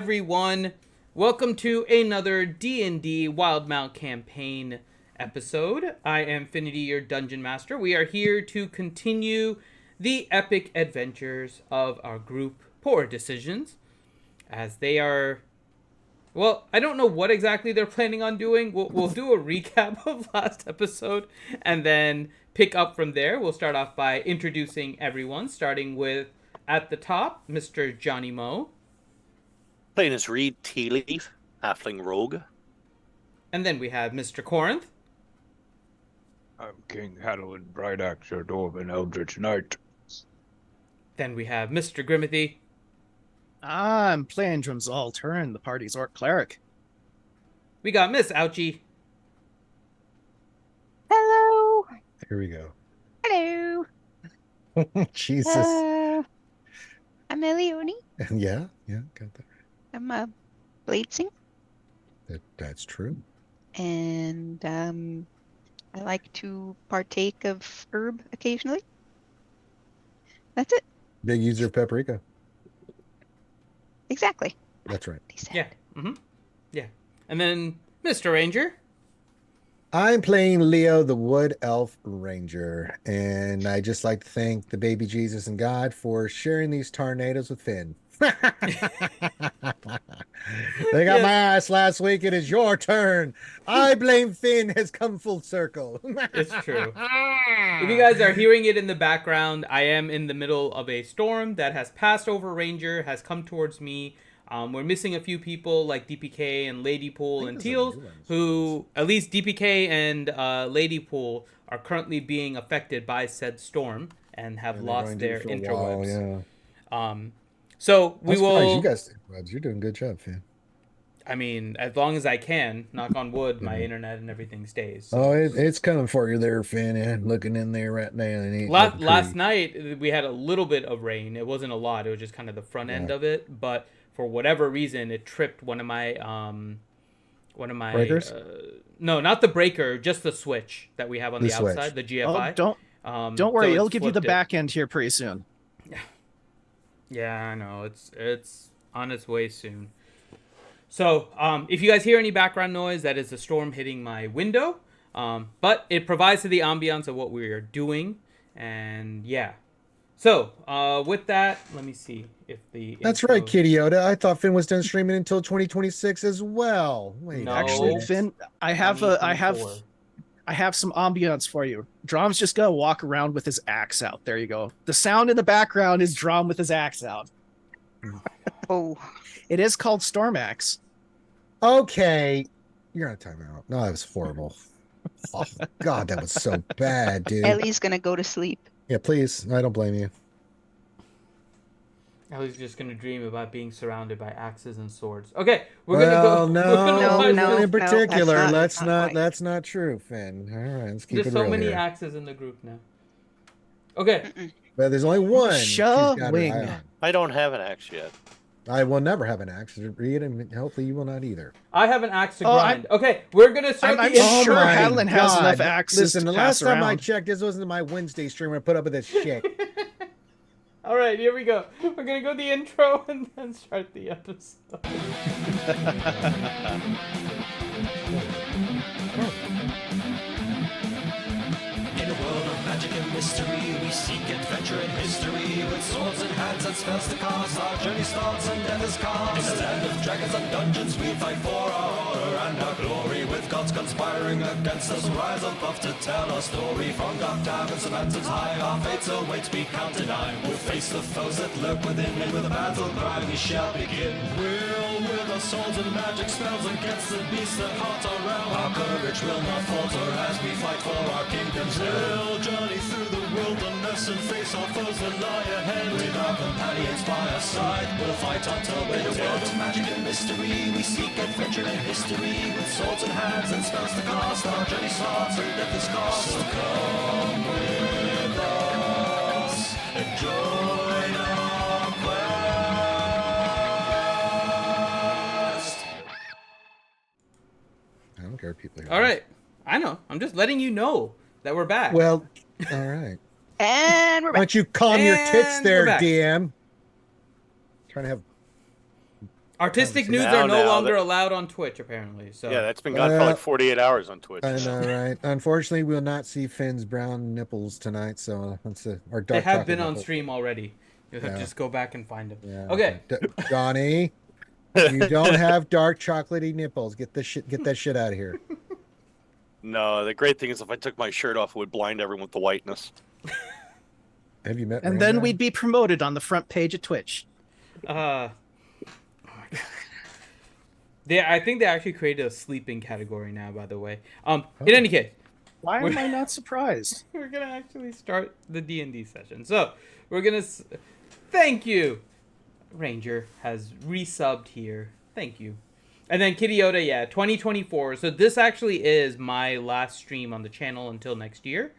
Everyone, welcome to another D&D Wildemount Campaign episode. I am Finity, your dungeon master. We are here to continue the epic adventures of our group Poor Decisions, as they are, well, I don't know what exactly they're planning on doing. We'll do a recap of last episode and then pick up from there. We'll start off by introducing everyone, starting with, at the top, Mr. Johnny Moe. Playing as Reed Tealeaf, halfling rogue. And then we have Mr. Corinth. I'm King Hadowin Brightaxe, your Dwarven Eldritch Knight. Then we have Mr. Grimothy. I'm playing Drimzal Turin, the party's orc cleric. We got Miss Ouchie. Hello. Here we go. Hello. Jesus. I'm Elioni. Yeah, got that. I'm a blade singer, That's true. and I like to partake of herb occasionally. That's it. Big user of paprika. Exactly. That's right. They said. Yeah. Yeah. And then Mr. Ranger. I'm playing Leo, the Wood Elf Ranger, and I just like to thank the baby Jesus and God for sharing these tornadoes with Finn. They got my ass last week. It is your turn. I blame Finn has come full circle. It's true. If you guys are hearing it in the background, I am in the middle of a storm that has passed over Ranger, has come towards me. We're missing a few people like DPK and Ladypool and Teals, who, at least DPK and Ladypool, are currently being affected by said storm and have lost their interwebs. Yeah. So we will. You guys, you're doing a good job, Finn. I mean, as long as I can, knock on wood, my internet and everything stays. So. Oh, it's coming for you there, Finn. And looking in there right now. And last night we had a little bit of rain. It wasn't a lot. It was just kind of the front end of it. But for whatever reason, it tripped one of my breakers. No, not the breaker, just the switch that we have on the switch. outside, the GFI. Oh, don't worry, it'll give you the back end here pretty soon. Yeah, I know. It's on its way soon. So, if you guys hear any background noise, that is the storm hitting my window. But it provides to the ambiance of what we are doing. And yeah. So, with that, let me see if the That's right, Kitty Yoda. I thought Finn was done streaming until 2026 as well. Wait, No. Actually, Finn, I have some ambiance for you. Drom's just gonna walk around with his axe out. There you go. The sound in the background is Drom with his axe out. Oh, It is called Storm Axe. Okay, you're on a timeout. No, that was horrible. Oh, God, that was so bad, dude. Ellie's gonna go to sleep. Yeah, please. I don't blame you. I was just gonna dream about being surrounded by axes and swords. Okay, we're Well, gonna go. No, in particular, that's not that's not true, Finn. All right, let's keep There's it so real many here. axes in the group now. Okay. But there's only one. she's got her Shoving. eye on. I don't have an axe yet. I will never have an axe, Reed, and hopefully you will not either. I have an axe to Oh, grind. Okay, we're gonna start I'm the sure my Hadlin has God. enough axes Listen, to the pass last time I around. checked, this wasn't my Wednesday stream when I put up with this shit. All right, here we go. We're gonna go the intro and then start the episode. In a world of magic and mystery, we seek adventure and history. With swords in hands and spells to cast, our journey starts and death is cast. In a land of dragons and dungeons, we fight for our honor and our glory. With gods conspiring against us, rise above to tell our story. From dark taverns to mountains high, our fates await, we count to nine. We'll face the foes that lurk within, and with a battle cry we shall begin. We'll with our swords and magic spells against the beasts that haunt our realm. Our courage will not falter as we fight for our kingdom's realm. We'll journey through the wilderness and face our foes that lie ahead. With our companions by our side, we'll fight until we're dead. In a world of magic and mystery, we seek adventure and history. With swords in hands and spells to cast, our journey starts and death is cost. So come with us and join our quest. I don't care if people hear All this. right, I know. I'm just letting you know that we're back. Well, all right. And we're Why back. don't you calm your tits And there, we're back. DM? Trying to have Artistic nudes Now, are no now, longer that- allowed on Twitch, apparently. So Yeah, that's been gone for like 48 hours on Twitch. I know, right? Unfortunately, we'll not see Finn's brown nipples tonight, so let's or they dark have chocolate been on nipples. stream already. You'll Yeah. just go back and find them. Yeah. Okay. Johnny, you don't have dark chocolatey nipples. Get that shit out of here. No, the great thing is if I took my shirt off, it would blind everyone with the whiteness. Have you met? And Rain then Man? we'd be promoted on the front page of Twitch. Oh my God. I think they actually created a sleeping category now, by the way. In any case, Why am I not surprised? we're gonna actually start the D&D session. So we're gonna thank you. Ranger has resubbed here. Thank you. And then Kitty Yoda, yeah, 2024. So this actually is my last stream on the channel until next year,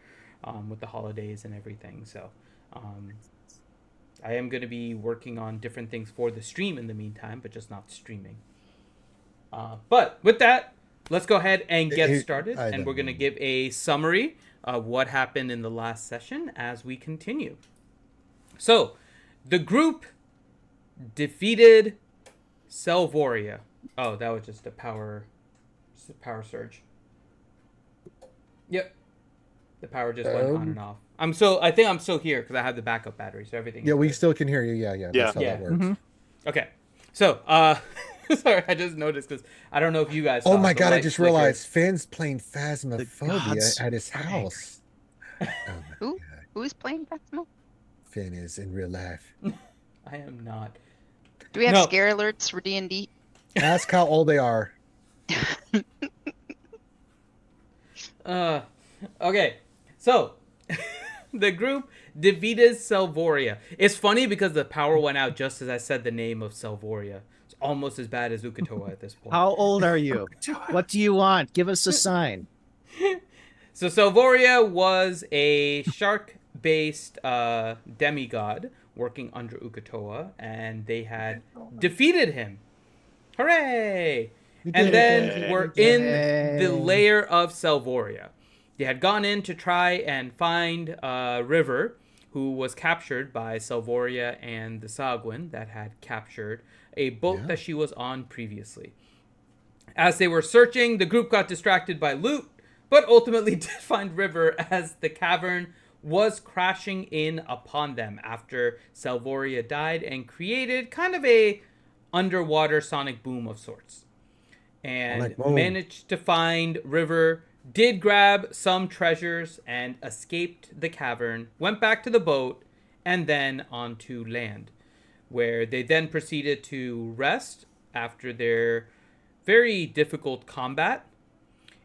with the holidays and everything. So I am going to be working on different things for the stream in the meantime, but just not streaming. But with that, let's go ahead and get started. And we're going to give a summary of what happened in the last session as we continue. So the group defeated Selvoria. Oh, that was just a power surge. Yep. The power just went on and off. I think I'm still here because I have the backup battery, so everything. Yeah, we still can hear you. Yeah. That's how Yeah. that works. Mhm. Okay. So, sorry, I just noticed because I don't know if you guys. Oh saw my the God! I light just flicker. realized Finn's playing gods Phasmophobia at his prank. house. Oh my Who? God. Who's playing Phasmo? Finn is in real life. I am not. Do we have No. scare alerts for D&D? Ask how old they are. Okay. So, the group defeated Selvoria. It's funny because the power went out just as I said the name of Selvoria. It's almost as bad as Ukatoa at this point. How old are you? What do you want? Give us a sign. So Selvoria was a shark-based demigod working under Ukatoa, and they had defeated him. Hooray! And then we're in the lair of Selvoria. They had gone in to try and find River, who was captured by Selvoria and the Sagwin that had captured a boat that she was on previously. As they were searching, the group got distracted by loot, but ultimately did find River as the cavern was crashing in upon them after Selvoria died and created kind of a underwater sonic boom of sorts. And Sonic boom. managed to find River, did grab some treasures and escaped the cavern, went back to the boat, and then onto land, where they then proceeded to rest after their very difficult combat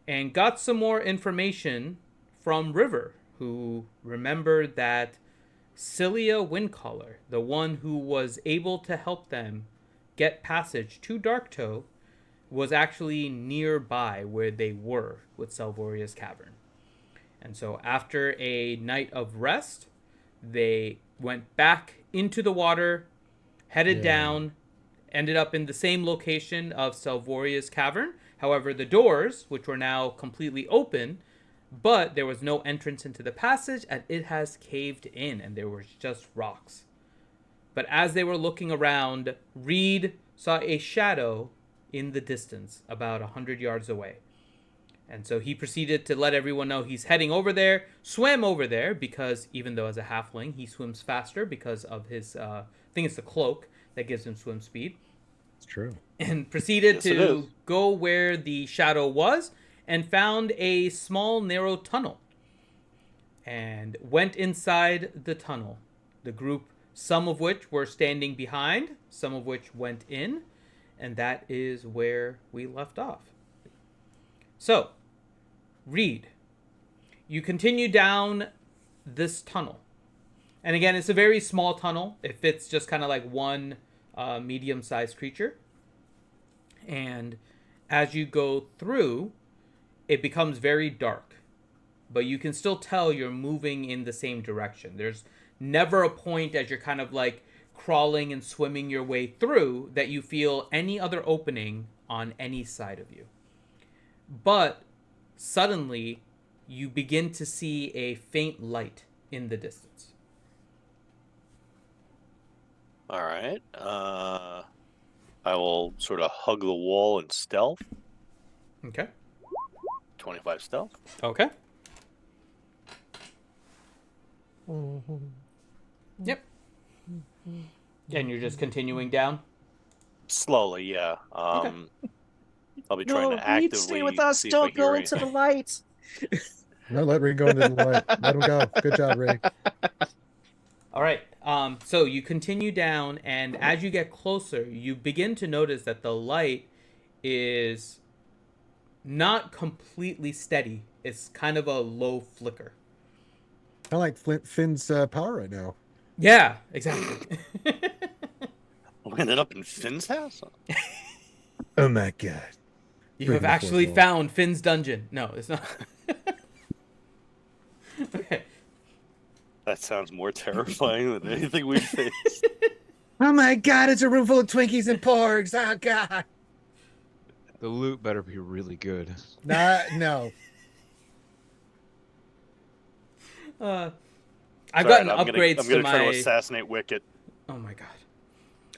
and got some more information from River, who remembered that Sylia Windcaller, the one who was able to help them get passage to Darktoe, was actually nearby where they were with Selvoria's cavern. And so after a night of rest, they went back into the water, headed down, ended up in the same location of Selvoria's cavern. However, the doors, which were now completely open, but there was no entrance into the passage, and it has caved in, and there was just rocks. But as they were looking around, Reed saw a shadow in the distance, about 100 yards away. And so he proceeded to let everyone know he's heading over there, swam over there, because even though as a halfling, he swims faster because of his, I think it's the cloak that gives him swim speed. It's true. And proceeded Yes, it to is. go where the shadow was and found a small, narrow tunnel. And went inside the tunnel. The group, some of which were standing behind, some of which went in. And that is where we left off. So, Reed, you continue down this tunnel. And again, it's a very small tunnel. It fits just kind of like one medium-sized creature. And as you go through, it becomes very dark. But you can still tell you're moving in the same direction. There's never a point as you're kind of like crawling and swimming your way through that you feel any other opening on any side of you. But suddenly, you begin to see a faint light in the distance. All right. I will sort of hug the wall and stealth. Okay. 25 stealth. Okay. Yep. And you're just continuing down? Slowly, yeah. Okay. I'll be trying to Reed, actively stay with us. see if I Don't go hear into the anything. light. No, let Ray go into the light. Let him go. Good job, Ray. All right. So you continue down, and as you get closer, you begin to notice that the light is not completely steady. It's kind of a low flicker. I like Finn's power right now. Yeah, exactly. We ended up in Finn's house? Oh my god. You Breaking have the actually fourth wall. found Finn's dungeon. No, it's not. Okay. That sounds more terrifying than anything we've faced. Oh my god, it's a room full of Twinkies and porgs. Oh god. The loot better be really good. No. I've Sorry, gotten I'm upgrades gonna to try to my. assassinate Wicket. Oh my god.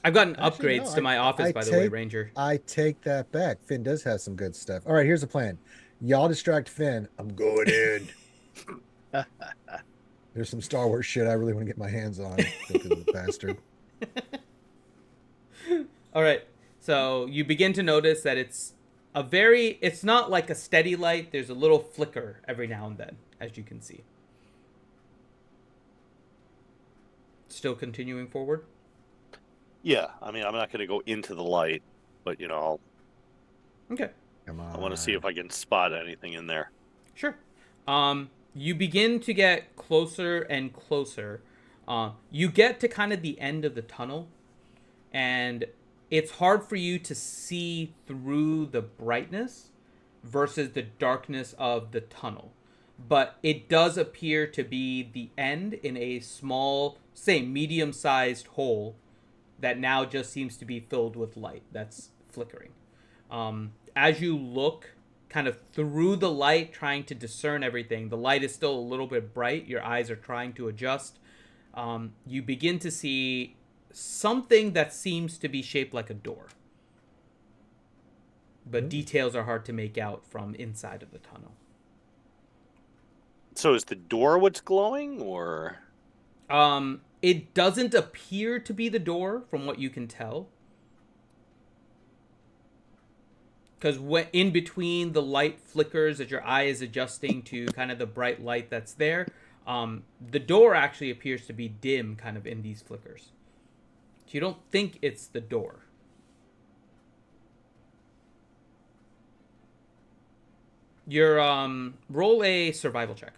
I've gotten Actually, upgrades no, to my office, I by the way, take- Ranger. I take that back. Finn does have some good stuff. All right, here's the plan. Y'all distract Finn. I'm going in. There's some Star Wars shit I really want to get my hands on. Stupid bastard. All right. So you begin to notice that it's not like a steady light. There's a little flicker every now and then, as you can see. Still continuing forward? Yeah, I mean, I'm not going to go into the light, but, Okay. Come on. I want to see if I can spot anything in there. Sure. You begin to get closer and closer. You get to kind of the end of the tunnel, and it's hard for you to see through the brightness versus the darkness of the tunnel. But it does appear to be the end in a small, say, medium-sized hole that now just seems to be filled with light that's flickering. As you look kind of through the light, trying to discern everything, the light is still a little bit bright. Your eyes are trying to adjust. You begin to see something that seems to be shaped like a door. But details are hard to make out from inside of the tunnel. So is the door what's glowing, or? It doesn't appear to be the door from what you can tell. Because in between the light flickers as your eye is adjusting to kind of the bright light that's there, the door actually appears to be dim kind of in these flickers. So you don't think it's the door. Your roll a survival check.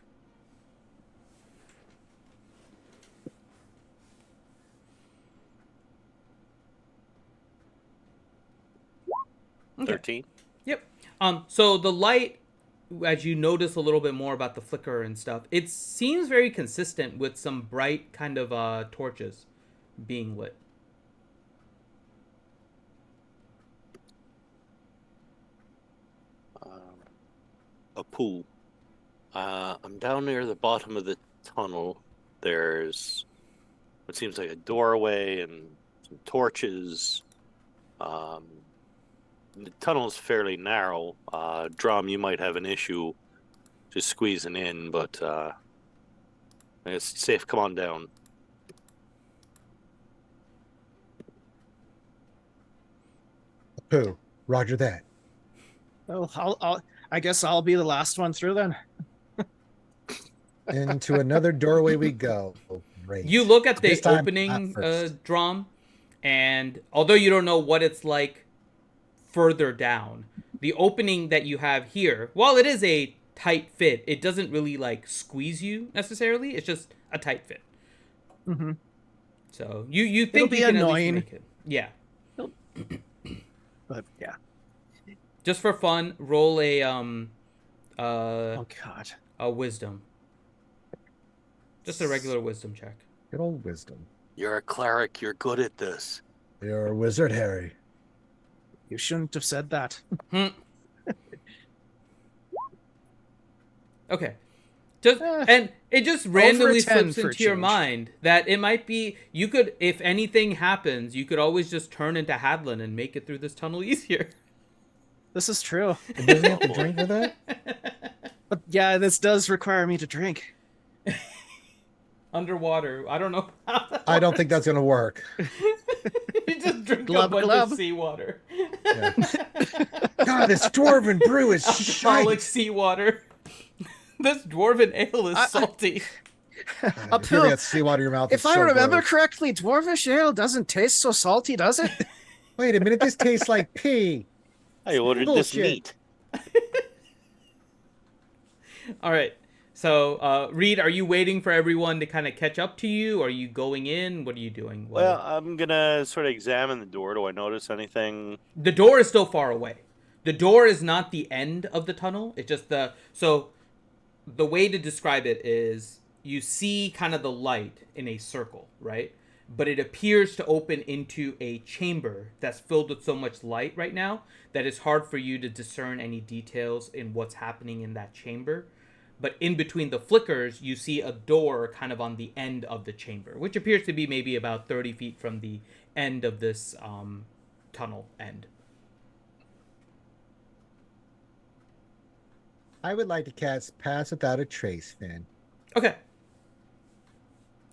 Okay. 13. Yep. So the light, as you notice a little bit more about the flicker and stuff, it seems very consistent with some bright kind of torches being lit. A pool. I'm down near the bottom of the tunnel. There's what seems like a doorway and some torches. The tunnel is fairly narrow. Drum, you might have an issue just squeezing in, but it's safe. Come on down. Pooh. Roger that. Well, I guess I'll be the last one through then. Into another doorway we go. Great. You look at the This time, opening not first. drum, and although you don't know what it's like further down, the opening that you have here, while it is a tight fit, it doesn't really like squeeze you necessarily. It's just a tight fit. Mm-hmm. So you think be you can annoying. at least make it. Yeah. But yeah. Just for fun, roll a Oh God. a wisdom. Just a regular wisdom check. Good old wisdom. You're a cleric. You're good at this. You're a wizard, Harry. You shouldn't have said that. Okay. Just and It just randomly 10 slips for a into your change. mind that it might be, you could, if anything happens, you could always just turn into Hadlin and make it through this tunnel easier. This is true. It doesn't have to drink for that. But yeah, this does require me to drink. Underwater. I don't know how that I don't works. think that's gonna work. You just drink Glub, a bunch glub. of seawater. Yeah. God, this dwarven brew is Alcoholic shite. seawater. This dwarven ale is salty. God, if you ever get seawater in your mouth, If it's I so remember gross. correctly, dwarvish ale doesn't taste so salty, does it? Wait a minute, this tastes like pee. I ordered this Bullshit. meat. All right. So, Reed, are you waiting for everyone to kind of catch up to you? Are you going in? What are you doing? Well, I'm gonna sort of examine the door. Do I notice anything? The door is still far away. The door is not the end of the tunnel. It's just so the way to describe it is you see kind of the light in a circle, right? But it appears to open into a chamber that's filled with so much light right now that it's hard for you to discern any details in what's happening in that chamber. But in between the flickers, you see a door kind of on the end of the chamber, which appears to be maybe about 30 feet from the end of this tunnel end. I would like to cast Pass Without a Trace, Finn. Okay.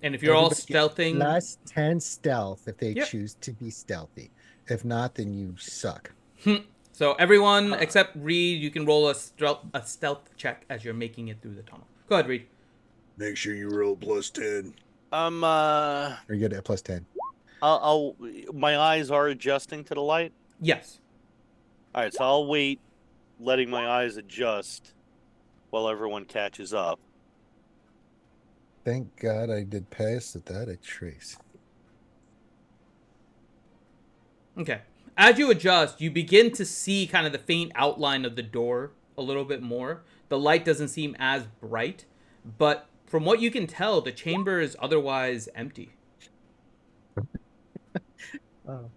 And if you're all Everybody gets stealthing... Plus 10 stealth if they Yep. choose to be stealthy. If not, then you suck. So everyone except Reed, you can roll a stealth check as you're making it through the tunnel. Go ahead, Reed. Make sure you roll plus 10. Or you get a plus 10. I'll my eyes are adjusting to the light. Yes. All right, so I'll wait, letting my eyes adjust while everyone catches up. Thank God I did Pass Without a Trace. Okay. As you adjust, you begin to see kind of the faint outline of the door a little bit more. The light doesn't seem as bright, but from what you can tell, the chamber is otherwise empty. Oh.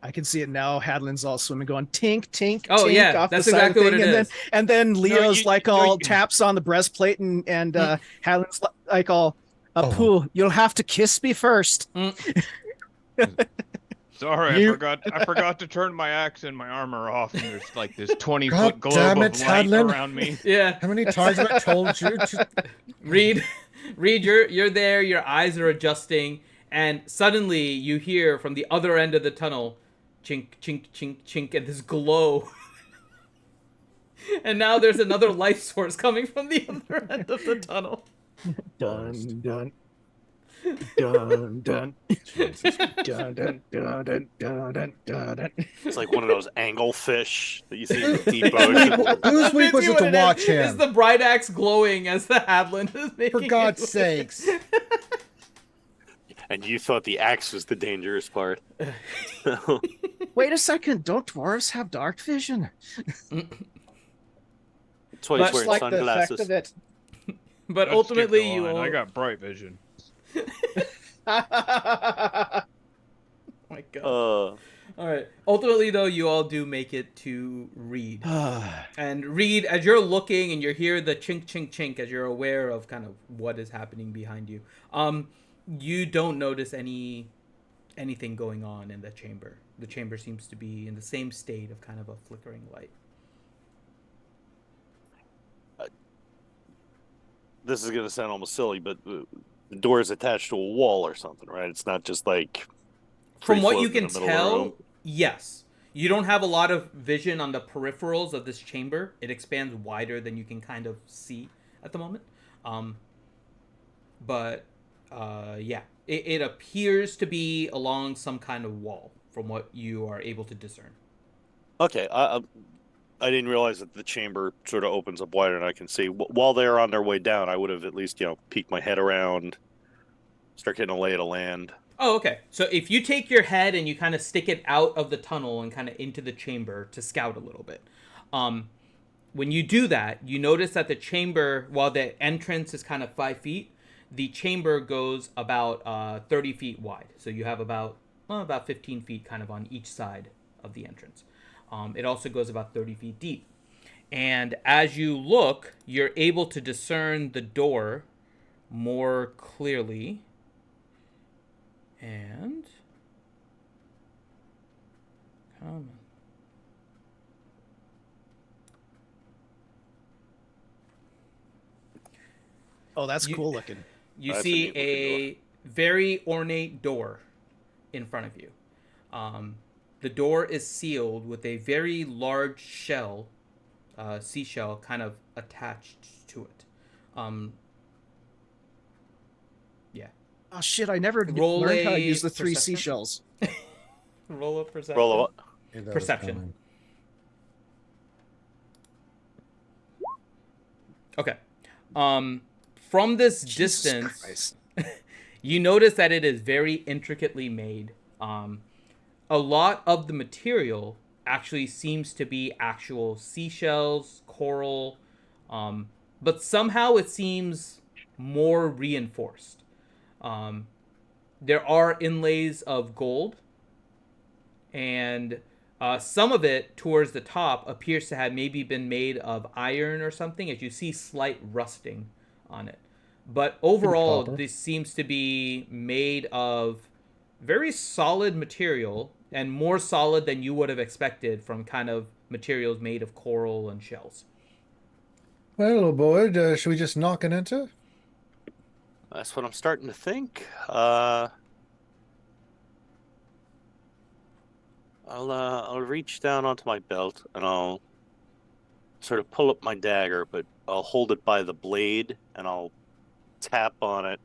I can see it now. Hadlin's all swimming, going tink, tink, Oh, tink yeah, off that's the side exactly of the what thing. it and is. then and then Leo's you- all you- taps on the breastplate, and Hadlin's like all, Oh. Pooh, you'll have to kiss me first. Sorry, You- I forgot to turn my axe and my armor off, and there's like this 20-foot God globe damn of it, light Hadlin. around me. Yeah. How many times have I told you to... Reed, you're there, your eyes are adjusting, and suddenly you hear from the other end of the tunnel, chink, chink, chink, chink, and this glow. And now there's another light source coming from the other end of the tunnel. Dun dun. Dun dun. Dun dun dun dun dun dun dun. It's like one of those anglefish that you see in the deep ocean. Whose week was Basically it what to watch is him? the bright axe glowing as the Hadlin is making For God's it. sakes. And you thought the axe was the dangerous part. So, Wait a second, don't dwarves have dark vision? that's why Much he's wearing Like the effect sunglasses. of it. But Let's ultimately, skip the you line. all... I got bright vision. Oh my God. Uh, All right. Ultimately, though, you all do make it to Reed. And Reed, as you're looking and you hear the chink, chink, chink, as you're aware of kind of what is happening behind you, you don't notice anything going on in the chamber. The chamber seems to be in the same state of kind of a flickering light. this is gonna sound almost silly, but the door is attached to a wall or something, right? It's not just like From what free you floating can in the middle of the tell, room. yes. You don't have a lot of vision on the peripherals of this chamber. It expands wider than you can kind of see at the moment. Yeah, it appears to be along some kind of wall from what you are able to discern. Okay, I didn't realize that the chamber sort of opens up wider and I can see. While they're on their way down, I would have at least, peeked my head around, start getting a lay of the land. Oh, okay. So if you take your head and you kind of stick it out of the tunnel and kind of into the chamber to scout a little bit, when you do that, you notice that the chamber, while the entrance is kind of 5 feet, the chamber goes about 30 feet wide. So you have about 15 feet kind of on each side of the entrance. It also goes about 30 feet deep. And as you look, you're able to discern the door more clearly. And come on. Oh, that's cool looking. You That's a see neat-looking a very ornate door in front of you. The door is sealed with a very large shell, seashell, kind of attached to it. Yeah. Oh shit! I never Roll learned how to a use the 3 perception. seashells. Roll a perception. Roll a what? Knew that was Perception. coming. Okay. From this Jesus distance, Christ. you notice that it is very intricately made. A lot of the material actually seems to be actual seashells, coral, but somehow it seems more reinforced. There are inlays of gold, and some of it towards the top appears to have maybe been made of iron or something, as you see slight rusting on it. But overall, copper. this seems to be made of very solid material, and more solid than you would have expected from kind of materials made of coral and shells. Well, little boy, should we just knock it into? That's what I'm starting to think. I'll reach down onto my belt and I'll sort of pull up my dagger, but I'll hold it by the blade and I'll tap on it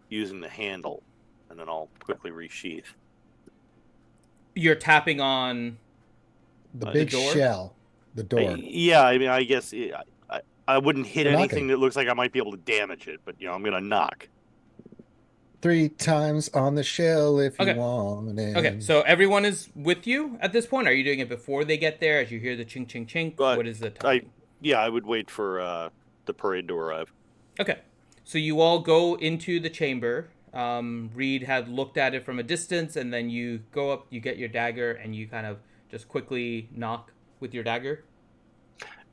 using the handle, and then I'll quickly resheath. You're tapping on The The big door? shell. The door. Yeah, I mean, I guess I wouldn't hit You're anything knocking. that looks like I might be able to damage it, but I'm gonna knock. 3 times on the shell if you Okay. want it. Okay, so everyone is with you at this point? Are you doing it before they get there as you hear the chink, chink, chink? But What is the timing? I would wait for the parade to arrive. Okay, so you all go into the chamber. Reed had looked at it from a distance, and then you go up, you get your dagger, and you kind of just quickly knock with your dagger.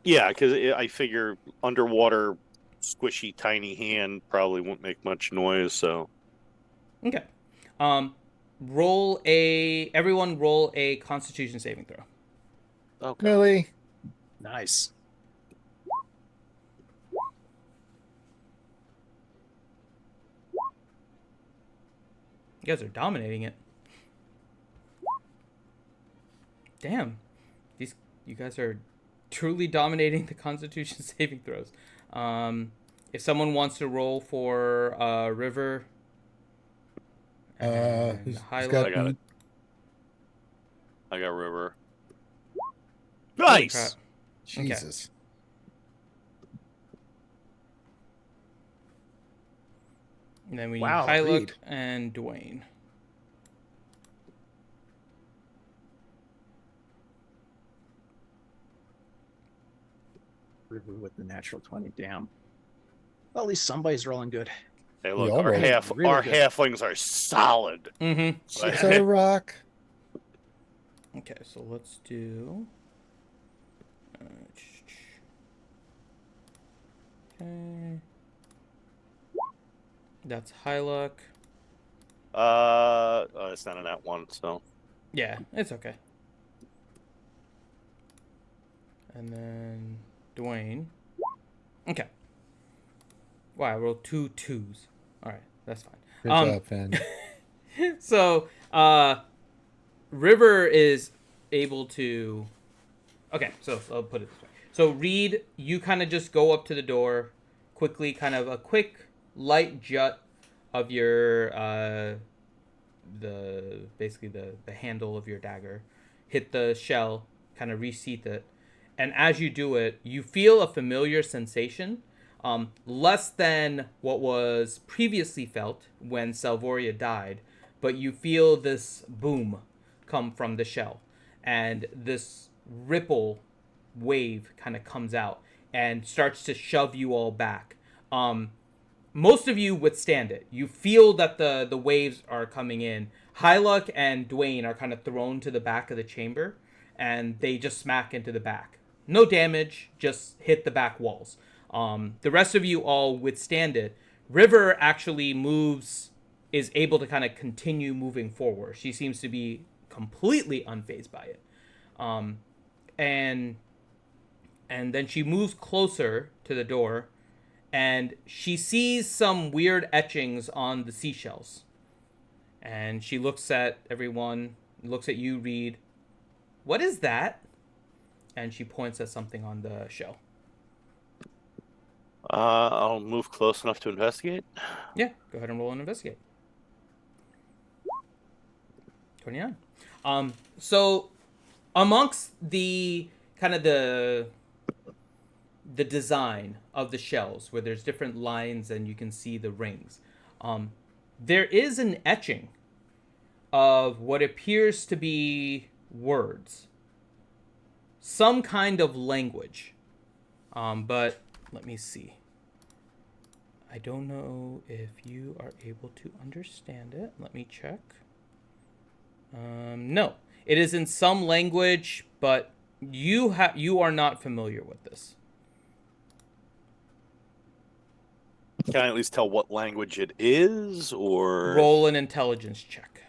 Yeah, because I figure underwater, squishy, tiny hand probably won't make much noise. So Okay. Everyone roll a Constitution saving throw. okay. Millie, Nice. You guys are dominating it. Damn. You guys are truly dominating the Constitution saving throws. If someone wants to roll for River and who's Hyla. got I got it. eat? I got River. Holy Nice. crap. Jesus. And then we Wow, need Hyla Reed. and Dwayne. River with the natural 20. Damn. Well, at least somebody's rolling good. Hey, look, all our rolled really good. halflings are solid. Mm-hmm. So rock. Okay, so let's do. Okay. That's Hyluck. It's not in that one, so Yeah, it's okay. And then Dwayne. Okay. Wow, I rolled 2 2s. All right, that's fine. Good job, Finn. So, River is able to. Okay, so I'll put it this way. So, Reed, you kind of just go up to the door, quickly, kind of a quick, light jut of your basically the handle of your dagger, hit the shell, kind of reseat it, and as you do it, you feel a familiar sensation. Less than what was previously felt when Salvoria died, but you feel this boom come from the shell, and this ripple wave kind of comes out and starts to shove you all back. Most of you withstand it. You feel that the waves are coming in. Hyluck and Dwayne are kind of thrown to the back of the chamber, and they just smack into the back. no damage, just hit the back walls. The rest of you all withstand it. River actually is able to kind of continue moving forward. She seems to be completely unfazed by it. And then she moves closer to the door, and she sees some weird etchings on the seashells. And she looks at everyone, looks at you, Reed. What is that? And she points at something on the shell. I'll move close enough to investigate. Yeah, go ahead and roll and investigate. 29. So amongst the kind of the design of the shells, where there's different lines and you can see the rings, there is an etching of what appears to be words, some kind of language, but let me see. I don't know if you are able to understand it. Let me check. No, it is in some language, but you are not familiar with this. Can I at least tell what language it is, or Roll an intelligence check.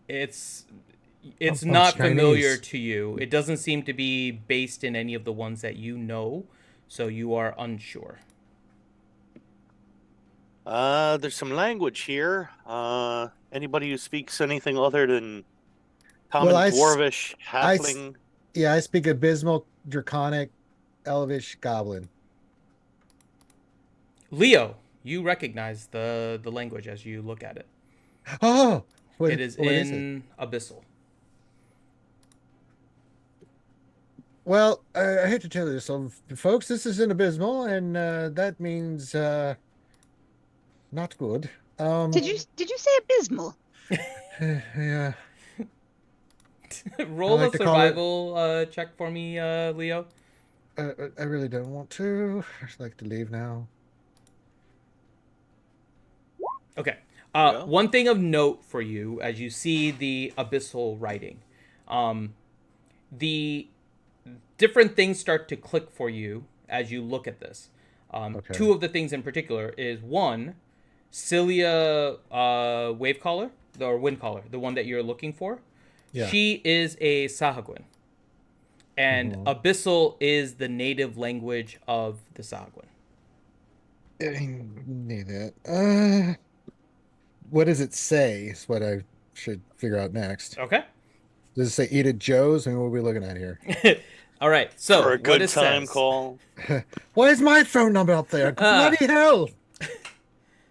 It's not familiar to you. It doesn't seem to be based in any of the ones that you know, so you are unsure. There's some language here. Anybody who speaks anything other than common dwarvish, halfling? I speak abysmal, draconic, elvish, goblin. Leo, you recognize the language as you look at it. Oh, It is in Abyssal. Well, I hate to tell you this, folks. This is in abysmal, and that means not good. Did you say abysmal? Yeah. Roll a survival check for me, Leo. I really don't want to. I'd like to leave now. Okay. One thing of note for you, as you see the abyssal writing, the different things start to click for you as you look at this. Two of the things in particular is, one, Sylia Wavecaller, or Windcaller, the one that you're looking for. Yeah. She is a Sahagwin. And Abyssal is the native language of the Sahagwin. I need that. What does it say is what I should figure out next. Okay. Does it say eat at Joe's? I mean, what are we looking at here? All right. So, for a good time says, call. Why is my phone number up there? Bloody hell!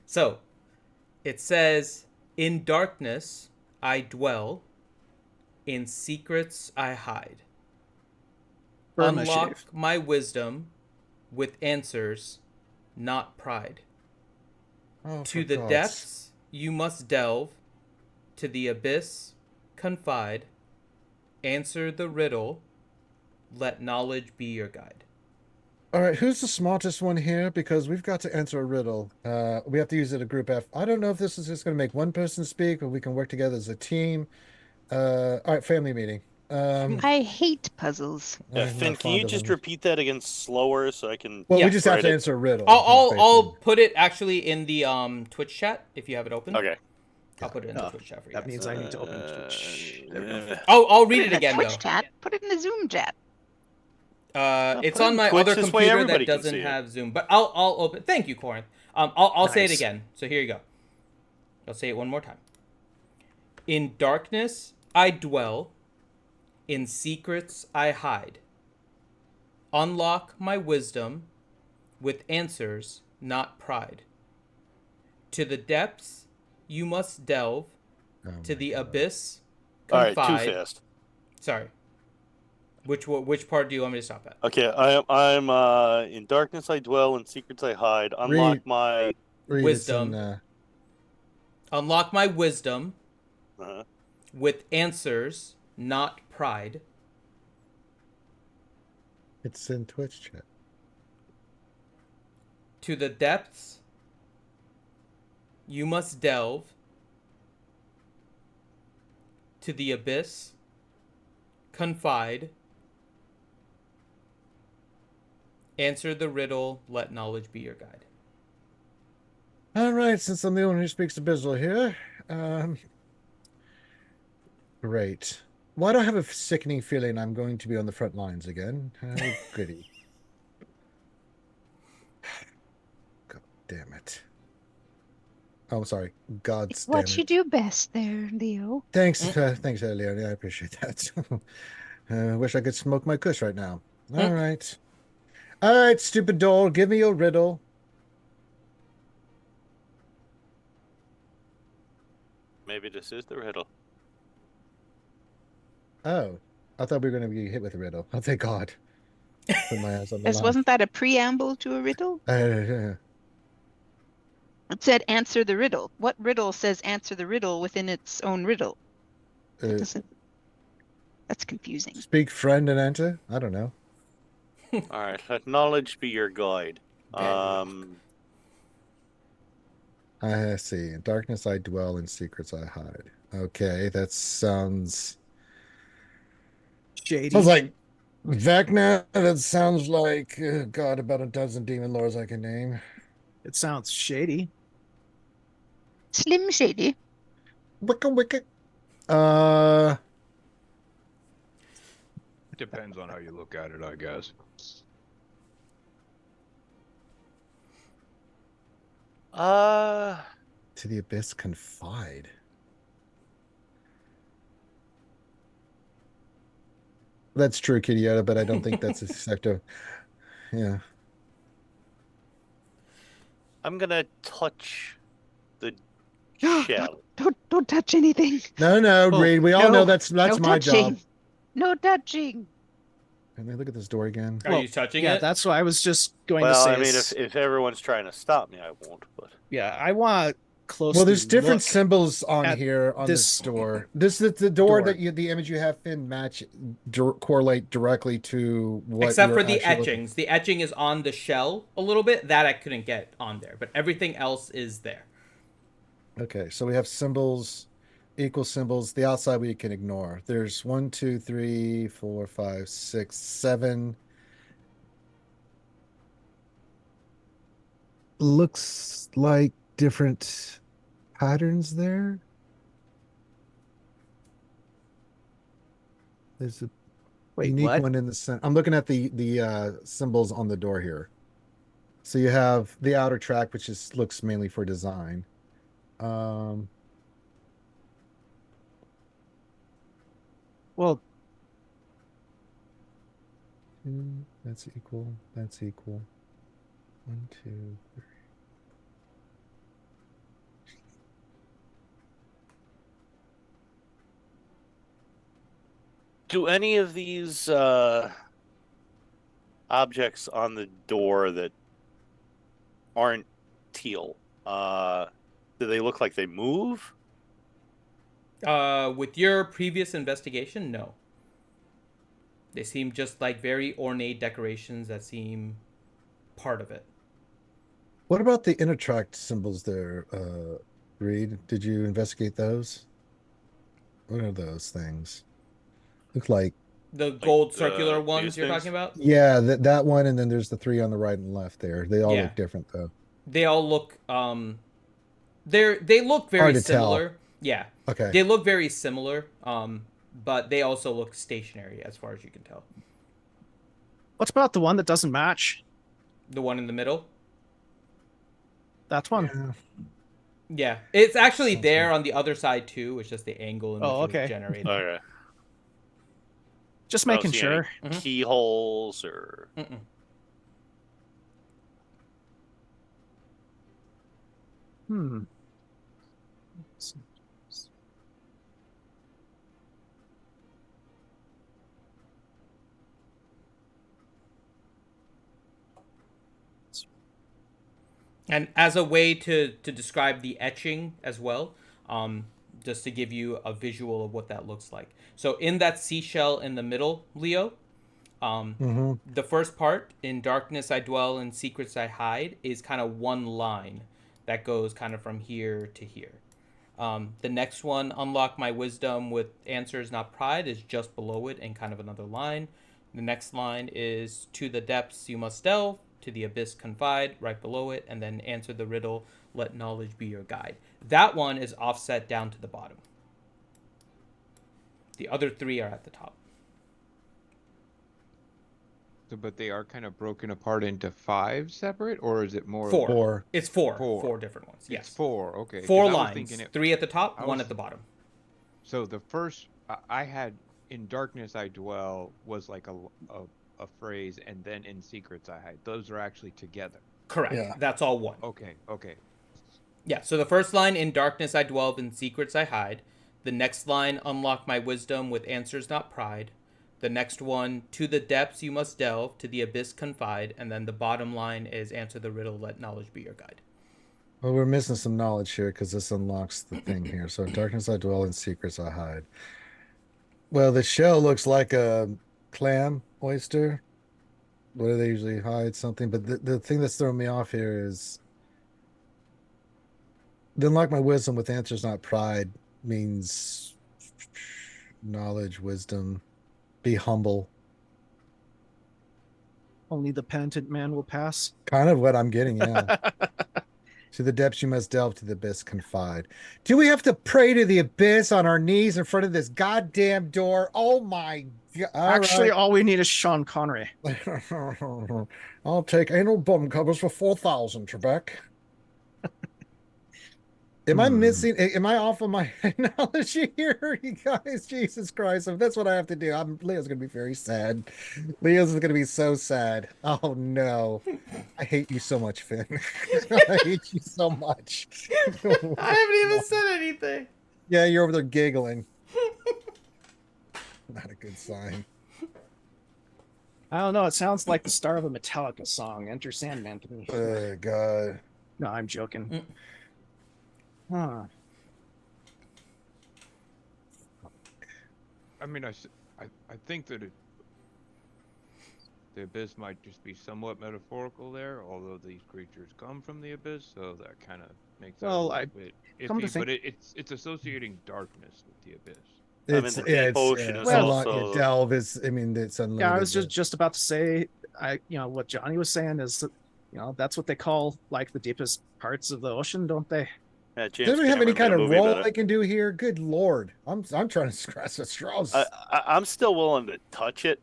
So, it says, in darkness I dwell, in secrets I hide. Unlock my wisdom with answers, not pride. To the depths you must delve, to the abyss confide, answer the riddle, let knowledge be your guide. All right, who's the smartest one here? Because we've got to answer a riddle. We have to use it a group F. I don't know if this is just going to make one person speak or we can work together as a team. All right, family meeting. I hate puzzles. Yeah, Finn, can you just repeat that again slower so I can? Well, we just have to answer a riddle. I'll put it actually in the Twitch chat if you have it open. Okay. I'll put it in the Twitch chat for you. That means I need to open Twitch. I'll read it again, Twitch chat. Put it in the Zoom chat. It's on my other computer that doesn't have Zoom, but I'll open. Thank you, Corinth. I'll say it again. So here you go. I'll say it one more time. In darkness I dwell, in secrets I hide. Unlock my wisdom with answers, not pride. To the depths you must delve, to the abyss confide. All right, too fast. Sorry. Which part do you want me to stop at? Okay, I'm in darkness I dwell, in secrets I hide. Unlock my wisdom. Unlock my wisdom with answers, not pride. It's in Twitch chat. To the depths you must delve, to the abyss, confide, answer the riddle, let knowledge be your guide. All right, since I'm the one who speaks abyssal here, great. Why do I have a sickening feeling I'm going to be on the front lines again? Oh, goody. God damn it. Oh, I'm sorry. God's damn What it. you do best there, Leo. Thanks, thanks, Leonie. I appreciate that. I wish I could smoke my kush right now. All right. All right, stupid doll, give me your riddle. Maybe this is the riddle. Oh, I thought we were going to be hit with a riddle. Oh, thank God. Put my ass on the As line. wasn't that a preamble to a riddle? It said answer the riddle. What riddle says answer the riddle within its own riddle? That doesn't. That's confusing. Speak friend and enter? I don't know. All right, let knowledge be your guide. I see. In darkness I dwell, in secrets I hide. Okay, that sounds Shady. like Vecna. That sounds like God, about a dozen demon lords I can name. It sounds shady. Slim Shady. Wicca. Depends on how you look at it, I guess. To the abyss confide. That's true, Kitty, but I don't think that's effective. Yeah. I'm gonna touch the No, shell. don't touch anything. No, Reed. We all know that's no my touching. job. No touching. Can they look at this door again? Are you touching Yeah, it? that's what I was just going to Well, say. I mean, if everyone's trying to stop me, I won't. But Yeah, I want close. Well, there's different look symbols on at here on this this door. This is the door door. that the image you have Finn match correlate directly to what. Except you're for the actually etchings. The etching is on the shell a little bit. That I couldn't get on there, but everything else is there. Okay, so we have symbols, equal symbols. The outside we can ignore. There's 1, 2, 3, 4, 5, 6, 7. Looks like different patterns there. There's a unique what? one in the center. I'm looking at the symbols on the door here. So you have the outer track, which looks mainly for design. Well, that's equal. That's equal. 1, 2, 3. do any of these objects on the door that aren't teal, do they look like they move? With your previous investigation, no. They seem just like very ornate decorations that seem part of it. What about the inner tract symbols there, Reed? Did you investigate those? What are those things? Look like The gold circular these ones you're things? talking about? yeah, that one, and then there's the 3 on the right and left there. They all Yeah. look different though. They all look they look very Hard to tell. similar. Yeah. Okay. They look very similar, but they also look stationary as far as you can tell. what's about the one that doesn't match? The one in the middle? That one. Yeah. Yeah. It's actually Sounds there good. on the other side too. It's just the angle in which Oh, it was okay. generated. Okay. Just I don't making see sure. any keyholes or Mm-mm. Hmm. And as a way to describe the etching as well, just to give you a visual of what that looks like. So in that seashell in the middle, Leo, the first part, in darkness I dwell, in secrets I hide, is kind of one line that goes kind of from here to here. The next one, unlock my wisdom with answers not pride, is just below it and kind of another line. The next line is to the depths you must delve, to the abyss confide, right below it, and then answer the riddle, let knowledge be your guide. That one is offset down to the bottom. The other three are at the top. So, but they are kind of broken apart into 5 separate, or is it more? Four. Four. It's four. Four. Four different ones. Yes. It's 4. Okay. 4 'Cause I was lines. thinking 3 at the top, I 1 was- at the bottom. So the first I had in darkness I dwell was like a phrase, and then in secrets I hide. Those are actually together. Correct. Yeah. That's all one. Okay. Okay. Yeah, so the first line, in darkness I dwell, in secrets I hide. The next line, unlock my wisdom with answers not pride. The next one, to the depths you must delve, to the abyss confide. And then the bottom line is answer the riddle, let knowledge be your guide. Well, we're missing some knowledge here because this unlocks the thing here. So in darkness I dwell, in secrets I hide. Well, the shell looks like a clam oyster. Where they usually hide something, but the thing that's throwing me off here is the unlock my wisdom with answers not pride means knowledge, wisdom, be humble. Only the penitent man will pass. Kind of what I'm getting, yeah. To the depths you must delve, to the abyss confide. Do we have to pray to the abyss on our knees in front of this goddamn door? Oh my god. Actually, all we need is Sean Connery. I'll take anal bum covers for 4,000, Trebek. Am I missing? Am I off of my analogy here, you guys? Jesus Christ! If that's what I have to do, Leo's gonna be very sad. Leo's gonna be so sad. Oh no! I hate you so much, Finn. I hate you so much. I haven't even said anything. Yeah, you're over there giggling. Not a good sign. I don't know. It sounds like the star of a Metallica song. Enter Sandman to me. Oh God. No, I'm joking. Huh. I mean, I think that the abyss might just be somewhat metaphorical there, although these creatures come from the abyss, so that kind of makes that a little bit iffy. But it's associating darkness with the abyss. It's the deep ocean is unlock also... your delve is. I mean, it's unlimited. Yeah, I was just about to say. What Johnny was saying is that, that's what they call like the deepest parts of the ocean, don't they? Yeah, Does we have any kind of role I can do here? Good lord, I'm trying to scratch the straws. I'm still willing to touch it.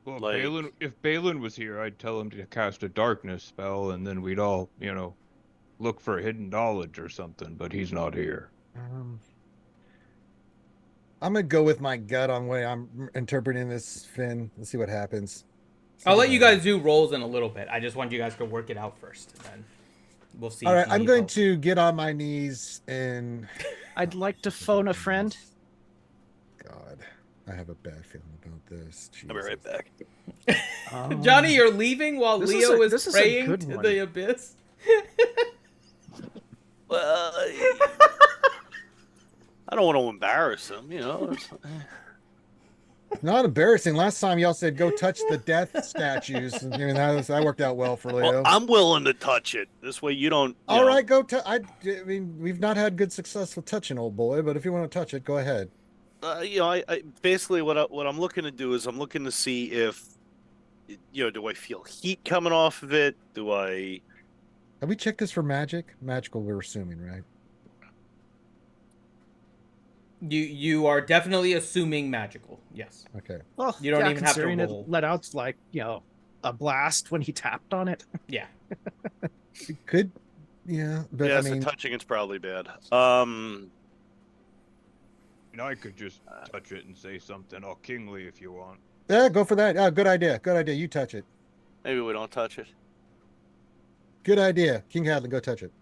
Well, Like- if Balin was here, I'd tell him to cast a darkness spell, and then we'd all, look for hidden knowledge or something. But he's not here. I'm gonna go with my gut on way I'm interpreting this, Finn. Let's see what happens. I'll let you guys do rolls in a little bit. I just want you guys to work it out first, and then we'll see. All right, I'm going to get on my knees and. I'd like to phone a friend. God, I have a bad feeling about this. I'll be right back. Johnny, you're leaving while Leo is a praying good to one. the abyss. Well, I don't want to embarrass him, Not embarrassing. Last time y'all said go touch the death statues. I mean, that worked out well for Leo. Well, I'm willing to touch it. This way you don't. All right, go. I mean, we've not had good success with touching old boy, but if you want to touch it, go ahead. I basically what I'm looking to do is I'm looking to see if, do I feel heat coming off of it? Do I? Have we checked this for magic? Magical, we're assuming, right? You are definitely assuming magical. Yes. Okay. Well, You don't even have to considering roll. it let out like a blast when he tapped on it. Yeah. It could. Yeah, but Yeah, I so mean, touching it's probably bad. I could just touch it and say something all kingly if you want. yeah, go for that. Good idea. Good idea. You touch it. Maybe we don't touch it. Good idea. King Hadley, go touch it.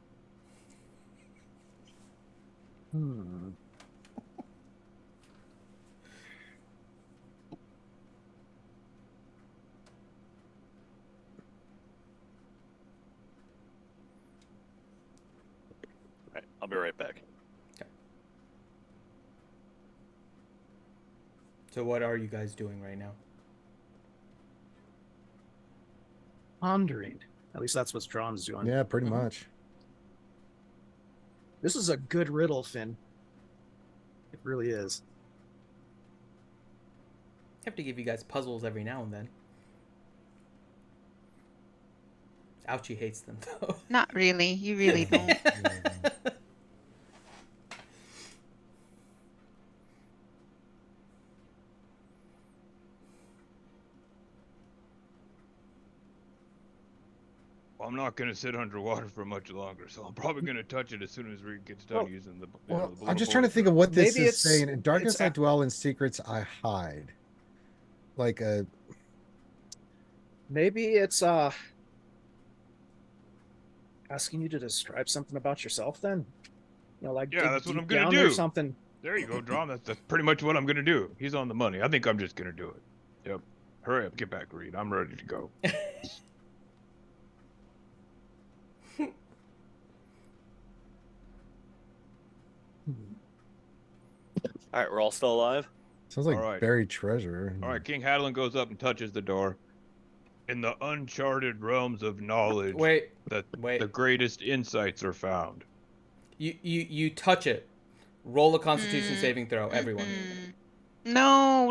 Right, I'll be right back. So what are you guys doing right now? Pondering. At least that's what Strom's doing. Yeah, pretty much. This is a good riddle, Finn. It really is. I have to give you guys puzzles every now and then. Ouchie hates them, though. Not really. You really don't. Well, I'm not gonna sit underwater for much longer, so I'm probably gonna touch it as soon as we get done using the. Well, the I'm just trying to think of what this Maybe is saying. In darkness it's I dwell, in secrets I hide. Like a. Maybe it's asking you to describe something about yourself. Then, like Yeah, dig that's what deep I'm gonna down do. or something. There you go, Drom. That's pretty much what I'm gonna do. He's on the money. I think I'm just gonna do it. Yep. Hurry up, get back, Reed. I'm ready to go. All right, we're all still alive. Sounds like All right. buried treasure. All right, King Hadlin goes up and touches the door. In the uncharted realms of knowledge, Wait. the greatest insights are found. You touch it. Roll a Constitution saving throw, everyone. No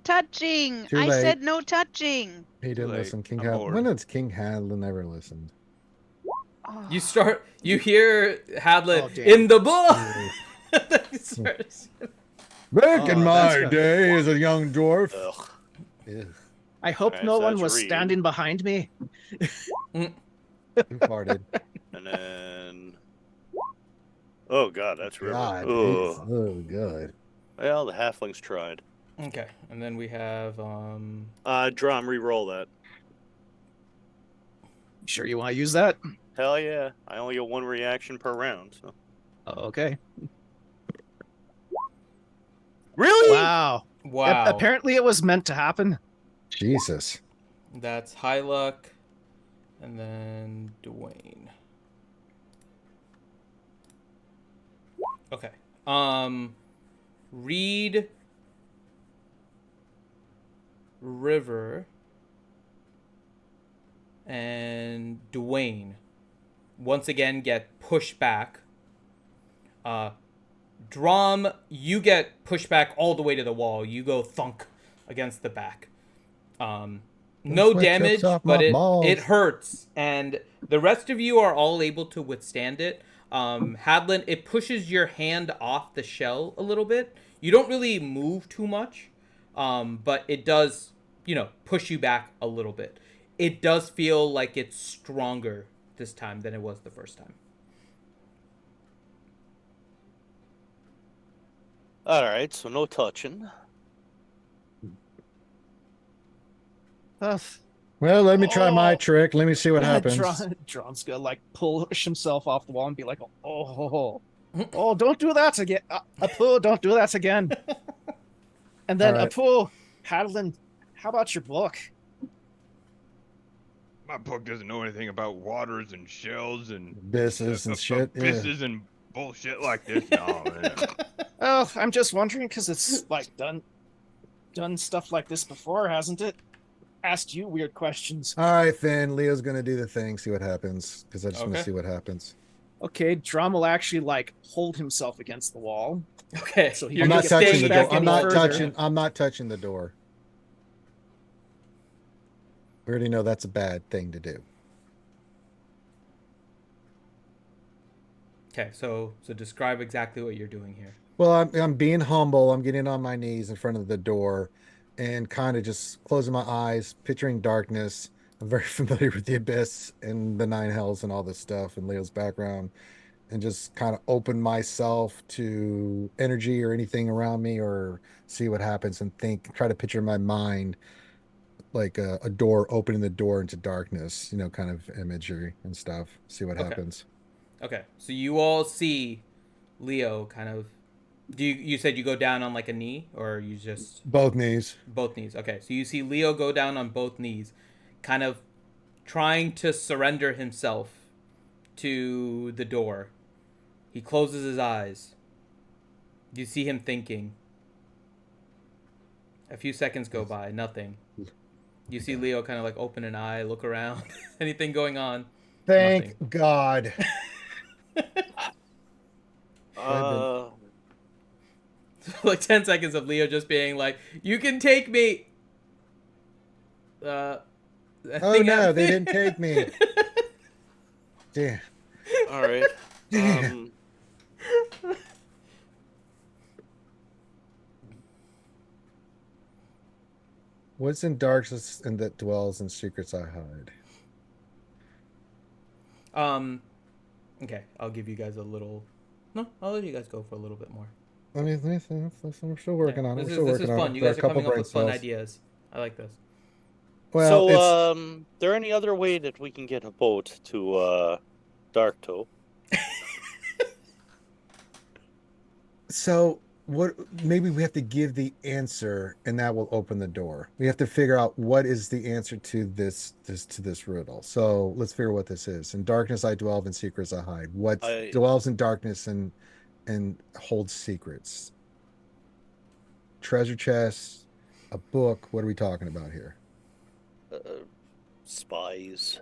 touching. Too I late. said no touching. He didn't late. listen. King I'm Hadlin. bored. When has King Hadlin ever listened? Oh. You hear Hadlin Oh, damn. in the book. Back in Oh, my that's good. day as a young dwarf. Ugh. Ugh, I hope Alright, no so one that's was Reed. standing behind me. who farted? And then. Oh god, that's River. God. Ugh. Oh, God. Well, the halflings tried. Okay, and then we have Drum, re-roll that. Sure, you want to use that? Hell yeah! I only get one reaction per round. So. Okay. Really? Wow. wow. Apparently, it was meant to happen. Jesus. That's high luck, and then Dwayne. Okay. Reed, River, and Dwayne once again get pushed back. Drum, you get pushed back all the way to the wall. You go thunk against the back. No sweat damage, chips off but my balls. it hurts, and the rest of you are all able to withstand it. Hadlin, it pushes your hand off the shell a little bit. You don't really move too much, but it does, push you back a little bit. It does feel like it's stronger this time than it was the first time. All right, so no touching. Well, let me try my trick. Let me see what happens. Drom's gonna push himself off the wall and be like, "Oh, don't do that again, Apu, don't do that again." And then All right. Apu, Hadlin, how about your book? My book doesn't know anything about waters and shells and Abysses and shit. Yeah. abysses and bullshit like this. No, man. Oh, I'm just wondering because it's done stuff like this before, hasn't it? Asked you weird questions. All right, Finn. Leo's gonna do the thing. See what happens. Because I just want to Okay. see what happens. Okay, Drum will actually hold himself against the wall. Okay, So you're I'm not just touching staying the against door. I'm the not wall. touching. I'm not touching the door. We already know that's a bad thing to do. Okay, so describe exactly what you're doing here. Well, I'm being humble. I'm getting on my knees in front of the door, and kind of just closing my eyes, picturing darkness. I'm very familiar with the abyss and the nine hells and all this stuff and Leo's background, and just kind of open myself to energy or anything around me, or see what happens and try to picture in my mind like a door opening the door into darkness, kind of imagery and stuff. See what happens. Okay, so you all see Leo kind of. You said you go down on a knee, or you just Both knees. both knees? Okay, so you see Leo go down on both knees, kind of trying to surrender himself to the door. He closes his eyes. You see him thinking. A few seconds go by, nothing. You see Leo kind of open an eye, look around. Anything going on? Thank Nothing. God. like 10 seconds of Leo just being like, "You can take me." Oh no, they didn't take me. Damn. All right. Damn. What's in darkness and that dwells in secrets I hide? Okay, I'll give you guys a little. No, I'll let you guys go for a little bit more. Let me think. I'm still working on it. This is fun. You guys are coming up with fun ideas. I like this. Well, so, there any other way that we can get a boat to Darktoe? So what? Maybe we have to give the answer, and that will open the door. We have to figure out what is the answer to this riddle. So let's figure out what this is. In darkness I dwell, in secrets I hide. What dwells in darkness and holds secrets? Treasure chest, a book. What are we talking about here? Spies.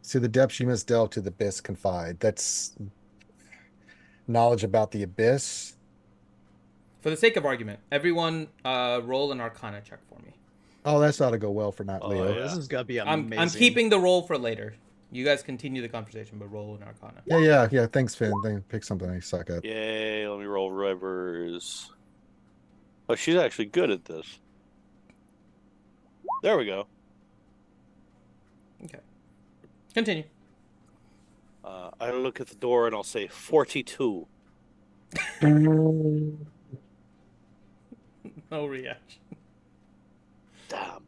To the depths you must delve, to the abyss confide. That's knowledge about the abyss. For the sake of argument, everyone roll an Arcana check for me. Oh, that's ought to go well for Leo. Yeah. This is gonna be amazing. I'm keeping the roll for later. You guys continue the conversation, but roll an Arcana. Yeah. Thanks, Finn. Pick something I suck at. Yay, let me roll Rivers. Oh, she's actually good at this. There we go. Okay. Continue. I look at the door and I'll say 42. No reaction. Damn.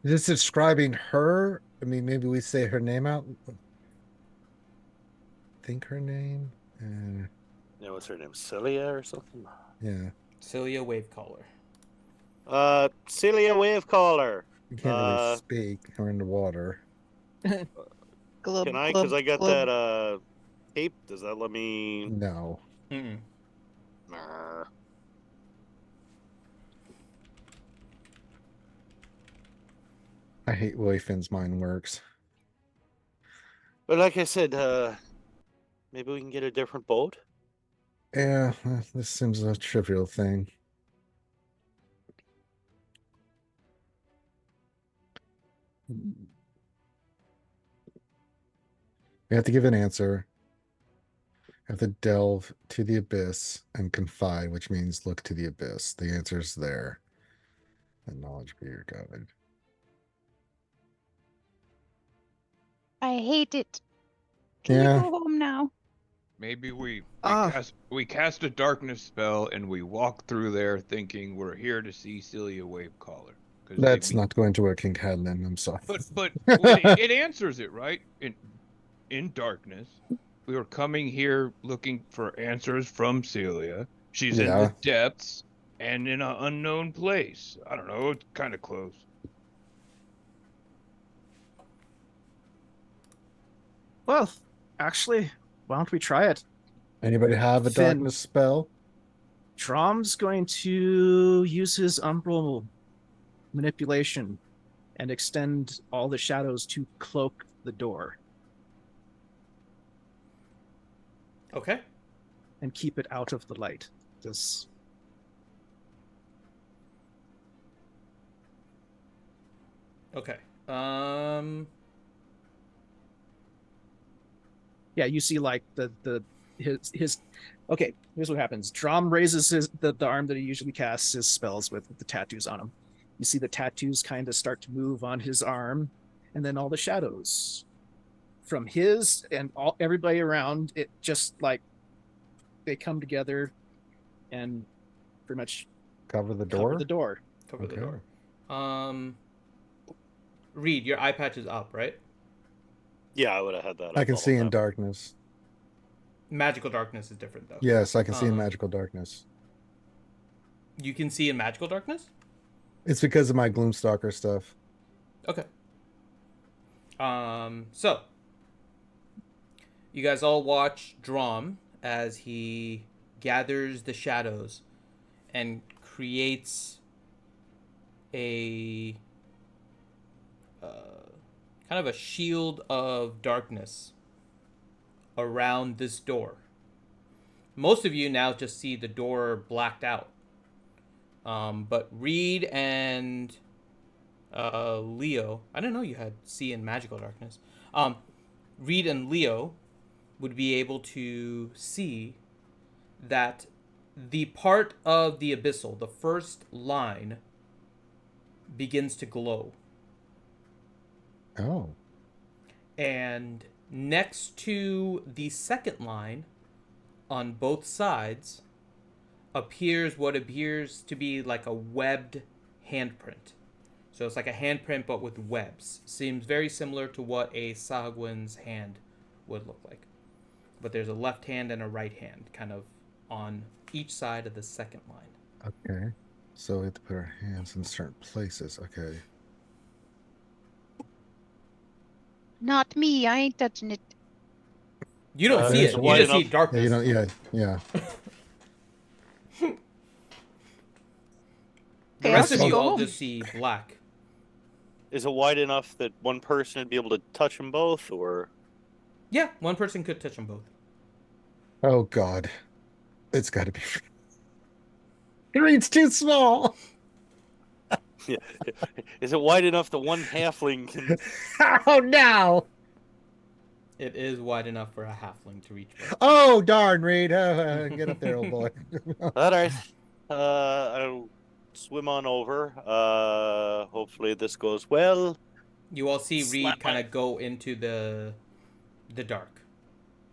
Is this describing her? I mean, maybe we say her name out. Think her name. Yeah, what's her name? Sylia or something? Yeah. Sylia Wavecaller. Sylia Wavecaller. You can't really speak. We're in the water. Can I? Because I got that tape. Does that let me? No. Mm-mm. Nah. I hate the way Finn's mind works. But like I said, maybe we can get a different boat. Yeah, this seems a trivial thing. We have to give an answer. We have to delve to the abyss and confide, which means look to the abyss. The answer's there. And knowledge be your guide. I hate it. Can we go home now? Maybe we cast a darkness spell and we walk through there thinking we're here to see Sylia Wavecaller. That's not going to work in Cadland. I'm sorry. But it answers it, right? In darkness, we were coming here looking for answers from Sylia. She's in the depths and in an unknown place. I don't know. It's kind of close. Well, actually, why don't we try it? Anybody have a darkness spell? Drom's going to use his umbral manipulation and extend all the shadows to cloak the door. Okay. And keep it out of the light. Okay. Yeah, you see like his okay, here's what happens. Drom raises the arm that he usually casts his spells with the tattoos on him. You see the tattoos kind of start to move on his arm, and then all the shadows from his and everybody around it just like they come together and pretty much cover the door. Cover the door. Reed, your eye patch is up, right? Yeah, I would have had that. I can see in darkness. Magical darkness is different, though. Yes, I can see in magical darkness. You can see in magical darkness? It's because of my Gloomstalker stuff. Okay. So you guys all watch Drom as he gathers the shadows and creates a kind of a shield of darkness around this door. Most of you now just see the door blacked out. But Reed and Leo, I didn't know you had see in magical darkness. Reed and Leo would be able to see that the part of the abyssal, the first line, begins to glow. Oh. And next to the second line, on both sides, appears what appears to be like a webbed handprint. So it's like a handprint but with webs. Seems very similar to what a Sahagwin's hand would look like. But there's a left hand and a right hand kind of on each side of the second line. Okay. So we have to put our hands in certain places. Okay. Not me. I ain't touching it. You don't see it. You just see darkness. Yeah, you don't. Yeah. The rest of you all just see black. Is it wide enough that one person would be able to touch them both, or? Yeah, one person could touch them both. Oh God, it's got to be. It's too small. Yeah. Is it wide enough that one halfling can? Oh no! It is wide enough for a halfling to reach. Both. Oh darn, Reed! Get up there, old boy. All right. I'll swim on over. Hopefully this goes well. You all see Reed kind of go into the dark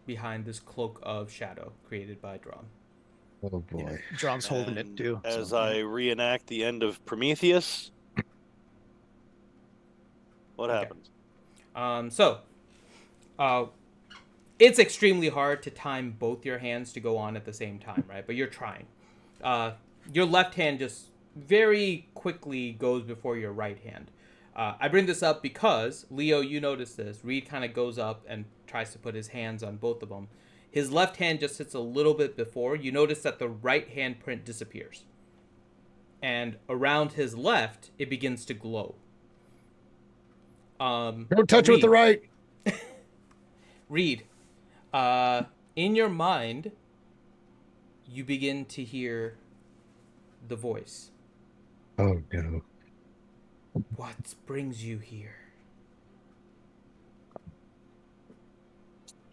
behind this cloak of shadow created by Drum. Oh boy. Yeah, Drum's holding it too. As I reenact the end of Prometheus, what happens? It's extremely hard to time both your hands to go on at the same time, right? But you're trying. Your left hand just very quickly goes before your right hand. I bring this up because, Leo, you notice this. Reed kind of goes up and tries to put his hands on both of them. His left hand just sits a little bit before. You notice that the right hand print disappears. And around his left, it begins to glow. Don't touch it with the right. Reed, in your mind, you begin to hear the voice. Oh no. What brings you here?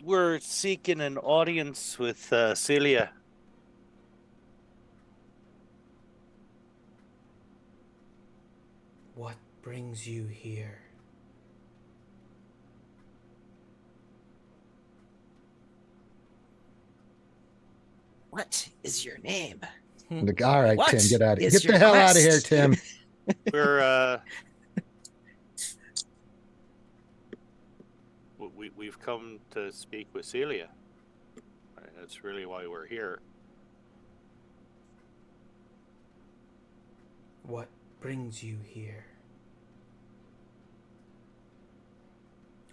We're seeking an audience with Sylia. What brings you here? What is your name? All right, What Tim, get out of here. is Get the your hell out of here, quest? Tim. We're we've come to speak with Sylia. That's really why we're here. What brings you here?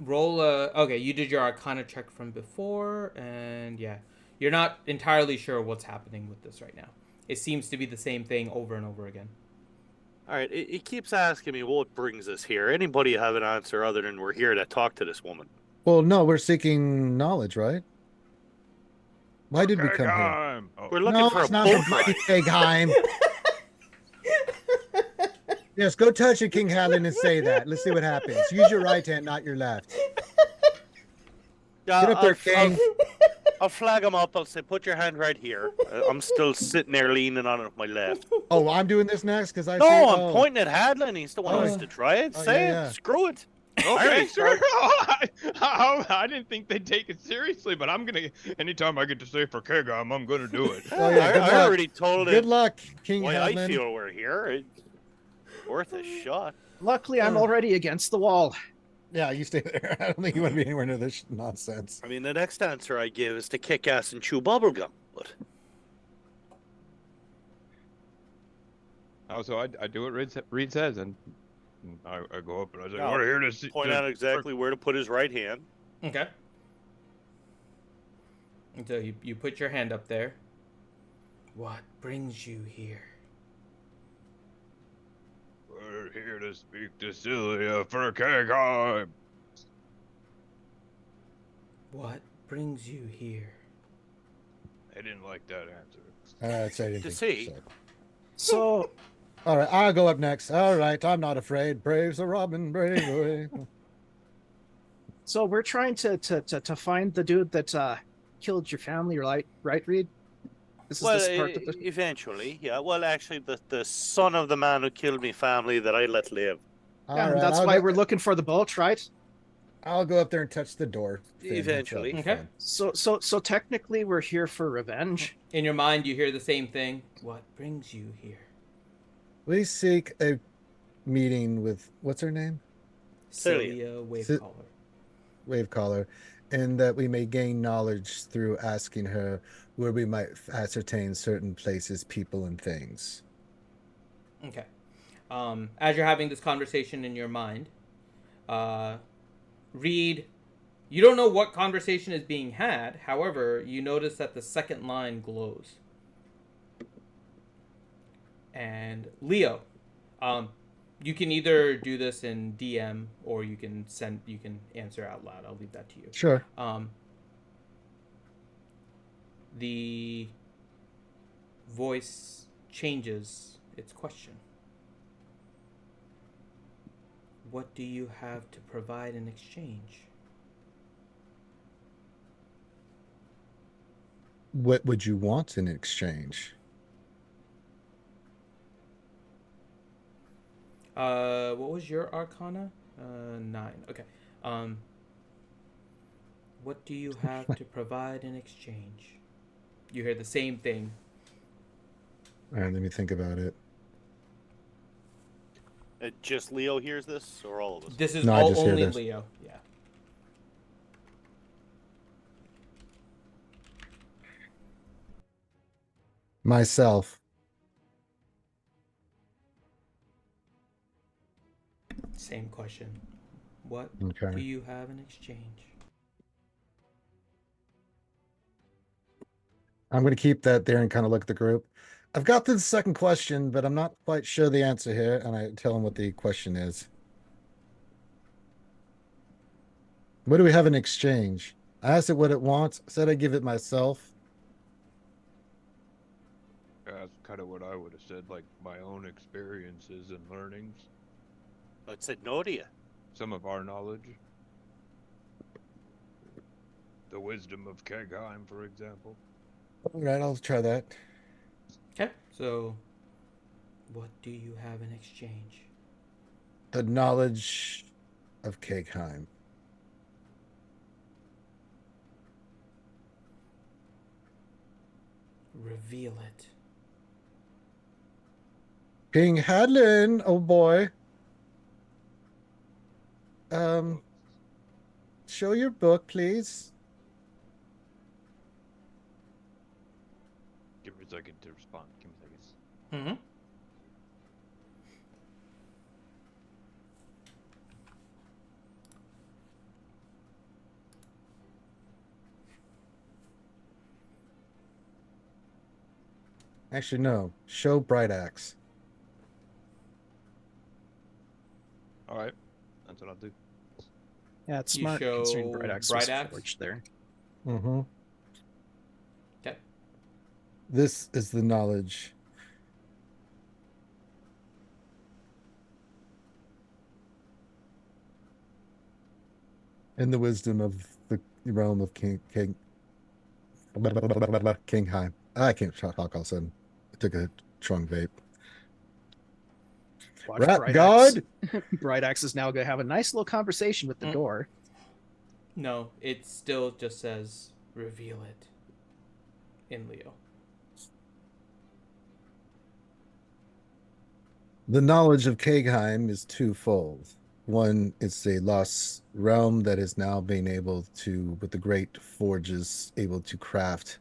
Roll okay, you did your Arcana check from before, and yeah. You're not entirely sure what's happening with this right now. It seems to be the same thing over and over again. All right, it keeps asking me what brings us here. Anybody have an answer other than we're here to talk to this woman? Well, no, we're seeking knowledge, right? Why did we come here? Oh. We're looking No, for it's a not boat for bloody ride. Kegheim. Yes, go touch it, King Hadlin, and say that. Let's see what happens. Use your right hand, not your left. Yeah, Get up there, King. I'll flag him up. I'll say, put your hand right here. I'm still sitting there leaning on it with my left. Oh, I'm doing this next because I No, see. I'm pointing at Hadlin. He's the one who wants to try it. Oh, Say yeah. it. Screw it. Okay, sure. I didn't think they'd take it seriously, but I'm gonna. Anytime I get to say for Kegam, I'm gonna do it. Oh, yeah, good I luck. already told Good it. luck, King Why I Hadlin. feel we're here. It's worth a shot. Luckily, I'm already against the wall. Yeah, you stay there. I don't think you want to be anywhere near this nonsense. I mean, the next answer I give is to kick ass and chew bubblegum. But So I do what Reed says, and I go up and I say, No, "We're here to see." point out exactly where to put his right hand. Okay. And so you put your hand up there. What brings you here? We're here to speak to Sylia for Kegheim. What brings you here? I didn't like that answer. So I didn't To think see. so. So All right, I'll go up next. All right, I'm not afraid. Brave's a robin, brave away. so we're trying to find the dude that killed your family, right, Reed? This is Well, this part of the eventually, yeah. Well, actually, the son of the man who killed me family that I let live. All yeah, and right, that's why we're looking for the boat, right? I'll go up there and touch the door. Eventually. Okay. So technically we're here for revenge. In your mind, you hear the same thing. What brings you here? We seek a meeting with what's her name? Sylia Sy- Wavecaller. Wavecaller, and that we may gain knowledge through asking her where we might ascertain certain places, people, and things. Okay. As you're having this conversation in your mind, Reed, you don't know what conversation is being had. However, you notice that the second line glows. And Leo, you can either do this in DM or you can answer out loud. I'll leave that to you. Sure. The voice changes its question. What do you have to provide in exchange? What would you want in exchange? What was your arcana? 9. Okay. What do you have to provide in exchange? You hear the same thing. All right, let me think about it. Just Leo hears this, or all of us? This is No, I just hear only this. Leo. Yeah. Myself. Same question. What Okay. do you have in exchange? I'm going to keep that there and kind of look at the group. I've got to the second question, but I'm not quite sure the answer here, and I tell him what the question is. What do we have in exchange? I asked it what it wants. Said I'd give it myself. That's kind of what I would have said, like my own experiences and learnings, It said no to you. some of our knowledge. The wisdom of Kegheim, for example. All right, I'll try that. Okay. So, what do you have in exchange? The knowledge of Kegheim. Reveal it. King Hadlin, oh boy. Show your book, please. Give me a second to respond. Give me a second. Mm-hmm. Actually, no. Show Bright Axe. All right, that's what I'll do. Yeah, it's You smart show considering Bright Axe was Bright Axe? forged there. Mm-hmm. Okay. This is the knowledge. And the wisdom of the realm of Kingheim. I can't talk all of a sudden. I took a strong vape. Watch Rat Bright God! Axe. Bright Axe is now going to have a nice little conversation with the door. No, it still just says reveal it in Leo. The knowledge of Kegheim is twofold. One, it's a lost realm that is now being able to, with the great forges, able to craft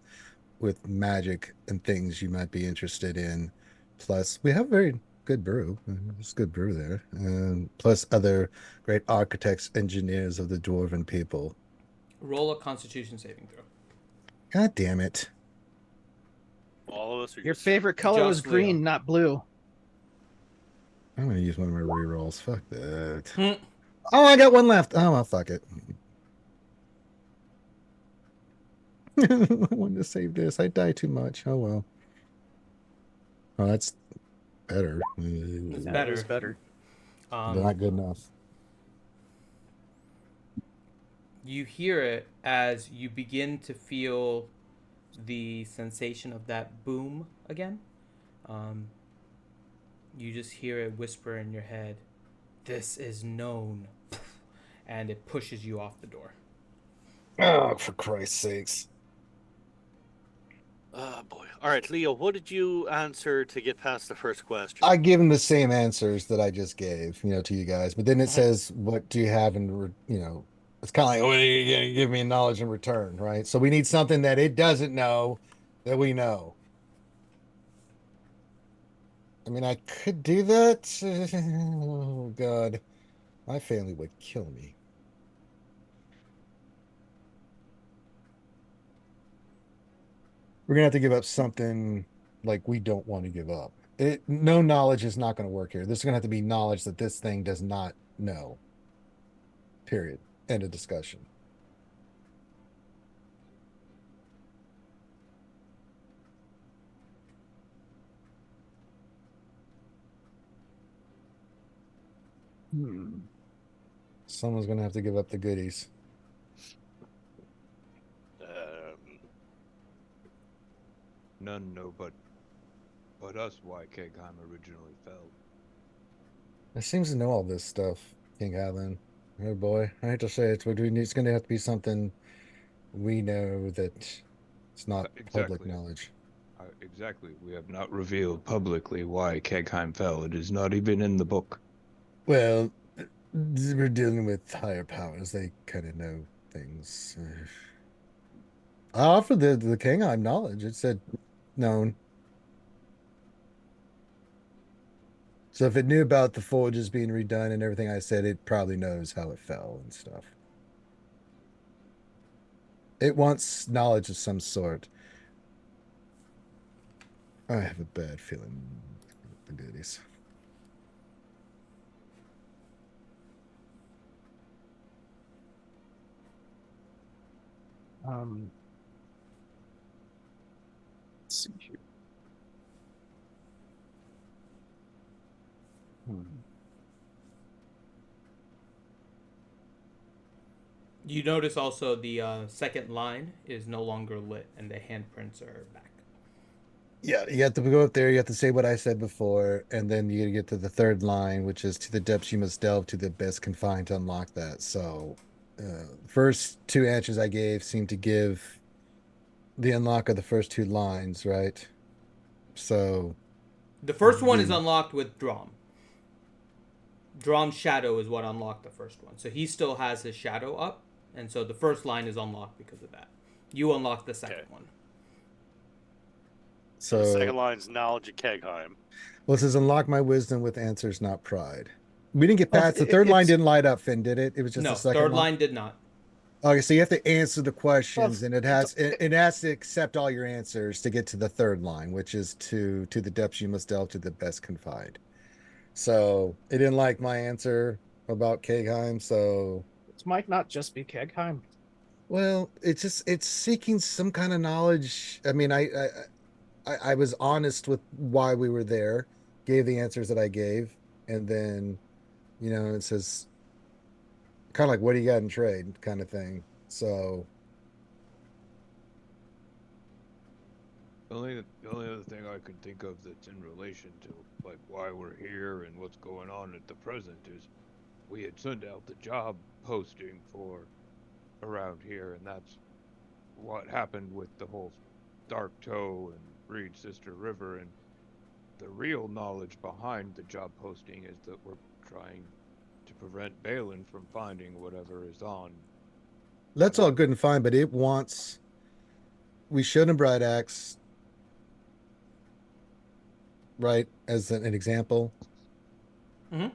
with magic and things you might be interested in. Plus, we have very good brew. There's good brew there. And plus other great architects, engineers of the dwarven people. Roll a Constitution saving throw. God damn it. All of us are Your just favorite color was Just green, Leo. not blue. I'm going to use one of my rerolls. Fuck that. Hmm. Oh, I got one left. Oh, well, fuck it. I wanted to save this. I die too much. Oh well. Oh, that's better. It's That is better. better. Not good enough. You hear it as you begin to feel the sensation of that boom again. You just hear it whisper in your head, "This is known," and it pushes you off the door. Oh, for Christ's sakes. Oh, boy. All right, Leo, what did you answer to get past the first question? I give him the same answers that I just gave, to you guys. But then it says, what do you have in, it's kind of like, what are you going to give me knowledge in return, right? So we need something that it doesn't know that we know. I mean, I could do that. Oh, God. My family would kill me. We're going to have to give up something like we don't want to give up. No knowledge is not going to work here. This is going to have to be knowledge that this thing does not know. Period. End of discussion. Someone's going to have to give up the goodies. None know but us why Kegheim originally fell. It seems to know all this stuff, King Alan. Oh boy, I hate to say it, but it's going to have to be something we know that it's not public knowledge. Exactly. We have not revealed publicly why Kegheim fell. It is not even in the book. Well, we're dealing with higher powers. They kind of know things. I offered the king on knowledge. It said known. So if it knew about the forges being redone and everything I said, it probably knows how it fell and stuff. It wants knowledge of some sort. I have a bad feeling the goodies. Let's see here. You notice also the second line is no longer lit and the handprints are back. Yeah, you have to go up there. You have to say what I said before, and then you get to the third line, which is to the depths you must delve to the best confined to unlock that. So, first two answers I gave seem to give the unlock of the first two lines, right? So, the first one is unlocked with Drom. Drom's shadow is what unlocked the first one. So he still has his shadow up, and so the first line is unlocked because of that. You unlock the second one. So the second line's knowledge of Kegheim. Well, it says unlock my wisdom with answers, not pride. We didn't get past the third line. Didn't light up, Finn, did it? It was just the second third line did not. Okay, so you have to answer the questions, and it has to accept all your answers to get to the third line, which is to the depths you must delve to the best confide. So it didn't like my answer about Kegheim. So it might not just be Kegheim. Well, it's seeking some kind of knowledge. I mean, I was honest with why we were there, gave the answers that I gave, and then, it says kind of like, what do you got in trade kind of thing. So The only other thing I can think of that's in relation to like why we're here and what's going on at the present is we had sent out the job posting for around here, and that's what happened with the whole Dark Toe and Reed Sister River. And the real knowledge behind the job posting is that we're trying to prevent Balin from finding whatever is on. That's all good and fine, but it wants. We showed him Bright Axe, right, as an example. Mm-hmm.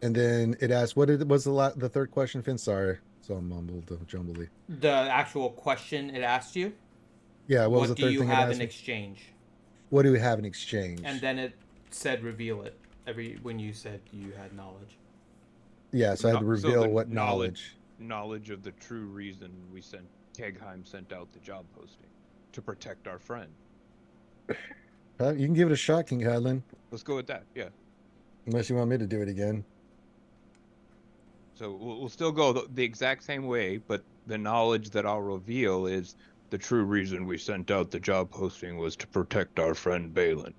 And then it asked, what was the third question, Finn? Sorry, so I'm mumbled, jumbly. The actual question it asked you. Yeah, what was the third thing? What do you have in exchange? What do we have in exchange? And then it said reveal it when you said you had knowledge. Yeah, so I had to reveal what knowledge. Knowledge of the true reason we sent Kegheim sent out the job posting to protect our friend. You can give it a shot, King Hadlin. Let's go with that. Yeah. Unless you want me to do it again. So we'll still go the exact same way, but the knowledge that I'll reveal is the true reason we sent out the job posting was to protect our friend Balin.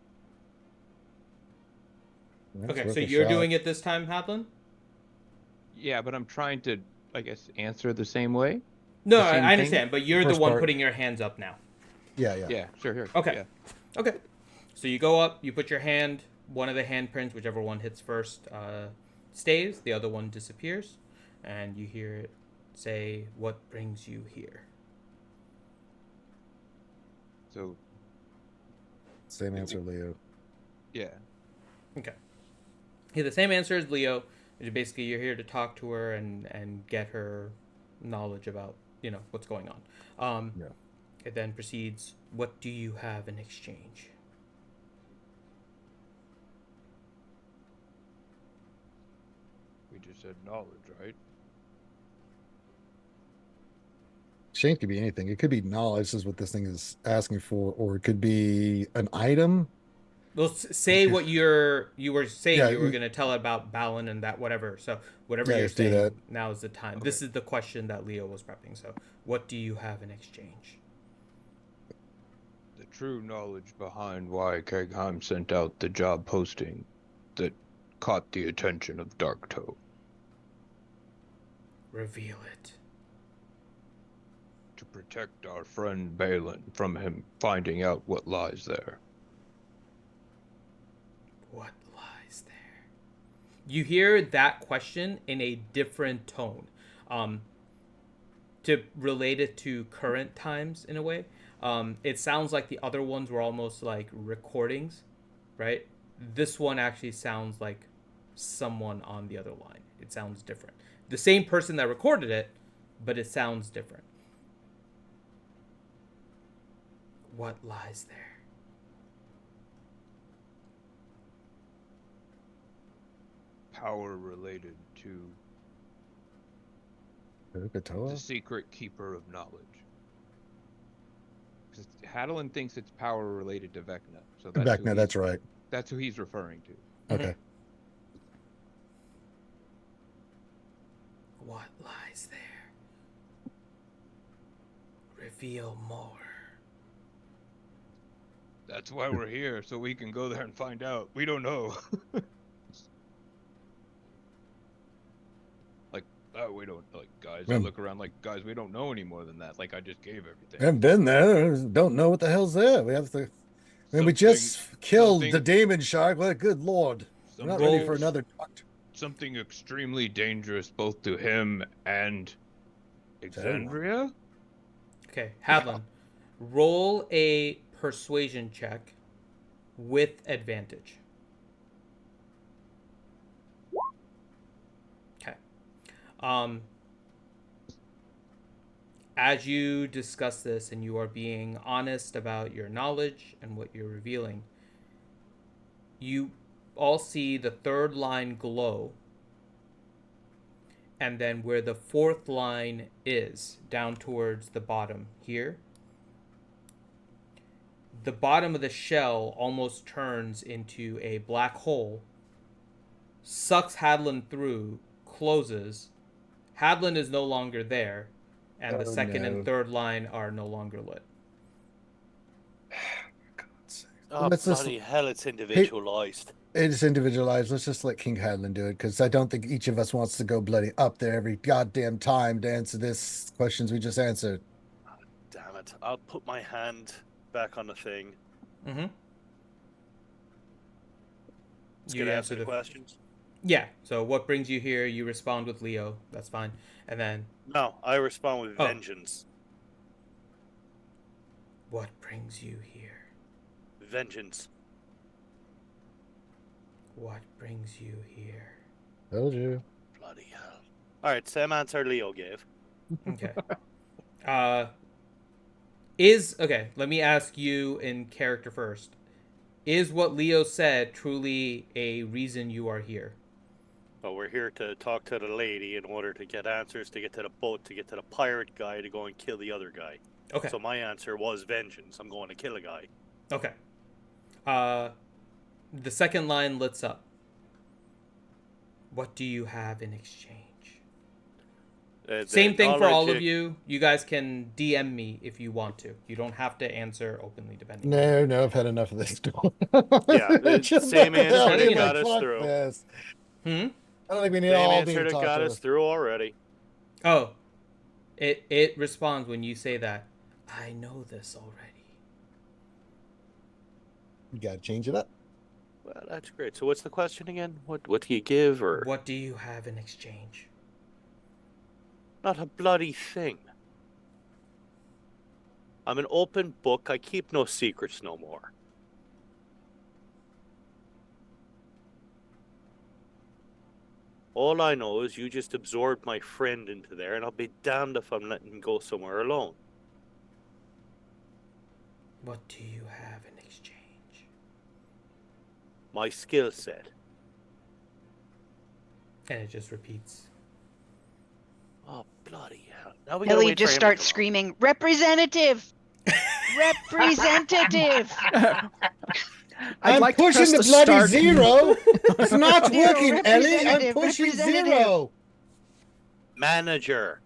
Okay, so you're doing it this time, Hadlin? Yeah, but I'm trying to, I guess, answer the same way. No, I understand, but you're the one part. putting your hands up now. Yeah, sure. Okay. Yeah. Okay. So you go up, you put your hand, one of the handprints, whichever one hits first, stays, the other one disappears, and you hear it say, "What brings you here?" So. Same answer, Leo. Yeah. Okay. Yeah, the same answer as Leo. Basically, you're here to talk to her and get her knowledge about, what's going on. Yeah. It then proceeds, "What do you have in exchange?" We just said knowledge, right? Exchange could be anything. It could be knowledge, is what this thing is asking for, or it could be an item. Well, say what you were saying. Yeah, you were going to tell about Balin and that whatever. So whatever you're saying, now is the time. Okay. This is the question that Leo was prepping. So what do you have in exchange? The true knowledge behind why Kegheim sent out the job posting that caught the attention of Darktoe. Reveal it. To protect our friend Balin from him finding out what lies there. What lies there? You hear that question in a different tone. To relate it to current times in a way, it sounds like the other ones were almost like recordings, right? This one actually sounds like someone on the other line. It sounds different. The same person that recorded it, but it sounds different. What lies there? Power related to the secret keeper of knowledge. Because Hadlin thinks it's power related to Vecna. So that's right. That's who he's referring to. Okay. What lies there? Reveal more. That's why we're here, so we can go there and find out. We don't know. We don't, guys. I look around like, guys, we don't know any more than that. Like, I just gave everything. I haven't been there. Don't know what the hell's there. We have to. We just killed the demon shark. Well, good lord. We're not ready for another doctor. Something extremely dangerous both to him and Exandria? Okay, Hadlin. Roll a persuasion check with advantage. Okay. As you discuss this and you are being honest about your knowledge and what you're revealing, you all see the third line glow, and then where the fourth line is, down towards the bottom here, the bottom of the shell almost turns into a black hole, sucks Hadlin through, closes. Hadlin is no longer there, and the second and third line are no longer lit. Oh, bloody hell, it's individualized. It's individualized. Let's just let King Hadlin do it, because I don't think each of us wants to go bloody up there every goddamn time to answer this questions we just answered. Oh, damn it. I'll put my hand back on the thing. Mm-hmm. You answer the questions? Yeah. So what brings you here? You respond with Leo. That's fine. And then... No, I respond with vengeance. What brings you here? Vengeance. What brings you here? Told you. Bloody hell. Alright, same answer Leo gave. Okay. Okay, let me ask you in character first. Is what Leo said truly a reason you are here? Well, we're here to talk to the lady in order to get answers, to get to the boat, to get to the pirate guy, to go and kill the other guy. Okay. So my answer was vengeance. I'm going to kill a guy. Okay. The second line lets up. What do you have in exchange? Same thing for all of you. You guys can DM me if you want to. You don't have to answer openly, depending. No, I've had enough of this. Yeah, same answer that got us Fuck through. this. Hmm? I don't think we need Same all answer that got us through already. Oh, it responds when you say that. I know this already. You gotta change it up. Well, that's great. So what's the question again? What do you give, or What do you have in exchange? not a bloody thing? I'm an open book. I keep no secrets no more. All I know is you just absorbed my friend into there, and I'll be damned if I'm letting him go somewhere alone. What do you have in exchange? My skill set. And it just repeats. Oh, bloody hell. Now we gotta Ellie wait just for him to starts come screaming, "Representative! Representative!" I'm like to pushing press the the bloody start. zero. It's not Zero, working, Ellie. I'm representative, pushing representative. zero. Manager.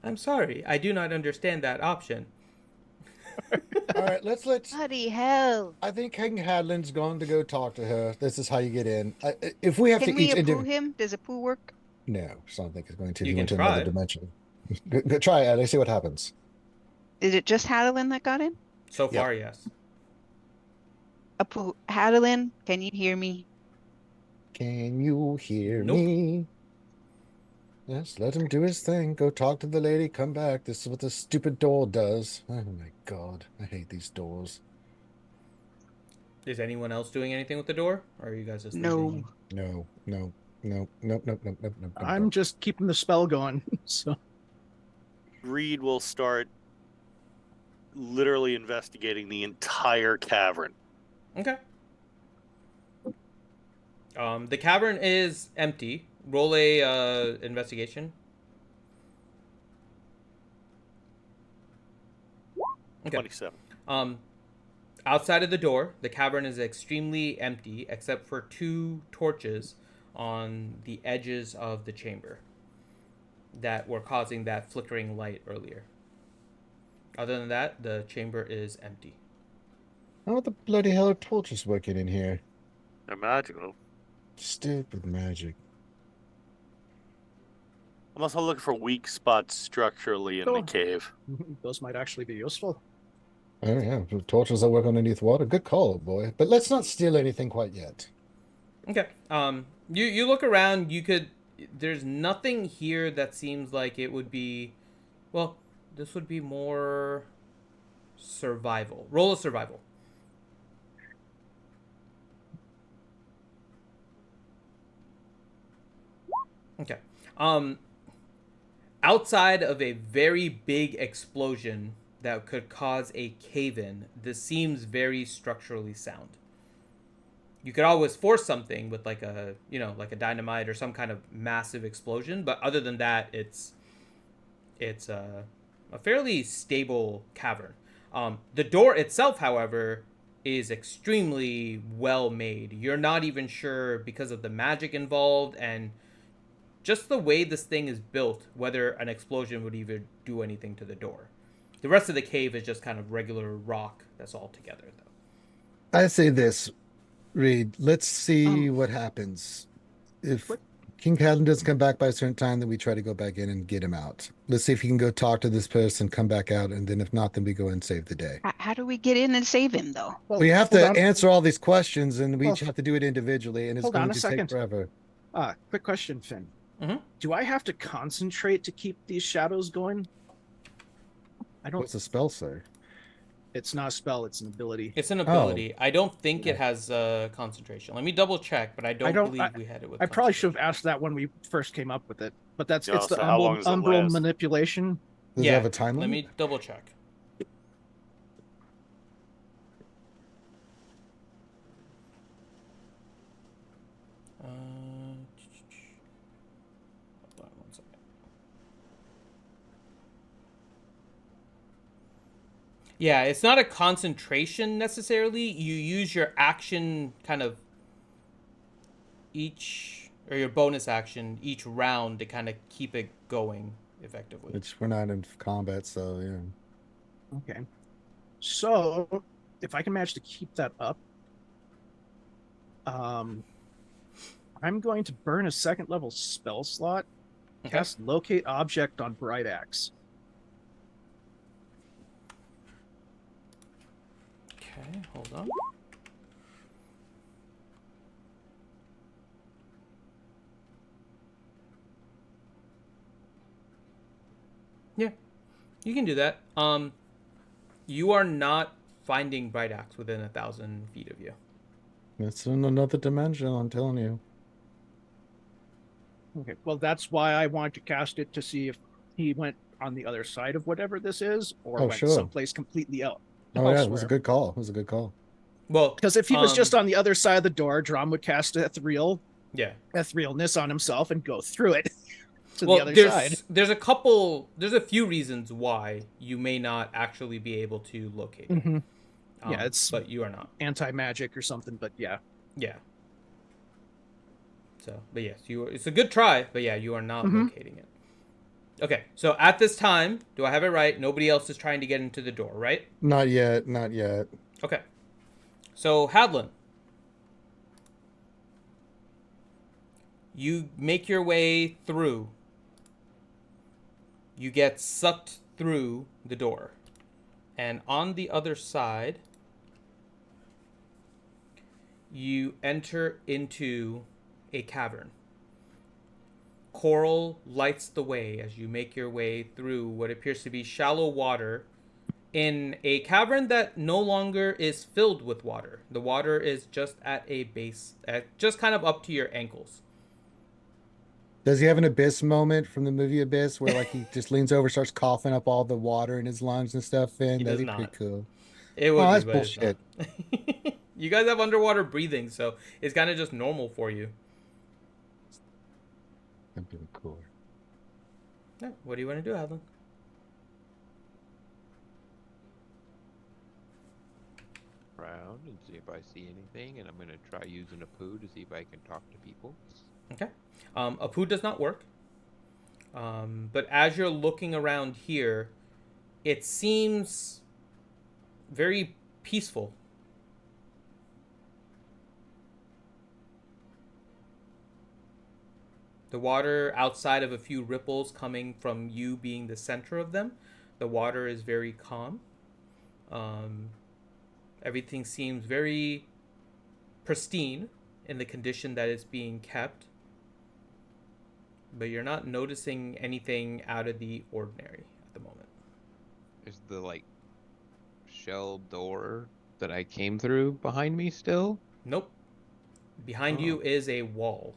I'm sorry, I do not understand that option. All right, let's. Bloody hell. I think King Hadlin's going to go talk to her. This is how you get in. If we have Can to we each appoo him? Does appoo work? No, I don't think it's going to. You He can went to try. another dimension. Go try it. I see what happens. Is it just Hadalin that got in? So far, yes. Appoo, Hadalin, can you hear me? Can you hear Nope. me? Yes, let him do his thing. Go talk to the lady. Come back. This is what this stupid door does. Oh my god, I hate these doors. Is anyone else doing anything with the door? Or are you guys just No. leaving? No. I'm just keeping the spell going. So Reed will start literally investigating the entire cavern. Okay. The cavern is empty. Roll a investigation. Okay. 27. Outside of the door, the cavern is extremely empty except for 2 torches on the edges of the chamber that were causing that flickering light earlier. Other than that, the chamber is empty. How the bloody hell are torches working in here? They're magical. Stupid magic. I'm also looking for weak spots structurally in the Cool. cave. those might actually be useful. Oh yeah, torches that work underneath water. Good call, boy. But let's not steal anything quite yet. Okay. You look around, there's nothing here that seems like it would be, well, this would be more survival. Roll a survival. Okay. Outside of a very big explosion that could cause a cave-in, this seems very structurally sound. You could always force something with like a dynamite or some kind of massive explosion, but other than that, it's a fairly stable cavern. The door itself, however, is extremely well made. You're not even sure, because of the magic involved and just the way this thing is built, whether an explosion would even do anything to the door. The rest of the cave is just kind of regular rock that's all together, though. I say this, Reed. Let's see what happens. If King Cadden doesn't come back by a certain time, then we try to go back in and get him out. Let's see if he can go talk to this person, come back out, and then if not, then we go and save the day. How do we get in and save him, though? Well, We have hold to on. answer all these questions, and we Well, each have to do it individually, and it's hold on going a to second. take forever. Quick question, Finn. Mhm. Do I have to concentrate to keep these shadows going? I don't. What's the spell say? It's not a spell. It's an ability. It's an ability. I don't think it has concentration. Let me double check, but I don't believe we had it with I probably should have concentration. asked that when we first came up with it. But it's Yeah, the so how long does it umbral last? manipulation. Does it have a time Let limit? me double check. Yeah, it's not a concentration necessarily. You use your action kind of or your bonus action each round to kind of keep it going effectively. Which we're not in combat, so yeah. Okay. So if I can manage to keep that up, I'm going to burn a second level spell slot, cast Locate Object on Bright Axe. Okay, hold on. Yeah, you can do that. You are not finding Bright Axe within 1,000 feet of you. It's in another dimension, I'm telling you. Okay, well, that's why I wanted to cast it, to see if he went on the other side of whatever this is, or went someplace completely else. Oh yeah, it was a good call. It was a good call. Well, because if he was just on the other side of the door, Drom would cast etherealness on himself and go through it to the other side. There's a few reasons why you may not actually be able to locate it. Mm-hmm. But you are not anti-magic or something. But yeah. So, but yes, it's a good try. But yeah, you are not locating it. Okay, so at this time, do I have it right? Nobody else is trying to get into the door, right? Not yet. Not yet. Okay. So, Hadlin, you make your way through. You get sucked through the door. And on the other side, you enter into a cavern. Coral lights the way as you make your way through what appears to be shallow water in a cavern that no longer is filled with water. The water is just at a base, just kind of up to your ankles. Does he have an Abyss moment from the movie Abyss where like he just leans over, starts coughing up all the water in his lungs and stuff? And that'd be pretty cool. It would that's bullshit. You guys have underwater breathing, so it's kind of just normal for you. That'd be cool. Yeah, what do you want to do, Hadlin? Around and see if I see anything, and I'm going to try using a poo to see if I can talk to people. Okay. A poo does not work. But as you're looking around here, it seems very peaceful. The water, outside of a few ripples coming from you being the center of them, the water is very calm. Everything seems very pristine in the condition that it's being kept. But you're not noticing anything out of the ordinary at the moment. Is the, shell door that I came through behind me still? Nope. Behind you is a wall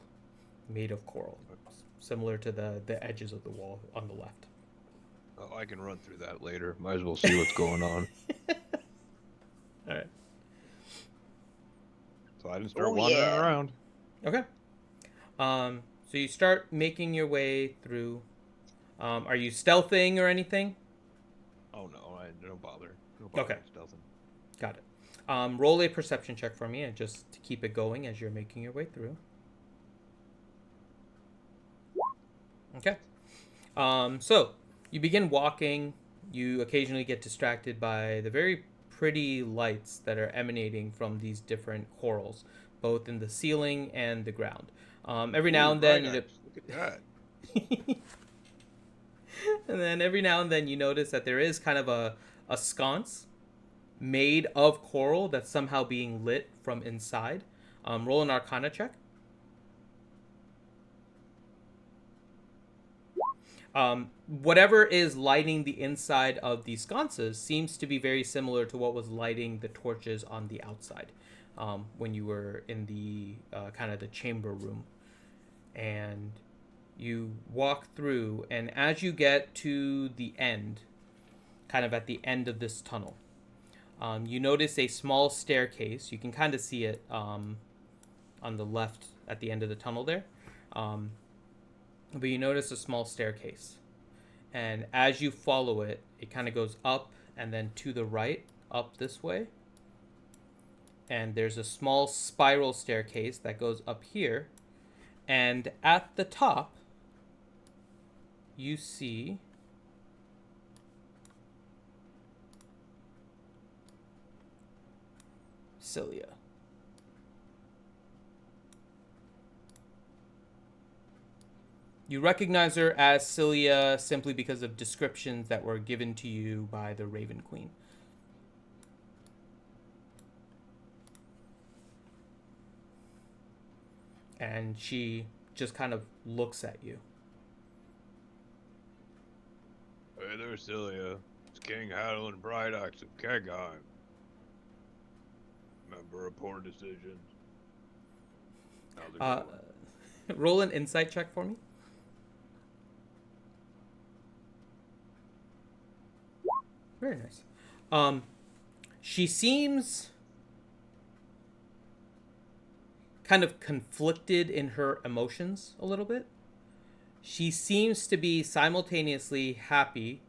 made of coral, similar to the edges of the wall on the left. Oh, I can run through that later. Might as well see what's going on. All right. So I didn't start wandering around. Okay. So you start making your way through. Are you stealthing or anything? Oh no, don't bother. Okay. Stealthing. Got it. Roll a perception check for me, and just to keep it going as you're making your way through. Okay. So you begin walking. You occasionally get distracted by the very pretty lights that are emanating from these different corals, both in the ceiling and the ground. Every now and then, look at that. And then every now and then you notice that there is kind of a sconce made of coral that's somehow being lit from inside. Roll an Arcana check. Whatever is lighting the inside of these sconces seems to be very similar to what was lighting the torches on the outside when you were in the kind of the chamber room. And you walk through, and as you get to the end, kind of at the end of this tunnel, you notice a small staircase. You can kind of see it on the left at the end of the tunnel there. But you notice a small staircase. And as you follow it, it kind of goes up and then to the right, up this way. And there's a small spiral staircase that goes up here. And at the top, you see Sylia. You recognize her as Sylia simply because of descriptions that were given to you by the Raven Queen. And she just kind of looks at you. Hey there, Sylia. It's King Hadlin Brightaxe of Kegheim. Member of Poor Decisions. How's it going? Roll an insight check for me. Very nice. She seems kind of conflicted in her emotions a little bit. She seems to be simultaneously happy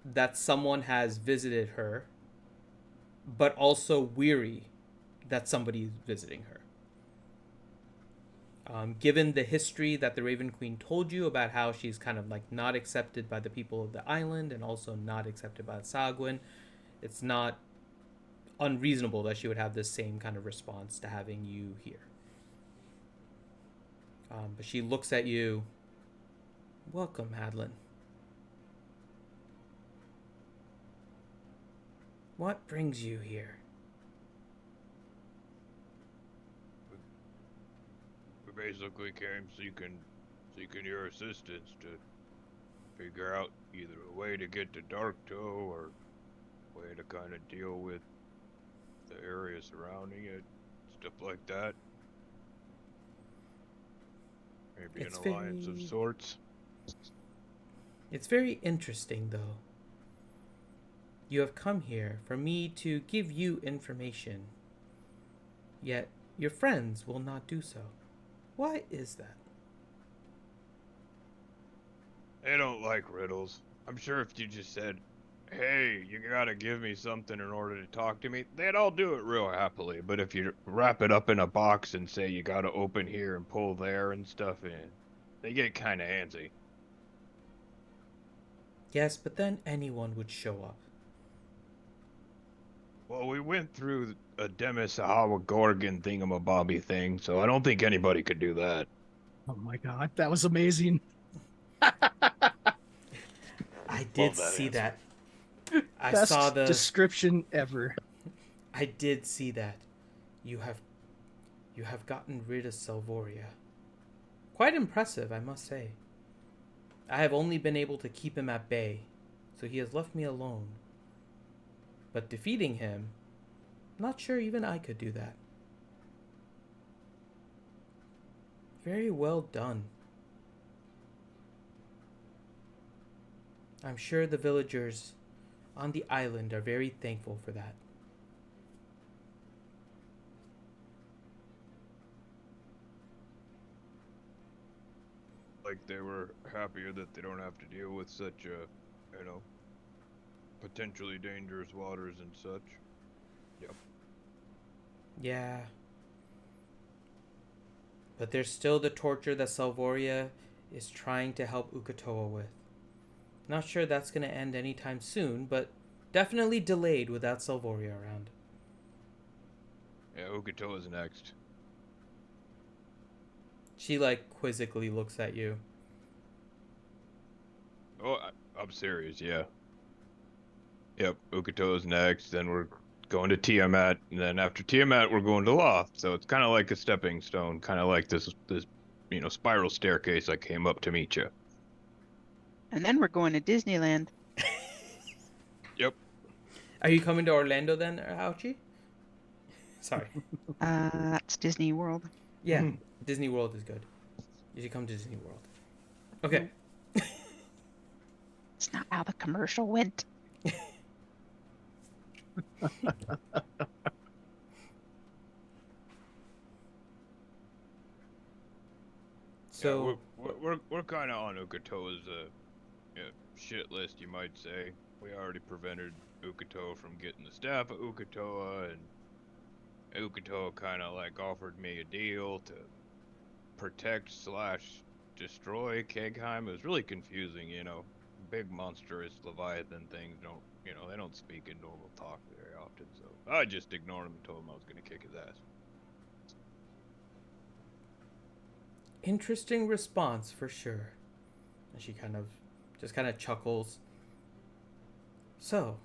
that someone has visited her, but also weary that somebody is visiting her. Given the history that the Raven Queen told you about how she's kind of like not accepted by the people of the island and also not accepted by Sagwin, it's not unreasonable that she would have the same kind of response to having you here. But she looks at you. Welcome, Hadlin. What brings you here? We basically came seeking your assistance to figure out either a way to get to Darktoe or a way to kind of deal with the area surrounding it, stuff like that. Maybe It's an alliance of sorts. It's very interesting, though. You have come here for me to give you information, yet your friends will not do so. Why is that? They don't like riddles. I'm sure if you just said, hey, you gotta give me something in order to talk to me, they'd all do it real happily. But if you wrap it up in a box and say you gotta open here and pull there and stuff in, they get kinda antsy. Yes, but then anyone would show up. Well, we went through a Demisahawa Gorgon thingamabobby thing, so I don't think anybody could do that. Oh my god, that was amazing. I did see answer. that. I Best saw the description ever. I did see that. You have gotten rid of Salvoria. Quite impressive, I must say. I have only been able to keep him at bay, so he has left me alone. But defeating him, not sure even I could do that. Very well done. I'm sure the villagers on the island are very thankful for that. Like they were happier that they don't have to deal with such potentially dangerous waters and such. Yep. Yeah. But there's still the torture that Salvoria is trying to help Uk'otoa with. Not sure that's going to end anytime soon, but definitely delayed without Salvoria around. Yeah, Uk'otoa's next. She quizzically looks at you. Oh, I'm serious, yeah. Yep, Uk'otoa's next, then we're going to Tiamat, and then after Tiamat we're going to Loth, so it's kind of like a stepping stone, kind of like this spiral staircase I came up to meet you. And then we're going to Disneyland. Yep. Are you coming to Orlando then, Ouchie? Sorry. That's Disney World. Yeah, Disney World is good. You should come to Disney World. Okay. It's not how the commercial went. So yeah, we're kind of on Uk'otoa's shit list, you might say. We already prevented Ukito from getting the staff of Ukitoa, and Ukito kind of like offered me a deal to protect / destroy Kegheim. It was really confusing, you know. Big monstrous Leviathan things don't, you know, they don't speak in normal talk very often, so I just ignored him and told him I was going to kick his ass. Interesting response for sure. And she kind of chuckles. So,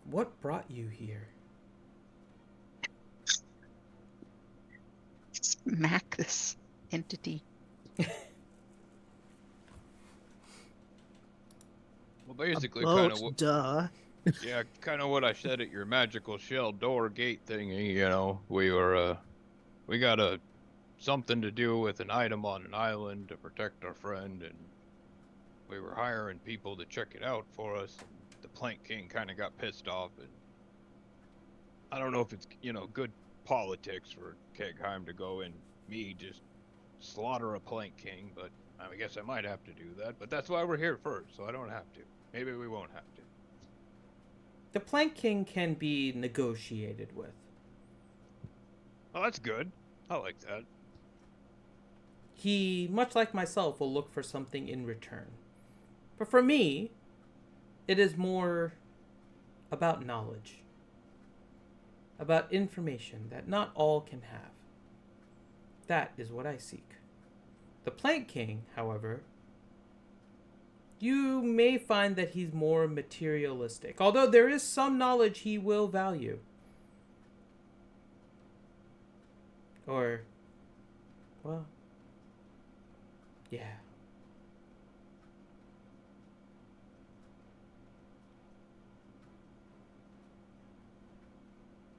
what brought you here? Smack this entity. Well, basically, A kind of boat, duh. yeah, kind of what I said at your magical shell door gate thingy. You know, we got something to do with an item on an island to protect our friend, and we were hiring people to check it out for us. And the Plank King kind of got pissed off, and I don't know if it's, you know, good politics for Kegheim to go and me just slaughter a Plank King, but I guess I might have to do that. But that's why we're here first, so I don't have to. Maybe we won't have to. The Plank King can be negotiated with. Oh, that's good. I like that. He, much like myself, will look for something in return. But for me, it is more about knowledge. About information that not all can have. That is what I seek. The Plank King, however, you may find that he's more materialistic, although there is some knowledge he will value. Or, well, yeah.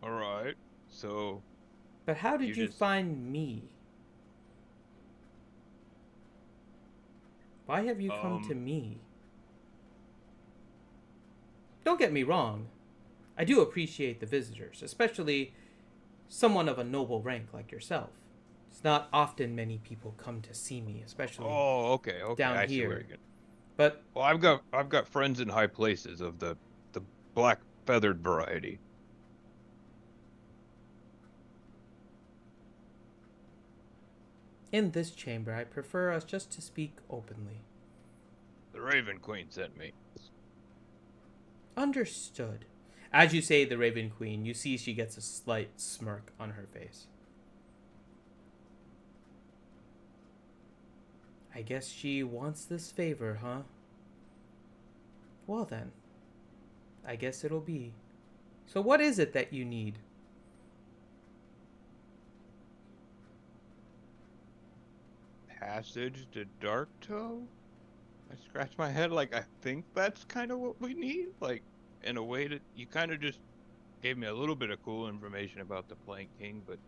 All right. So. But how did you just find me? Why have you come to me? Don't get me wrong. I do appreciate the visitors, especially someone of a noble rank like yourself. It's not often many people come to see me, especially okay. down I see here. where you're going. But well, I've got friends in high places of the black feathered variety. in this chamber, I prefer us just to speak openly. The Raven Queen sent me. Understood. As you say the Raven Queen, you see she gets a slight smirk on her face. I guess she wants this favor, huh? Well then, I guess it'll be. So what is it that you need? Passage to Darktoe? I scratch my head like I think that's kind of what we need. Like, in a way that you kind of just gave me a little bit of cool information about the Plank King, but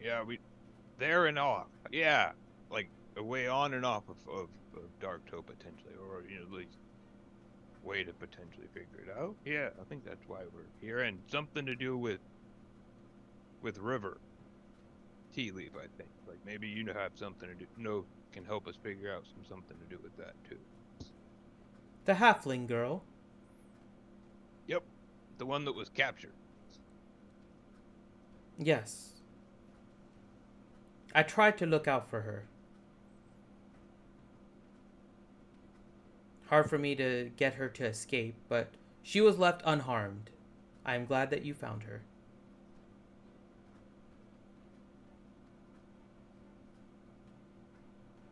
yeah, we there and off. Yeah, like a way on and off of Darktoe potentially, or you know, at least way to potentially figure it out. Yeah, I think that's why we're here, and something to do with River Tea Leaf. I think like maybe you have something to do. Can help us figure out something to do with that too. The halfling girl. Yep, the one that was captured. Yes. I tried to look out for her. Hard for me to get her to escape, but she was left unharmed. I am glad that you found her.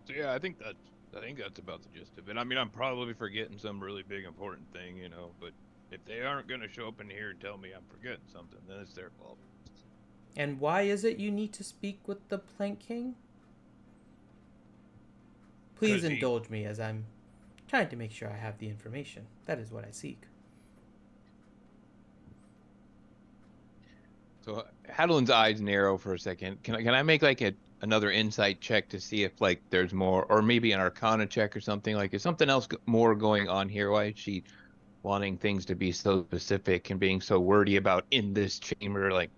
So yeah, I think that's about the gist of it. I mean, I'm probably forgetting some really big important thing, you know, but if they aren't going to show up in here and tell me I'm forgetting something, then it's their fault. And why is it you need to speak with the Plank King? Please indulge me as I'm trying to make sure I have the information. That is what I seek. So Hadlin's eyes narrow for a second. Can I make like another insight check to see if like there's more, or maybe an Arcana check or something? Like, is something else more going on here? Why is she wanting things to be so specific and being so wordy about in this chamber? Like,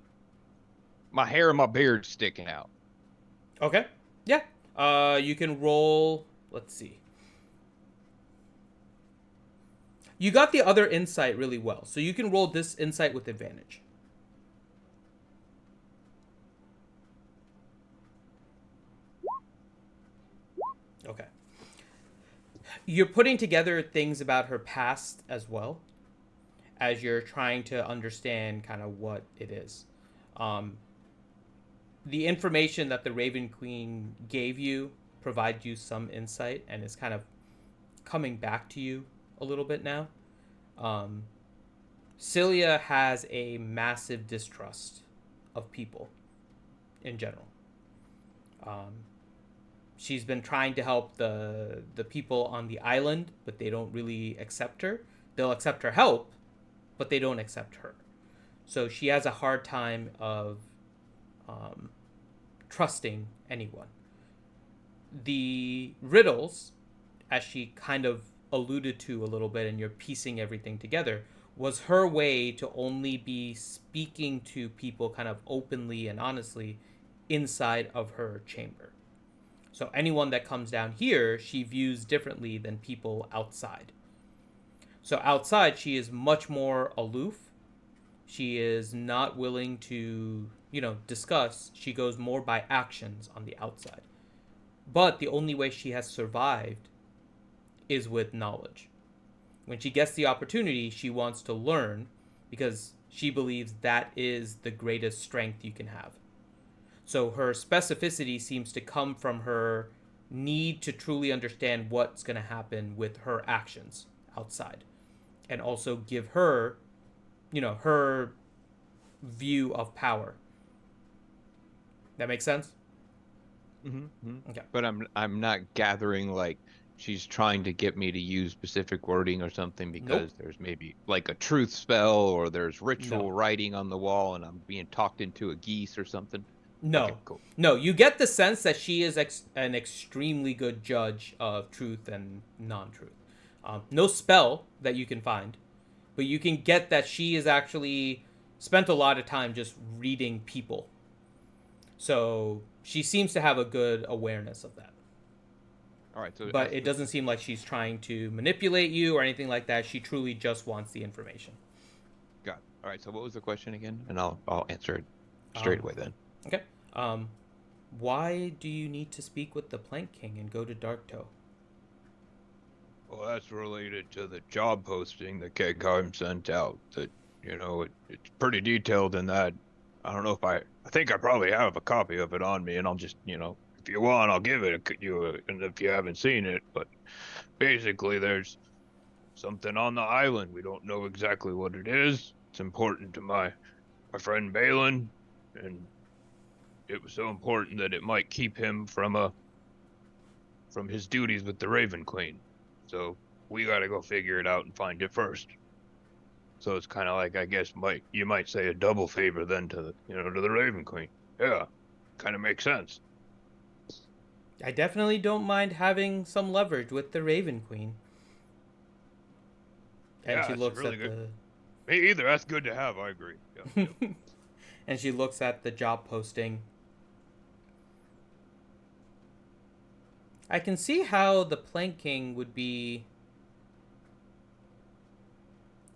my hair and my beard sticking out. Okay. Yeah. You can roll. Let's see. You got the other insight really well, so you can roll this insight with advantage. Okay. You're putting together things about her past as well, as you're trying to understand kind of what it is. The information that the Raven Queen gave you provides you some insight, and it's kind of coming back to you a little bit now. Sylia has a massive distrust of people in general. She's been trying to help the people on the island, but they don't really accept her. They'll accept her help, but they don't accept her. So she has a hard time of trusting anyone. The riddles, as she kind of alluded to a little bit, and you're piecing everything together, was her way to only be speaking to people kind of openly and honestly inside of her chamber. So anyone that comes down here, she views differently than people outside. So outside, she is much more aloof. She is not willing to, discuss. She goes more by actions on the outside. But the only way she has survived is with knowledge. When she gets the opportunity, she wants to learn because she believes that is the greatest strength you can have. So her specificity seems to come from her need to truly understand what's going to happen with her actions outside, and also give her, her view of power. That makes sense? Mm-hmm. Okay. But I'm not gathering like she's trying to get me to use specific wording or something because there's maybe like a truth spell or there's ritual writing on the wall and I'm being talked into a geese or something. No. Okay, cool. No, you get the sense that she is an extremely good judge of truth and non-truth. No spell that you can find, but you can get that she is actually spent a lot of time just reading people. So she seems to have a good awareness of that. All right, so but it doesn't seem like she's trying to manipulate you or anything like that. She truly just wants the information. Got it. All right, so what was the question again? And I'll answer it straight away then. Okay. Why do you need to speak with the Plank King and go to Dark Toe? Well, that's related to the job posting that Kegheim sent out. That, it's pretty detailed in that. I don't know if I think I probably have a copy of it on me, and I'll just, if you want, I'll give it to you, and if you haven't seen it. But basically, there's something on the island. We don't know exactly what it is. It's important to my friend Balin, and it was so important that it might keep him from his duties with the Raven Queen. So we got to go figure it out and find it first. So it's kind of like, I guess, you might say a double favor then to the Raven Queen. Yeah, kind of makes sense. I definitely don't mind having some leverage with the Raven Queen. And yeah, she looks really at good. Me either. That's good to have. I agree. Yeah, yeah. And she looks at the job posting. I can see how the Plank King would be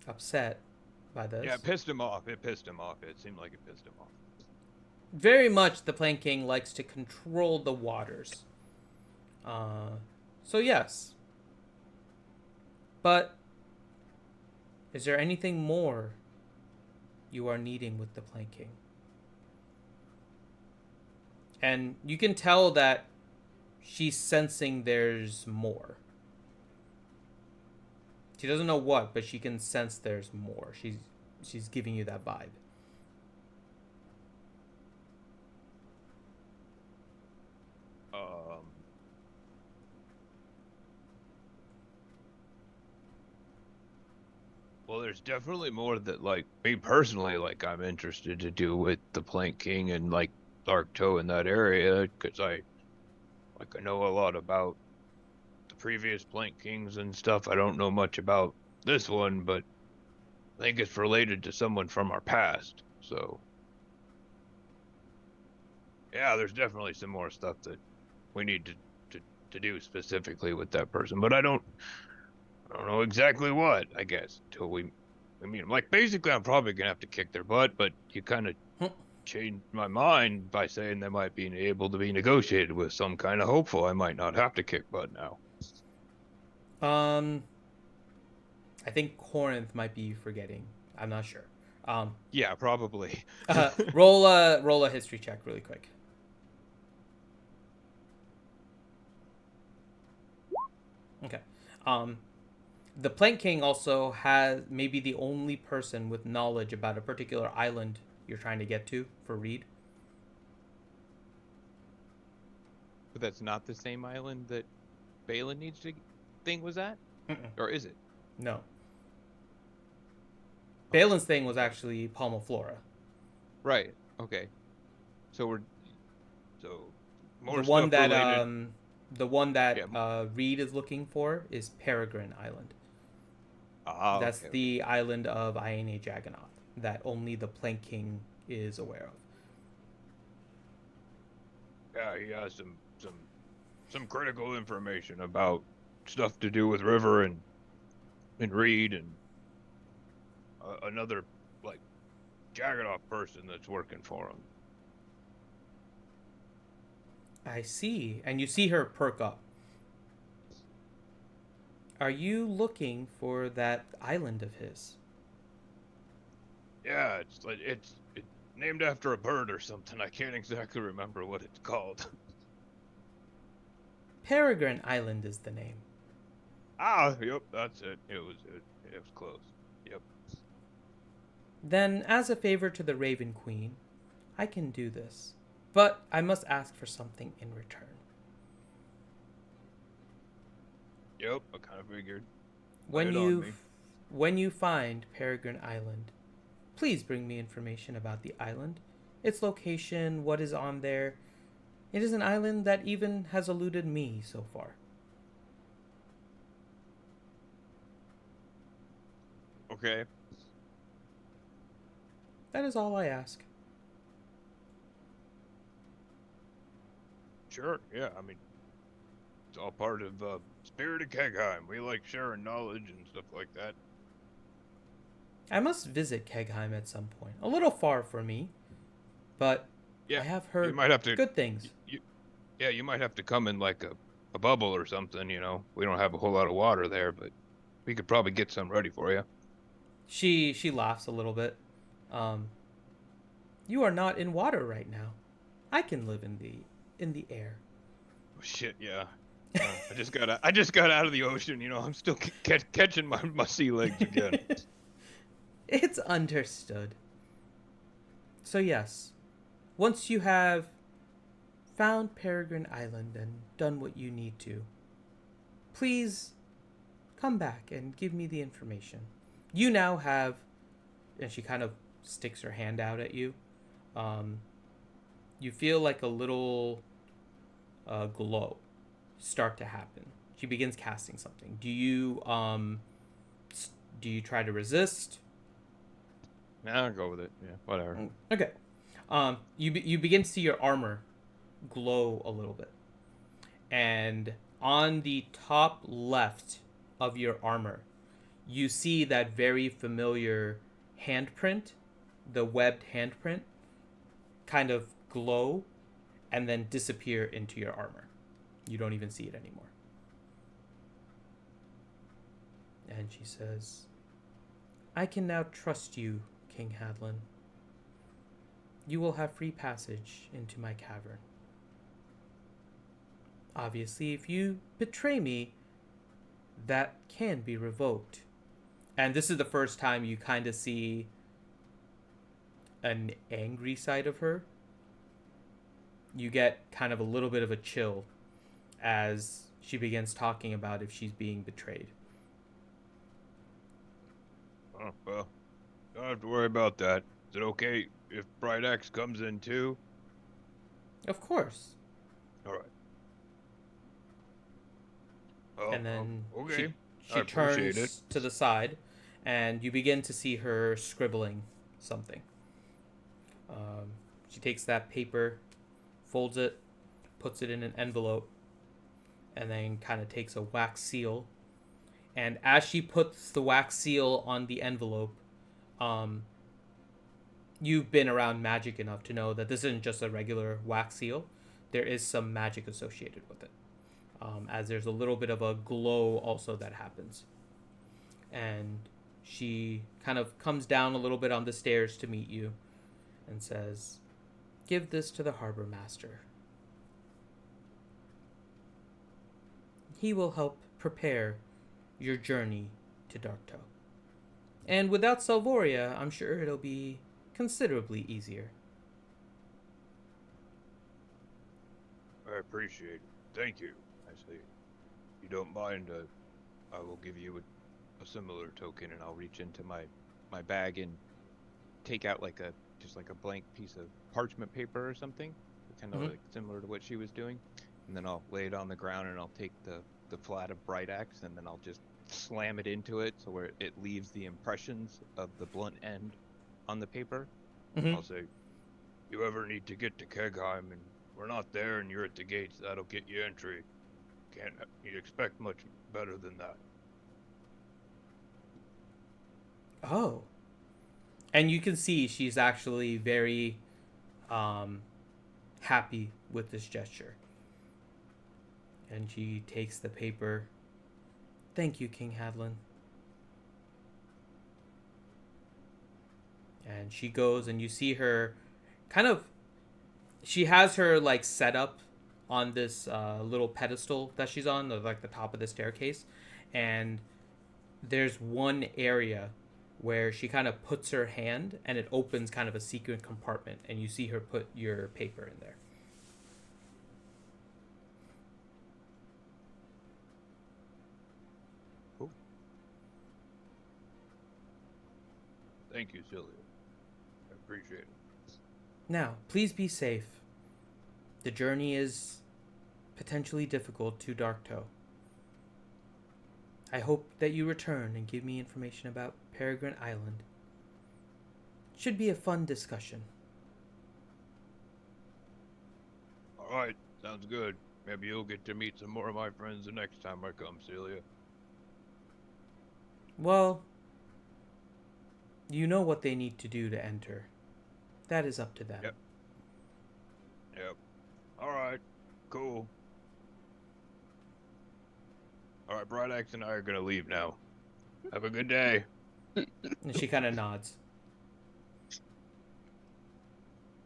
upset by this. Yeah, it pissed him off. It seemed like it pissed him off. Very much the Plank King likes to control the waters. So yes. But is there anything more you are needing with the Plank King? And you can tell that she's sensing there's more. She doesn't know what, but she can sense there's more. She's giving you that vibe. Well, there's definitely more that, like, me personally, like, I'm interested to do with the Plank King and, like, Dark Toe in that area, because I know a lot about the previous Plank Kings and stuff. I don't know much about this one, but I think it's related to someone from our past. So, yeah, there's definitely some more stuff that we need to do specifically with that person. But I don't I don't know exactly what, I guess, until we meet them. Like, basically, I'm probably gonna have to kick their butt, but you kind of changed my mind by saying they might be able to be negotiated with. So I'm kind of hopeful I might not have to kick butt now. I think Corinth might be forgetting. I'm not sure. Yeah, probably. Roll a history check really quick. Okay. The Plank King also has maybe the only person with knowledge about a particular island you're trying to get to for Reed. But that's not the same island that Balin needs to thing was at? Mm-mm. Or is it? No. Balin's thing was actually Palmaflora. Right. Okay. So more The stuff one that related. Reed is looking for is Peregrine Island. That's Okay. the island of Iane Jagganoth that only the Plank King is aware of. Yeah, he has some critical information about stuff to do with River and Reed and another like Jagganoff person that's working for him. I see. And you see her perk up. Are you looking for that island of his? Yeah, it's named after a bird or something. I can't exactly remember what it's called. Peregrine Island is the name. Yep, that's it. It was close. Yep. Then, as a favor to the Raven Queen, I can do this. But I must ask for something in return. Yep, I kind of figured. When you find Peregrine Island, please bring me information about the island, its location, what is on there. It is an island that even has eluded me so far. Okay. That is all I ask. Sure. Yeah. I mean, it's all part of Spirit of Kegheim. We like sharing knowledge and stuff like that. I must visit Kegheim at some point. A little far for me, but Yeah, I have heard you might have to, good things. You might have to come in like a bubble or something. You know, we don't have a whole lot of water there, but we could probably get some ready for you. She laughs a little bit. You are not in water right now. I can live in the air. Oh, shit, yeah. I just got out of the ocean. You know, I'm still catching my sea legs again. It's understood. So yes, once you have found Peregrine Island and done what you need to, please come back and give me the information. You now have, and she kind of sticks her hand out at you. You feel like a little glow start to happen. She begins casting something. Do you try to resist? Nah, I'll go with it. Yeah, whatever. Okay. You begin to see your armor glow a little bit, and on the top left of your armor, you see that very familiar handprint, the webbed handprint, kind of glow and then disappear into your armor. You don't even see it anymore. And she says, I can now trust you, King Hadlin. You will have free passage into my cavern. Obviously, if you betray me, that can be revoked. And this is the first time you kind of see an angry side of her. You get kind of a little bit of a chill as she begins talking about if she's being betrayed. Oh, well, don't have to worry about that. Is it okay if Bright Axe comes in too? Of course. All right. Oh, And then okay. she turns to the side, and you begin to see her scribbling something. She takes that paper, folds it, puts it in an envelope, and then kind of takes a wax seal And as she puts the wax seal on the envelope, you've been around magic enough to know that this isn't just a regular wax seal. There is some magic associated with it, as there's a little bit of a glow also that happens. And she kind of comes down a little bit on the stairs to meet you and says, "Give this to the harbor master. He will help prepare your journey to Darktow. And without Salvoria, I'm sure it'll be considerably easier." I appreciate it. Thank you. I say, if you don't mind, I will give you a similar token, and I'll reach into my bag and take out just like a blank piece of parchment paper or something, kind of like similar to what she was doing. And then I'll lay it on the ground, and I'll take the flat of Bright Axe, and then I'll just slam it into it so where it leaves the impressions of the blunt end on the paper. I'll say, you ever need to get to Kegheim and we're not there and you're at the gates, that'll get you entry. Can't you expect much better than that. Oh. And you can see she's actually very happy with this gesture. And she takes the paper. "Thank you, King Hadlin." And she goes, and you see her she has her like set up on this little pedestal that she's on, like the top of the staircase. And there's one area where she kind of puts her hand and it opens kind of a secret compartment, and you see her put your paper in there. Cool. Thank you, Sylia. I appreciate it. Now, please be safe. The journey is potentially difficult to Darktow. I hope that you return and give me information about Peregrine Island. Should be a fun discussion. All right, sounds good. Maybe you'll get to meet some more of my friends the next time I come, Sylia. Well, you know what they need to do to enter. That is up to them. Yep. All right, cool. All right, Bright Axe and I are gonna leave now. Have a good day. And she kind of nods.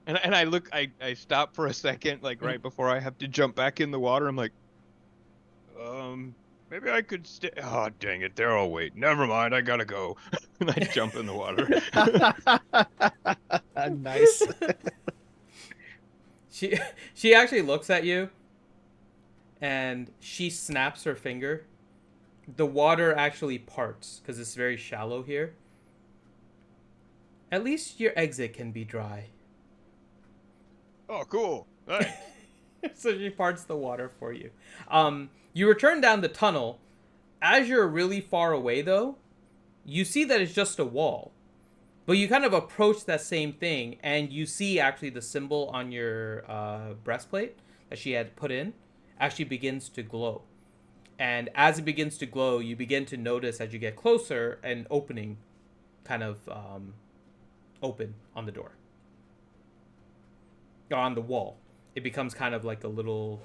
And I look, I stop for a second, like right before I have to jump back in the water. I'm like, maybe I could stay. Oh, dang it, they're all waiting. Never mind, I gotta go. and I jump in the water. Nice. She actually looks at you, and she snaps her finger. The water actually parts because it's very shallow here. At least your exit can be dry. Oh, cool. Thanks. So she parts the water for you. You return down the tunnel. As you're really far away, though, you see that it's just a wall. But you kind of approach that same thing, and you see actually the symbol on your breastplate that she had put in actually begins to glow. And as it begins to glow, you begin to notice as you get closer an opening kind of open on the door. Or on the wall. It becomes kind of like a little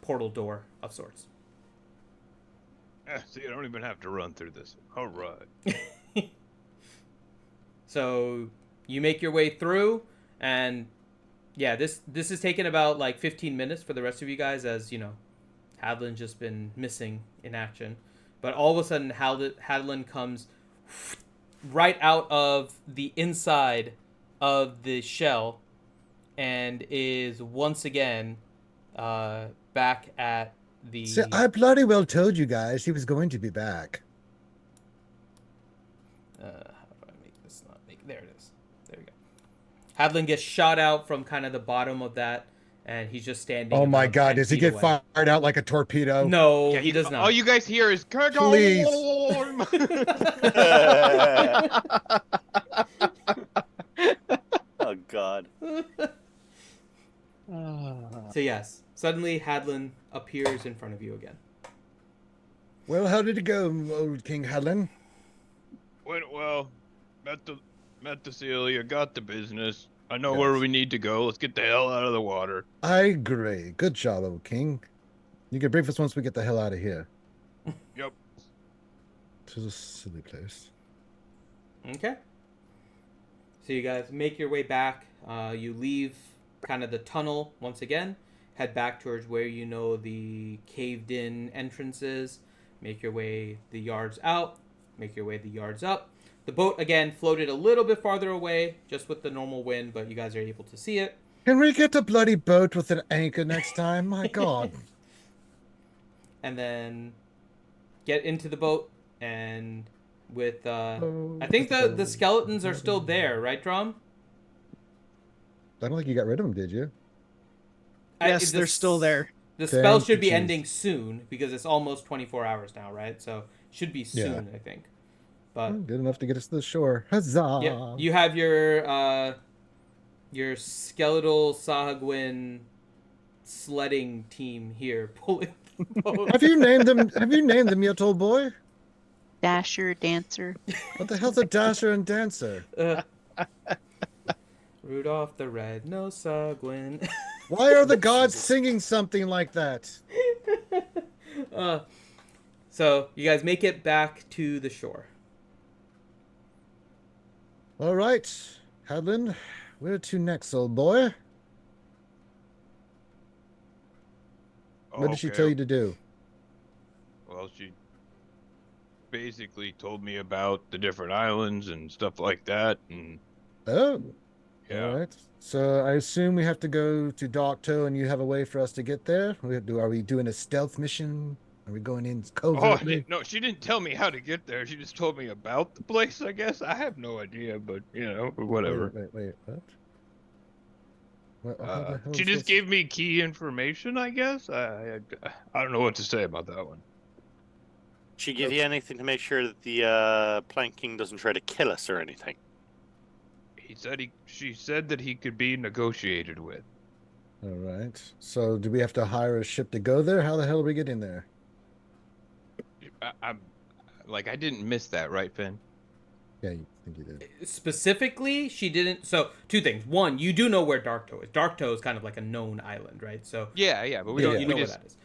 portal door of sorts. See, I don't even have to run through this. All right. So you make your way through, and yeah, this is taking about like 15 minutes for the rest of you guys, as you know, Hadlin's just been missing in action. But all of a sudden, Hadlin comes right out of the inside of the shell and is once again back at the... See, I bloody well told you guys he was going to be back. How do I make this not make... There it is. There we go. Hadlin gets shot out from kind of the bottom of that, and he's just standing... Oh my about god, 10 does he feet get away. fired out like a torpedo? No, Yeah, he does not. All you guys hear is Please. Oh God. So yes, suddenly Hadlin appears in front of you again. Well, how did it go, old King Hadlin? Went well. Met the Sylia, got the business. I know Yes. where we need to go. Let's get the hell out of the water. I agree. Good job, old King. You can brief us once we get the hell out of here. Yep. This is a silly place. Okay. So you guys make your way back. You leave kind of the tunnel once again. Head back towards where you know the caved-in entrance is. Make your way the yards out. Make your way the yards up. The boat, again, floated a little bit farther away, just with the normal wind, but you guys are able to see it. Can we get a bloody boat with an anchor next time? My God. And then get into the boat, and with... I Oh, think let's the go. skeletons are still there, right, Drum? I don't think you got rid of them, did you? Yes, they're still there. The spell Thank should be you. ending soon, because it's almost 24 hours now, right? So, should be soon, I think. But Good enough to get us to the shore. Huzzah! yeah, you have your skeletal Sahagwin sledding team here pulling the boat. Have you named them? Have you named them yet, old boy? Dasher, Dancer. What the hell's a dasher and dancer? Rudolph the Red-Nosed Sahagwin. Why are the gods singing something like that? So you guys make it back to the shore. All right, Hadlin, where to next, old boy? What did she tell you to do? Well, she basically told me about the different islands and stuff like that, and Oh, yeah. all right. So I assume we have to go to Dark Toe, and you have a way for us to get there. Are we doing a stealth mission? Are we going in Oh covertly? no, she didn't tell me how to get there. She just told me about the place. I guess I have no idea, but whatever. Wait, what? How the hell She is just this? gave me key information. I guess I don't know what to say about that one. She give you anything to make sure that the Plank King doesn't try to kill us or anything? She said that he could be negotiated with. All right. So do we have to hire a ship to go there? How the hell are we getting there? I'm like, I didn't miss that, right, Finn? Yeah, you think you did. Specifically, she didn't. So two things. One, you do know where Dark Toe is. Dark Toe is kind of like a known island, right? So Yeah, but we you don't. know We where just that is.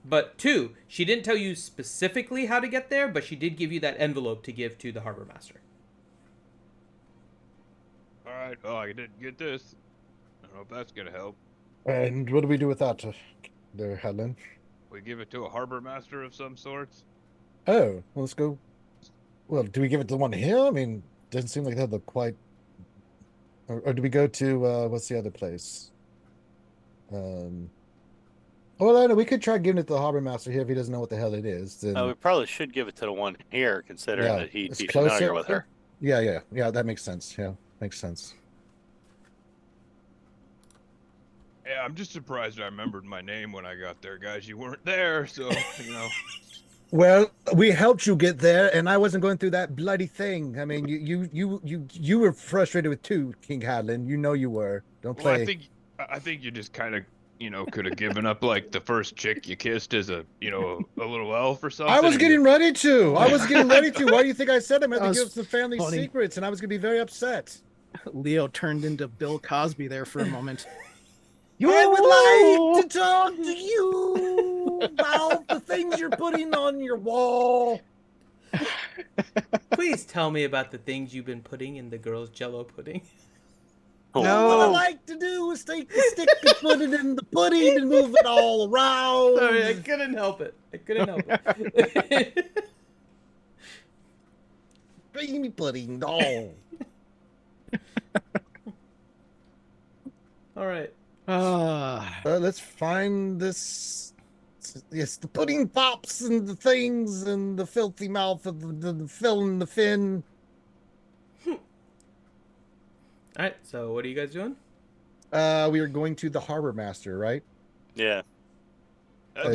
But two, she didn't tell you specifically how to get there, but she did give you that envelope to give to the harbor master. All right. Oh, I didn't get this. I don't know if that's gonna help. And what do we do with that, there, Hadlin? We give it to a harbor master of some sorts. Oh, well, let's go. Well, do we give it to the one here? I mean, doesn't seem like they look quite. Or do we go to what's the other place? Well, I know we could try giving it to the harbor master here if he doesn't know what the hell it is. Then We probably should give it to the one here, considering that he'd it's be familiar closer. with her. Yeah. That makes sense. Yeah, makes sense. Yeah, I'm just surprised I remembered my name when I got there, guys. You weren't there, so Well, we helped you get there, and I wasn't going through that bloody thing. I mean, you were frustrated with too, King Hadlin. You know you were. Don't Well, play. I think you just kind of, could have given up like the first chick you kissed as a little elf or something. I was getting ready to. Why do you think I said I'm going That to give was some family funny. secrets, and I was going to be very upset? Leo turned into Bill Cosby there for a moment. I would like to talk to you about the things you're putting on your wall. Please tell me about the things you've been putting in the girl's Jello pudding. Oh, What I like to do is take the stick and put it in the pudding and move it all around. Sorry, I couldn't help it. Creamy pudding, no. All right. Let's find this. Yes, the pudding pops and the things and the filthy mouth of the Phil and the Finn. All right. So what are you guys doing? We are going to the harbor master, right? yeah. That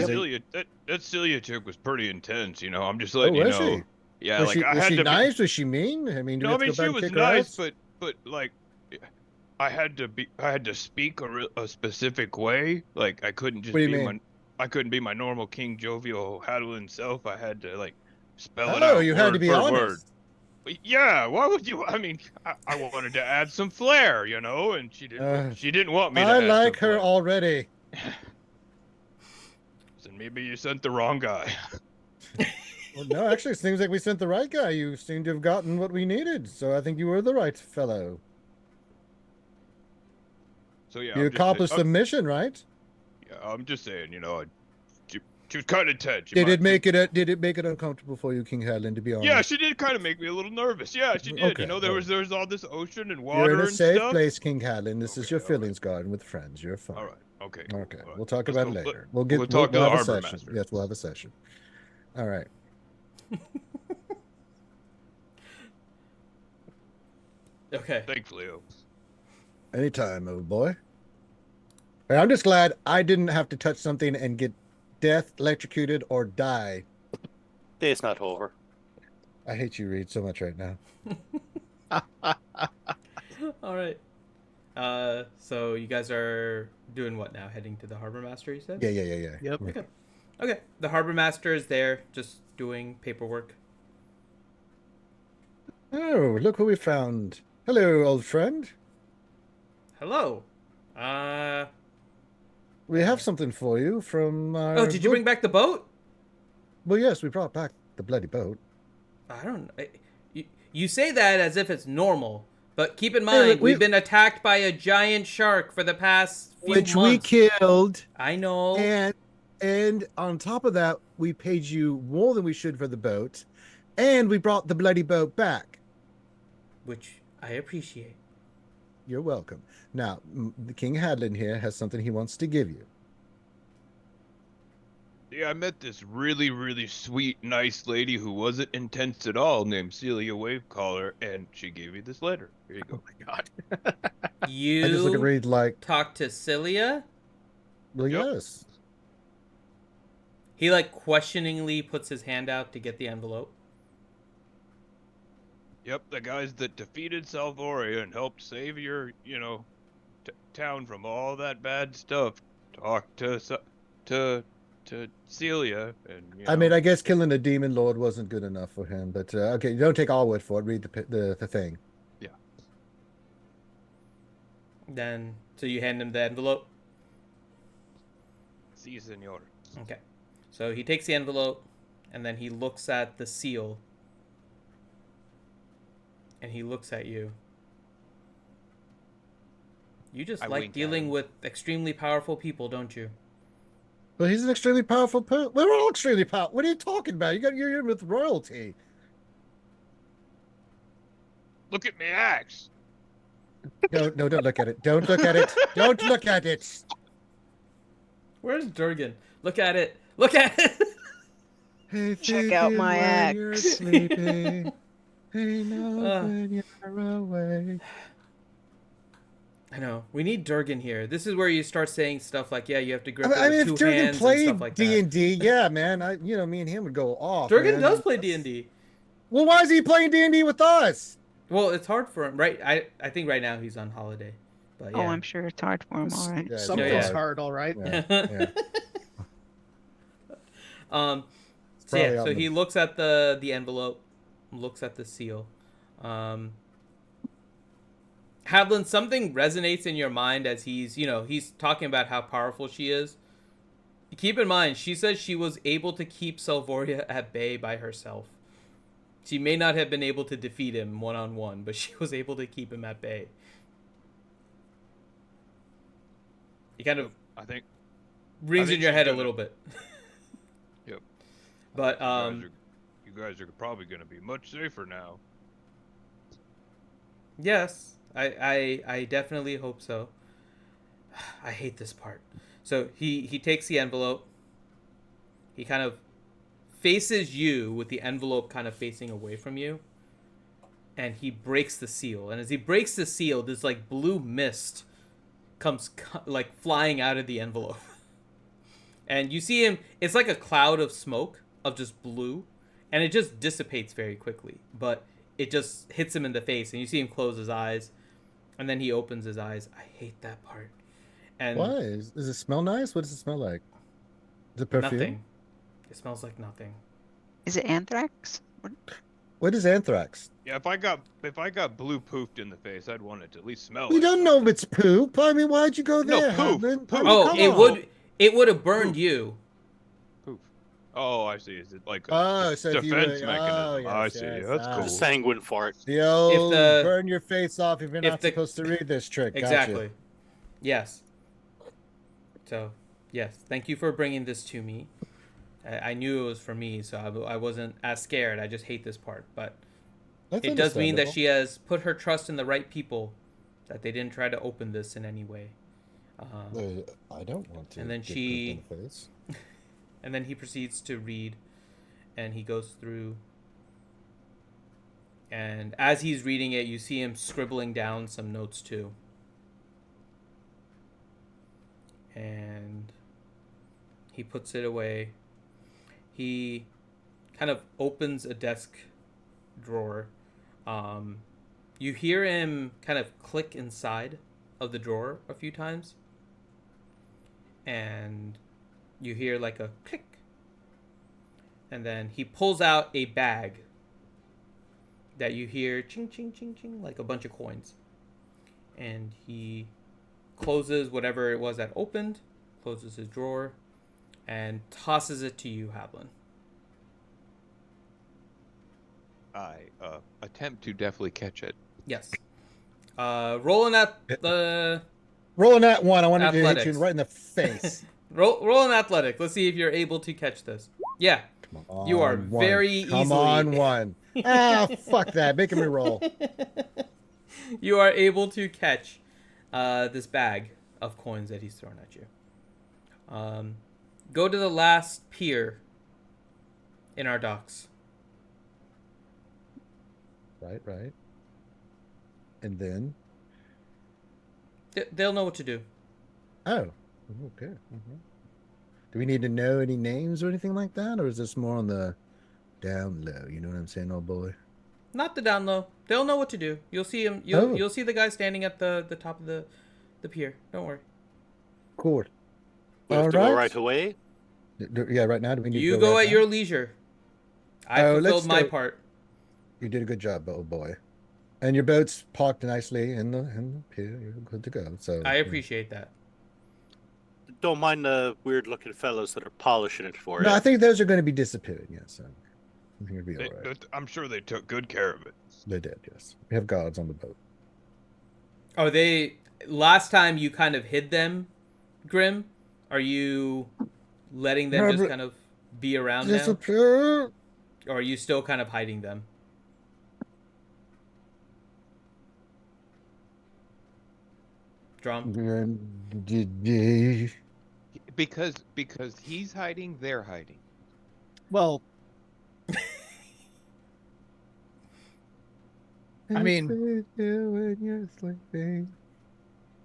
Sylia chick was pretty intense. I'm just letting you was know. she? Yeah, Was like I had she to. nice? Was she mean? I mean, do we No, have to go she back and was kick her nice, ass? but like, I had to speak a specific way. Like I couldn't just What do you be mean? my. I couldn't be my normal King Jovial Hadwin self. I had to like spell it Oh, out you word had to be for honest. word. Yeah, why would you? I mean, I wanted to add some flair, you know, and she didn't want me to I add like some her flair. already. So maybe you sent the wrong guy. Well, no, actually, it seems like we sent the right guy. You seem to have gotten what we needed, so I think you were the right fellow. So yeah, You accomplished the mission, right? Yeah, I'm just saying, you know, she was kind of tense. Did it make it uncomfortable for you, King Hadlin, to be honest? Yeah, she did kind of make me a little nervous. Yeah, she did. Okay, You know, there was all this ocean and water You're in a and safe stuff. place, King Hadlin. This is your all feelings garden with friends. You're fine. All right. Okay. Okay. All right. We'll talk Let's about go- it later. We'll talk to the have a harbor session. master. Yes, we'll have a session. All right. Okay. Thanks, Leo. Anytime, old boy. Hey, I'm just glad I didn't have to touch something and get death, electrocuted, or die. Day's not over. I hate you, Reed, so much right now. All right. So you guys are doing what now? Heading to the harbor master, you said? Yeah. Yep. Okay. The harbor master is there, just doing paperwork. Oh, look who we found. Hello, old friend. Hello. We have something for you from our... Oh, did you bring back the boat? Well, yes, we brought back the bloody boat. I don't know. You say that as if it's normal, but keep in mind, look, we've been attacked by a giant shark for the past few Which months. we killed. I know. And on top of that, we paid you more than we should for the boat. And we brought the bloody boat back. Which I appreciate. You're welcome. Now, the King Hadlin here has something he wants to give you. Yeah, I met this really, really sweet, nice lady who wasn't intense at all named Sylia Wavecaller, and she gave me this letter. Here you go. Oh my god. You I just look at Reed like, talk to Sylia? well, Yep. yes. He like questioningly puts his hand out to get the envelope. Yep, the guys that defeated Salvoria and helped save your, you know, town from all that bad stuff. Talk to Sylia, and you know, I mean, I guess killing a demon lord wasn't good enough for him, but okay, you don't take all word for it. Read the thing. Yeah. Then, so you hand him the envelope? Si, senor. Okay. So he takes the envelope, and then he looks at the seal. And he looks at you. You just I like wink at dealing him. with extremely powerful people, don't you? Well, he's an extremely powerful person. We're all extremely powerful. What are you talking about? You're in with royalty. Look at me axe. No, don't look at it. Don't look at it. Don't look at it. Where's Durgan? Look at it. Look at it. Hey, Check out thinking my when you're axe. sleeping. Hey, no, when you're awake. I know. We need Durgan here. This is where you start saying stuff like, yeah, you have to grip I mean, it if with two Durgan hands and played stuff like that. D&D, yeah, man. Me and him would go off. Durgan man. does play D&D. Well, why is he playing D&D with us? Well, it's hard for him, right? I think right now he's on holiday. But yeah. Oh, I'm sure it's hard for him. All right. Yeah, it's Something's Yeah. hard, all right. Yeah, yeah. So Probably yeah, on so the- he looks at the envelope, looks at the seal. Havlin, something resonates in your mind as he's talking about how powerful she is. Keep in mind, she says she was able to keep Salvoria at bay by herself. She may not have been able to defeat him one-on-one, but she was able to keep him at bay. He kind of I think. rings in think your she's head a gonna- little bit. Yep. But You guys are probably going to be much safer now. yes, I definitely hope so. I hate this part. So he takes the envelope. He kind of faces you with the envelope kind of facing away from you. And he breaks the seal. And as he breaks the seal, this like blue mist comes like flying out of the envelope. And you see him, it's like a cloud of smoke of just blue. And it just dissipates very quickly. But it just hits him in the face. And you see him close his eyes. And then he opens his eyes. I hate that part. And Why? Does it smell nice? What does it smell like? The perfume. Nothing. It smells like nothing. Is it anthrax? What is anthrax? Yeah, if I got blue poofed in the face, I'd want it to at least smell. We like don't know if something. it's poop. I mean, why'd you go No, there, poof, Hadlin? poof. I mean, Oh, come it on. would have burned Poof. you. Poof. Oh, I see. Is it like a Oh, so if you defense were, mechanism? I yes, see. yes, That's The cool. sanguine fart. The old the- burn your face off if you're if not the- supposed to read this trick. Exactly. Gotcha. Yes. So, yes. Thank you for bringing this to me. I knew it was for me, so I wasn't as scared. I just hate this part, but That's it does mean that understandable. she has put her trust in the right people, that they didn't try to open this in any way. I don't want to. And then get poop she- in the face. And then he proceeds to read, and he goes through. And as he's reading it, you see him scribbling down some notes too. And he puts it away. He kind of opens a desk drawer. You hear him kind of click inside of the drawer a few times. And you hear like a click. And then he pulls out a bag that you hear ching, ching, ching, ching, like a bunch of coins. And he closes whatever it was that opened, closes his drawer, and tosses it to you, Havlin. I attempt to definitely catch it. Yes. Rolling at the Rolling that one, I wanted to hit Athletics. you right in the face. roll an athletic. Let's see if you're able to catch this. Yeah. Come You are on, one. very Come easily- on, one. Fuck that. Making me roll. You are able to catch this bag of coins that he's thrown at you. Go to the last pier in our docks. Right. And then? They'll know what to do. Oh, okay. Do we need to know any names or anything like that? Or is this more on the down low? You know what I'm saying, old boy? Not the down low. They'll know what to do. You'll see him. You'll see the guy standing at the top of the pier. Don't worry. Cool. We have to All go right. right away. Yeah, right now. Do we need You to go right at now? your leisure. I Oh, let's fulfilled my go- part. You did a good job, old boy. And your boat's parked nicely in the pier. You're good to go. So I appreciate that. Don't mind the weird-looking fellows that are polishing it for No, you. I think those are going to be disappearing. Yes, I think it'll be all right. I'm sure they took good care of it. They did. Yes, we have guards on the boat. Oh, they. Last time you kind of hid them, Grim. Are you letting them No, just but- kind of be around now? Disappear. Or are you still kind of hiding them? Drum? Because he's hiding, they're hiding. Well, I mean,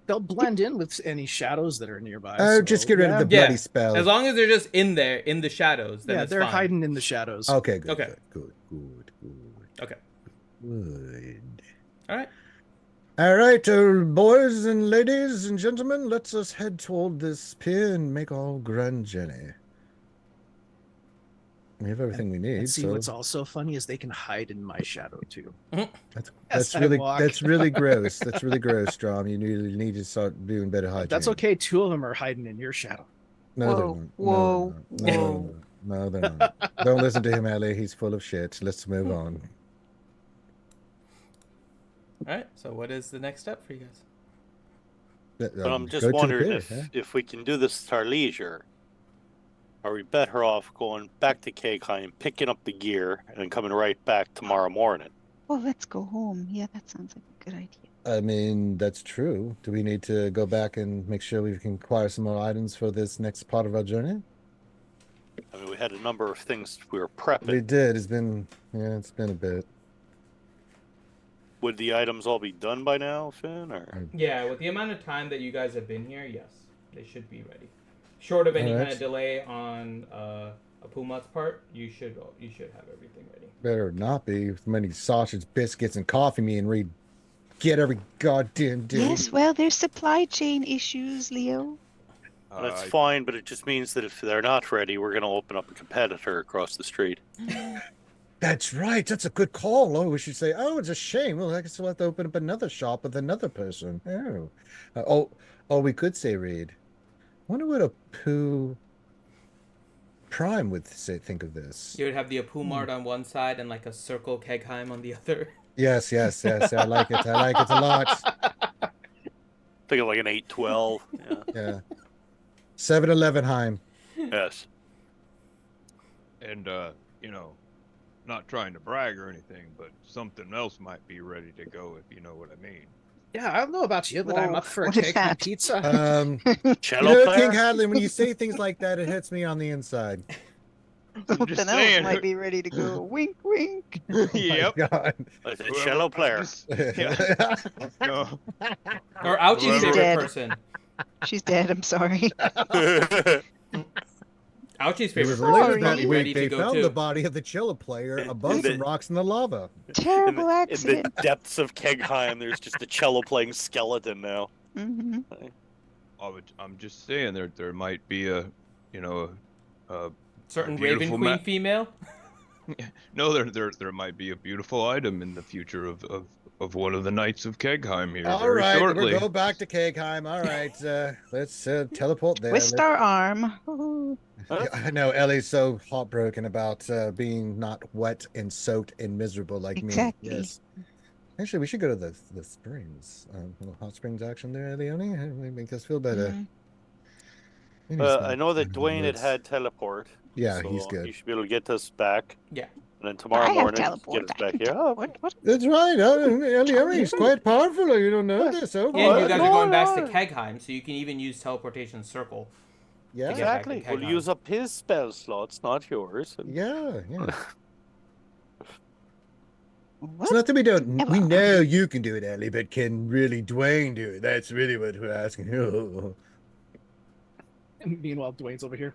they'll blend in with any shadows that are nearby. Oh, so, just get rid yeah. of the bloody spell. As long as they're just in there, in the shadows, then Yeah, it's they're fine. hiding in the shadows. Okay, good. Okay. Good. Okay. Good. All right. All right, boys and ladies and gentlemen, let's us head toward this pier and make our grand journey. We have everything we need. And see, so what's also funny is they can hide in my shadow too. that's I really walk. that's really gross. That's really gross, Strom. You need to start doing better hygiene. That's okay. Two of them are hiding in your shadow. No, they're Whoa, not. whoa, No, they're not. Don't listen to him, Ellie. He's full of shit. Let's move on. All right. So, what is the next step for you guys? But I'm Go just to the wondering pier, if we can do this at our leisure. Are we better off going back to Cakeheim, picking up the gear, and coming right back tomorrow morning? Oh, let's go home. Yeah, that sounds like a good idea. I mean, that's true. Do we need to go back and make sure we can acquire some more items for this next part of our journey? I mean, we had a number of things we were prepping. We did. It's been a bit. Would the items all be done by now, Finn? Or Yeah, with the amount of time that you guys have been here, yes, they should be ready. Short of any All right. kind of delay on Apumat's part, you should have everything ready. Better not be with many sausage, biscuits, and coffee me and read. Get every goddamn day. Yes, well, there's supply chain issues, Leo. That's fine, but it just means that if they're not ready, we're going to open up a competitor across the street. That's right. That's a good call. Oh, we should say, oh, it's a shame. Well, I guess we'll have to open up another shop with another person. Oh, we could say Reed. Wonder what a Pooh Prime would think of this. You would have the Apu Mart on one side and like a Circle Kegheim on the other. Yes. I like it. I like it a lot. Think of like an 812. Yeah. 7-Eleven Heim. Yes. And not trying to brag or anything, but something else might be ready to go, if you know what I mean. Yeah, I don't know about you, but I'm up for a what is cake that? and pizza. Cello player? King Hadley, when you say things like that, it hits me on the inside. Something else saying. might be ready to go. Wink, wink. Yep. God. It's a cello player. No. Or Ouchie's Whoever- favorite Dead. person. She's dead. I'm sorry. Ouchie's It favorite was person later is that probably ready week to they go found too. the body of the cello player above some rocks in the lava. Terrible in the accident. depths of Kegheim, there's just a cello playing skeleton now. Hmm. I'm just saying there might be a Certain a Raven beautiful Queen female. no there might be a beautiful item in the future of one of the Knights of Kegheim here All very right, shortly. we'll go back to Kegheim. All right, let's teleport there. Twist our arm. Ooh. Yeah, I know Ellie's so heartbroken about being not wet and soaked and miserable like Exactly. me. Yes. Actually, we should go to the springs. Little hot springs action there, Leonie. Make us feel better. Mhm. Maybe it's not I know that in the Dwayne woods. had teleport. Yeah, so he's good. He should be able to get us back. Yeah. And then tomorrow I have morning, teleport. get us I back can here. teleport. What? That's right. Leonie's quite powerful. You don't know this. Oh, And you guys are going back to no. Kegheim, so you can even use teleportation circle. yeah, to get back to Exactly. We'll Kegheim. use up his spell slots, not yours. yeah. What? It's not that we don't. We Hello. know you can do it, Ellie, but can really Dwayne do it? That's really what we're asking. And meanwhile, Dwayne's over here.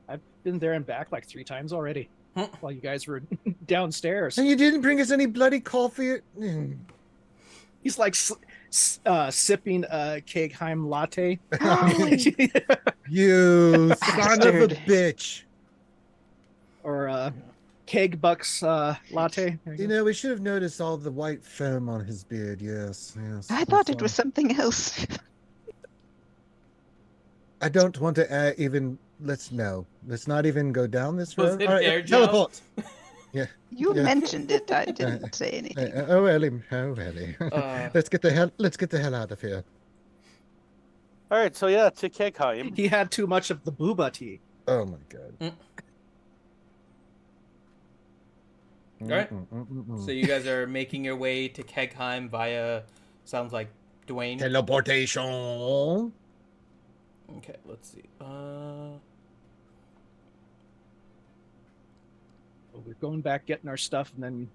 I've been there and back like 3 times already while you guys were downstairs. And you didn't bring us any bloody coffee. He's like sipping a Kegheim latte. You son of a Bastard. bitch. Or Keg Bucks latte. There You go. know, we should have noticed all the white foam on his beard. Yes. I thought it was something else. I don't want to even. Let's not even go down this Was road. it All right, air gel? teleport. You Yeah. mentioned it. I didn't say anything. Oh, Ellie. Let's get the hell out of here. All right, so yeah, to Kegheim. He had too much of the booba tea. Oh my god. All right. So you guys are making your way to Kegheim via, sounds like Dwayne. Teleportation. Okay, let's see. We're going back, getting our stuff, and then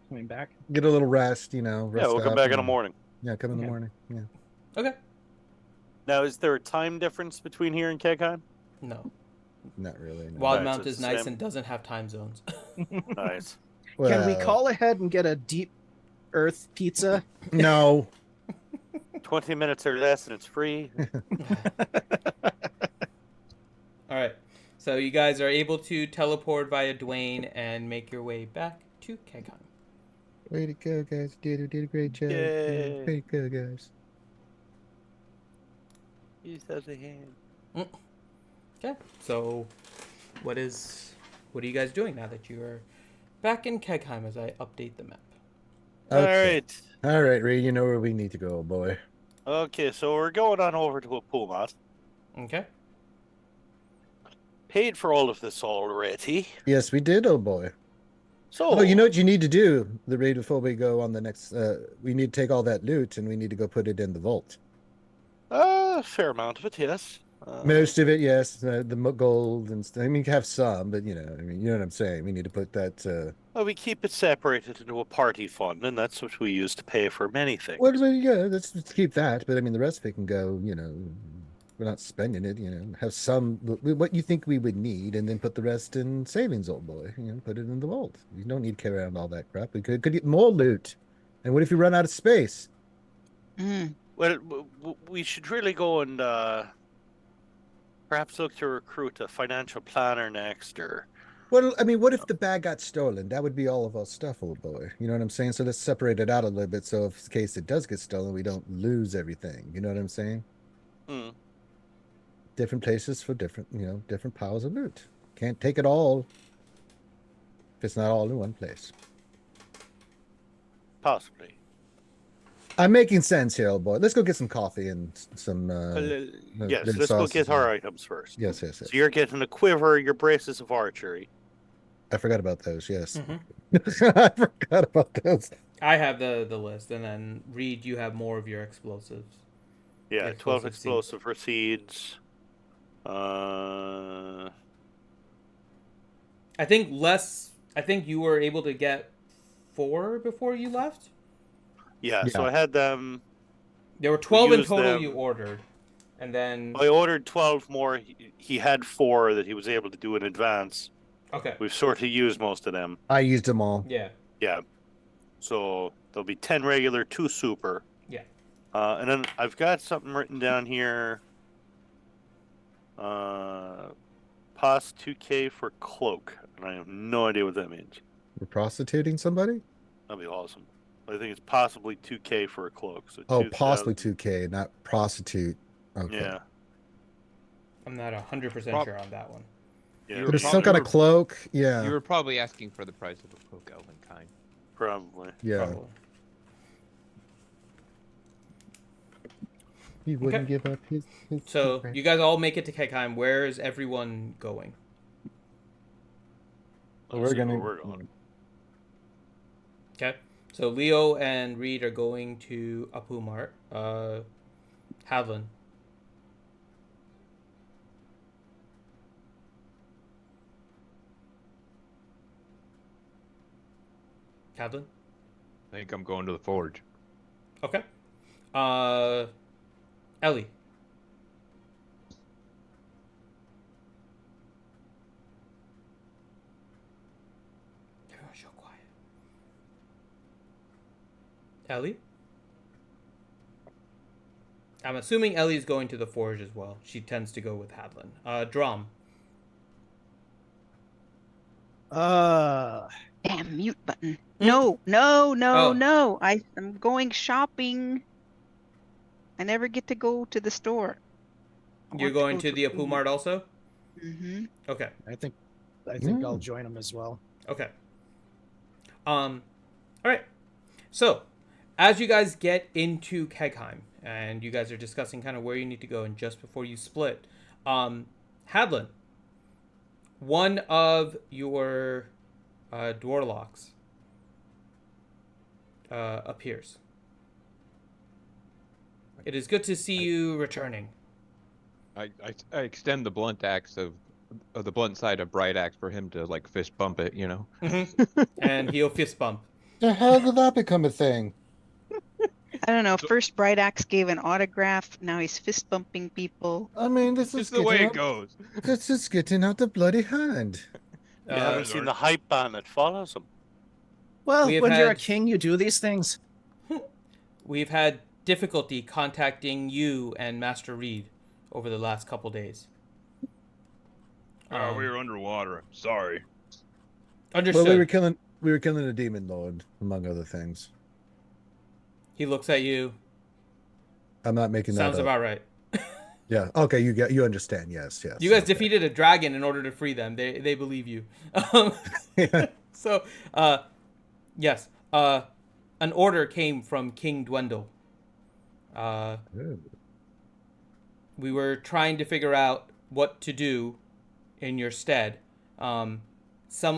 coming back. Get a little rest, rest Yeah, we'll come up back in the and- morning. Yeah, come in the Okay. morning. Yeah. Okay. Now, is there a time difference between here and Kegheim? No. Not really. No. Wildemount it's is the nice same. and doesn't have time zones. Nice. Can we Well, call ahead and get a deep earth pizza? No. 20 minutes or less, and it's free. All right. So you guys are able to teleport via Dwayne and make your way back to Kegheim. Way to go, guys. You did a great job. Yay. Way to go, guys. Use as a hand. Okay. So what are you guys doing now that you are back in Kegheim as I update the map? Okay. All All right, Ray, you know where we need to go, boy. Okay, so we're going on over to a Pumat. Okay. Paid for all of this already. Yes, we did, oh boy. So, Oh, you know what you need to do, the Ray, before we go on the next, we need to take all that loot and we need to go put it in the vault. a fair amount of it, yes. Most of it, yes. Gold and stuff. I mean, you can have some, but you know what I'm saying. We need to put that. Well, we keep it separated into a party fund, and that's what we use to pay for many things. Well, yeah, let's keep that. But I mean, the rest of it can go. We're not spending it. Have some what you think we would need, and then put the rest in savings, old boy. Put it in the vault. You don't need to carry around all that crap. We could get more loot. And what if you run out of space? Mm. Well, we should really go and Perhaps look to recruit a financial planner next, or Well, I mean, what if the bag got stolen? That would be all of our stuff, old boy. You know what I'm saying? So let's separate it out a little bit. So if in case it does get stolen, we don't lose everything. You know what I'm saying? Hmm. Different places for different, different piles of loot. Can't take it all if it's not all in one place. Possibly. I'm making sense here, old boy. Let's go get some coffee and some. Yes, little let's go sauces get our and- items first. Yes, yes, So yes. you're getting a quiver, your braces of archery. I forgot about those. Yes, Mhm. I forgot about those. I have the list, and then Reed, you have more of your explosives. Yeah, The 12 seeds. explosive receipts. I think less. I think you were able to get 4 before you left. Yeah, so Yeah. I had them. There were 12 in used total them. you ordered, and then I ordered 12 more. He had 4 that he was able to do in advance. okay, We've sort of used most of them. I used them all. yeah, Yeah. So there'll be 10 regular, 2 super. yeah. And then I've got something written down here. Pos 2K for cloak. And I have no idea what that means. We're prostituting somebody? That'd be awesome. I think it's possibly 2K for a cloak. So Oh, 2,000. possibly 2K, not prostitute. Okay. Yeah. I'm not 100% sure on that one. Yeah. You were There's maybe. some kind of probably- cloak. Yeah. You were probably asking for the price of a cloak, elven kind. Probably. Yeah. Probably. He wouldn't give up his So secret. you guys all make it to Kekheim. Where is everyone going? Well, Let's we're see where gonna. we're going. Okay. So Leo and Reed are going to Apumart. Havlin. Havlin? I think I'm going to the forge. Okay. Ellie. Everyone show quiet. Ellie? I'm assuming Ellie's going to the forge as well. She tends to go with Hadlin. Drum. Damn mute button. No, no, no, Oh. no. I'm going shopping. I never get to go to the store. You're going to the Apumart also? Mm-hmm. Okay. I think I'll join them as well. Okay. All right. So, as you guys get into Kegheim and you guys are discussing kind of where you need to go, and just before you split, Hadlin, one of your Dwarlocks appears. It is good to see you returning. I extend the blunt axe of the blunt side of bright axe for him to like fist bump it, you know. And he'll fist bump. The hell did that become a thing? I don't know. First, Bright Axe gave an autograph. Now he's fist bumping people. I mean, this is It's the way getting it out- goes. This is getting out the bloody hand. You haven't seen the hype band that follows him. Well, We have when you're a had- king, you do these things. We've had difficulty contacting you and Master Reed over the last couple days. We were underwater. I'm sorry. Understood. Well, we were killing a demon lord, among other things. He looks at you. I'm not making that Sounds up. about right. Yeah. Okay. You understand? Yes. Yes. You guys okay. defeated a dragon in order to free them. They believe you. Yeah. So, yes. An order came from King Dwendal. We were trying to figure out what to do in your stead. Some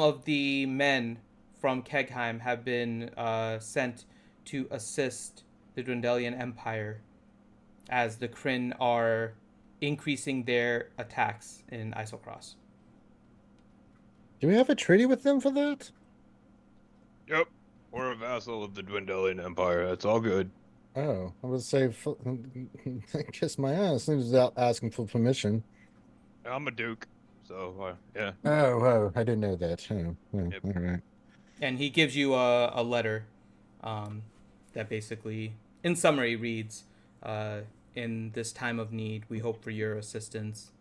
of the men from Kegheim have been sent to assist the Dwendalian Empire as the Kryn are increasing their attacks in Isocross. Do we have a treaty with them for that? Yep. We're a vassal of the Dwendalian Empire. That's all good. Oh, I would say, kiss my ass without asking for permission. I'm a duke, so yeah. Oh, I didn't know that. Oh, Yep. all right. And he gives you a letter that basically, in summary, reads, in this time of need, we hope for your assistance.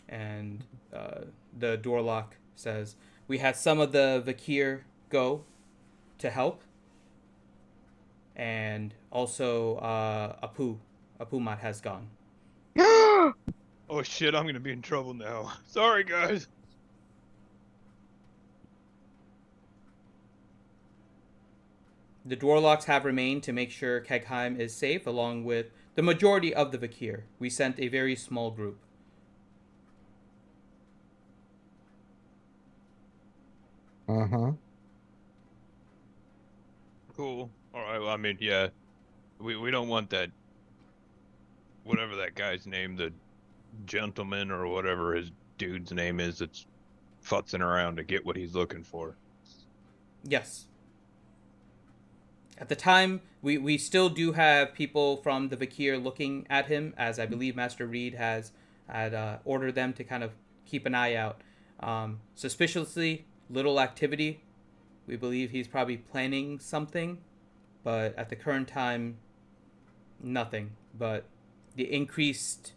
And the door lock says, "We had some of the Vakir go to help, and also Apumat has gone." Oh shit, I'm gonna be in trouble now. Sorry, guys. The Dwarlocks have remained to make sure Kegheim is safe, along with the majority of the Vakir. We sent a very small group. Uh-huh. Cool. All right. Well, I mean, yeah, we don't want that. Whatever that guy's name, the gentleman or whatever his dude's name is, that's futzing around to get what he's looking for. Yes. At the time, we still do have people from the Vakir looking at him, as I believe Master Reed had ordered them to kind of keep an eye out. Suspiciously little activity. We believe he's probably planning something, but at the current time, nothing. But the increased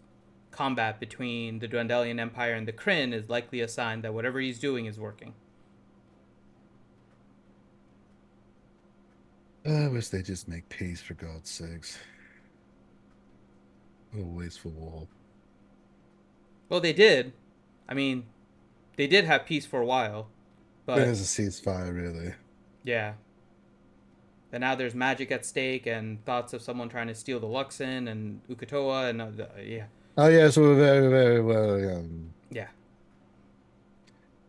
combat between the Dwendalian Empire and the Kryn is likely a sign that whatever he's doing is working. I wish they just make peace, for God's sakes. What a wasteful war. Well, they did. I mean, they did have peace for a while, but There's a ceasefire, really. yeah. And now there's magic at stake and thoughts of someone trying to steal the Luxon and Ukatoa and yeah. Oh, yeah, so we're very, very well. Yeah.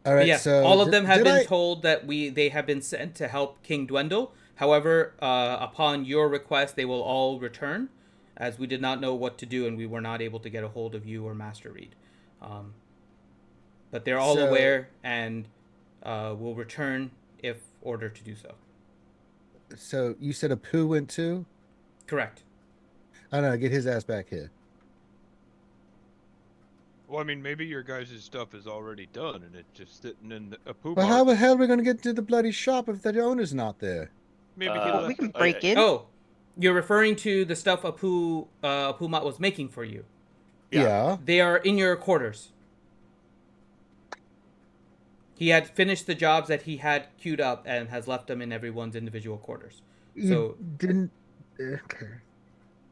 All right, But yeah, so all of them have been told that they have been sent to help King Dwendal. However, upon your request, they will all return, as we did not know what to do and we were not able to get a hold of you or Master Reed. But they're all aware and will return if ordered to do so. So you said Apu went too? Correct. I don't know, get his ass back here. Well, I mean, maybe your guys' stuff is already done and it's just sitting in a poop. But how the hell are we going to get to the bloody shop if the owner's not there? Maybe we can break in. Oh, you're referring to the stuff Apumat was making for you. Yeah. They are in your quarters. He had finished the jobs that he had queued up and has left them in everyone's individual quarters. So didn't. Okay.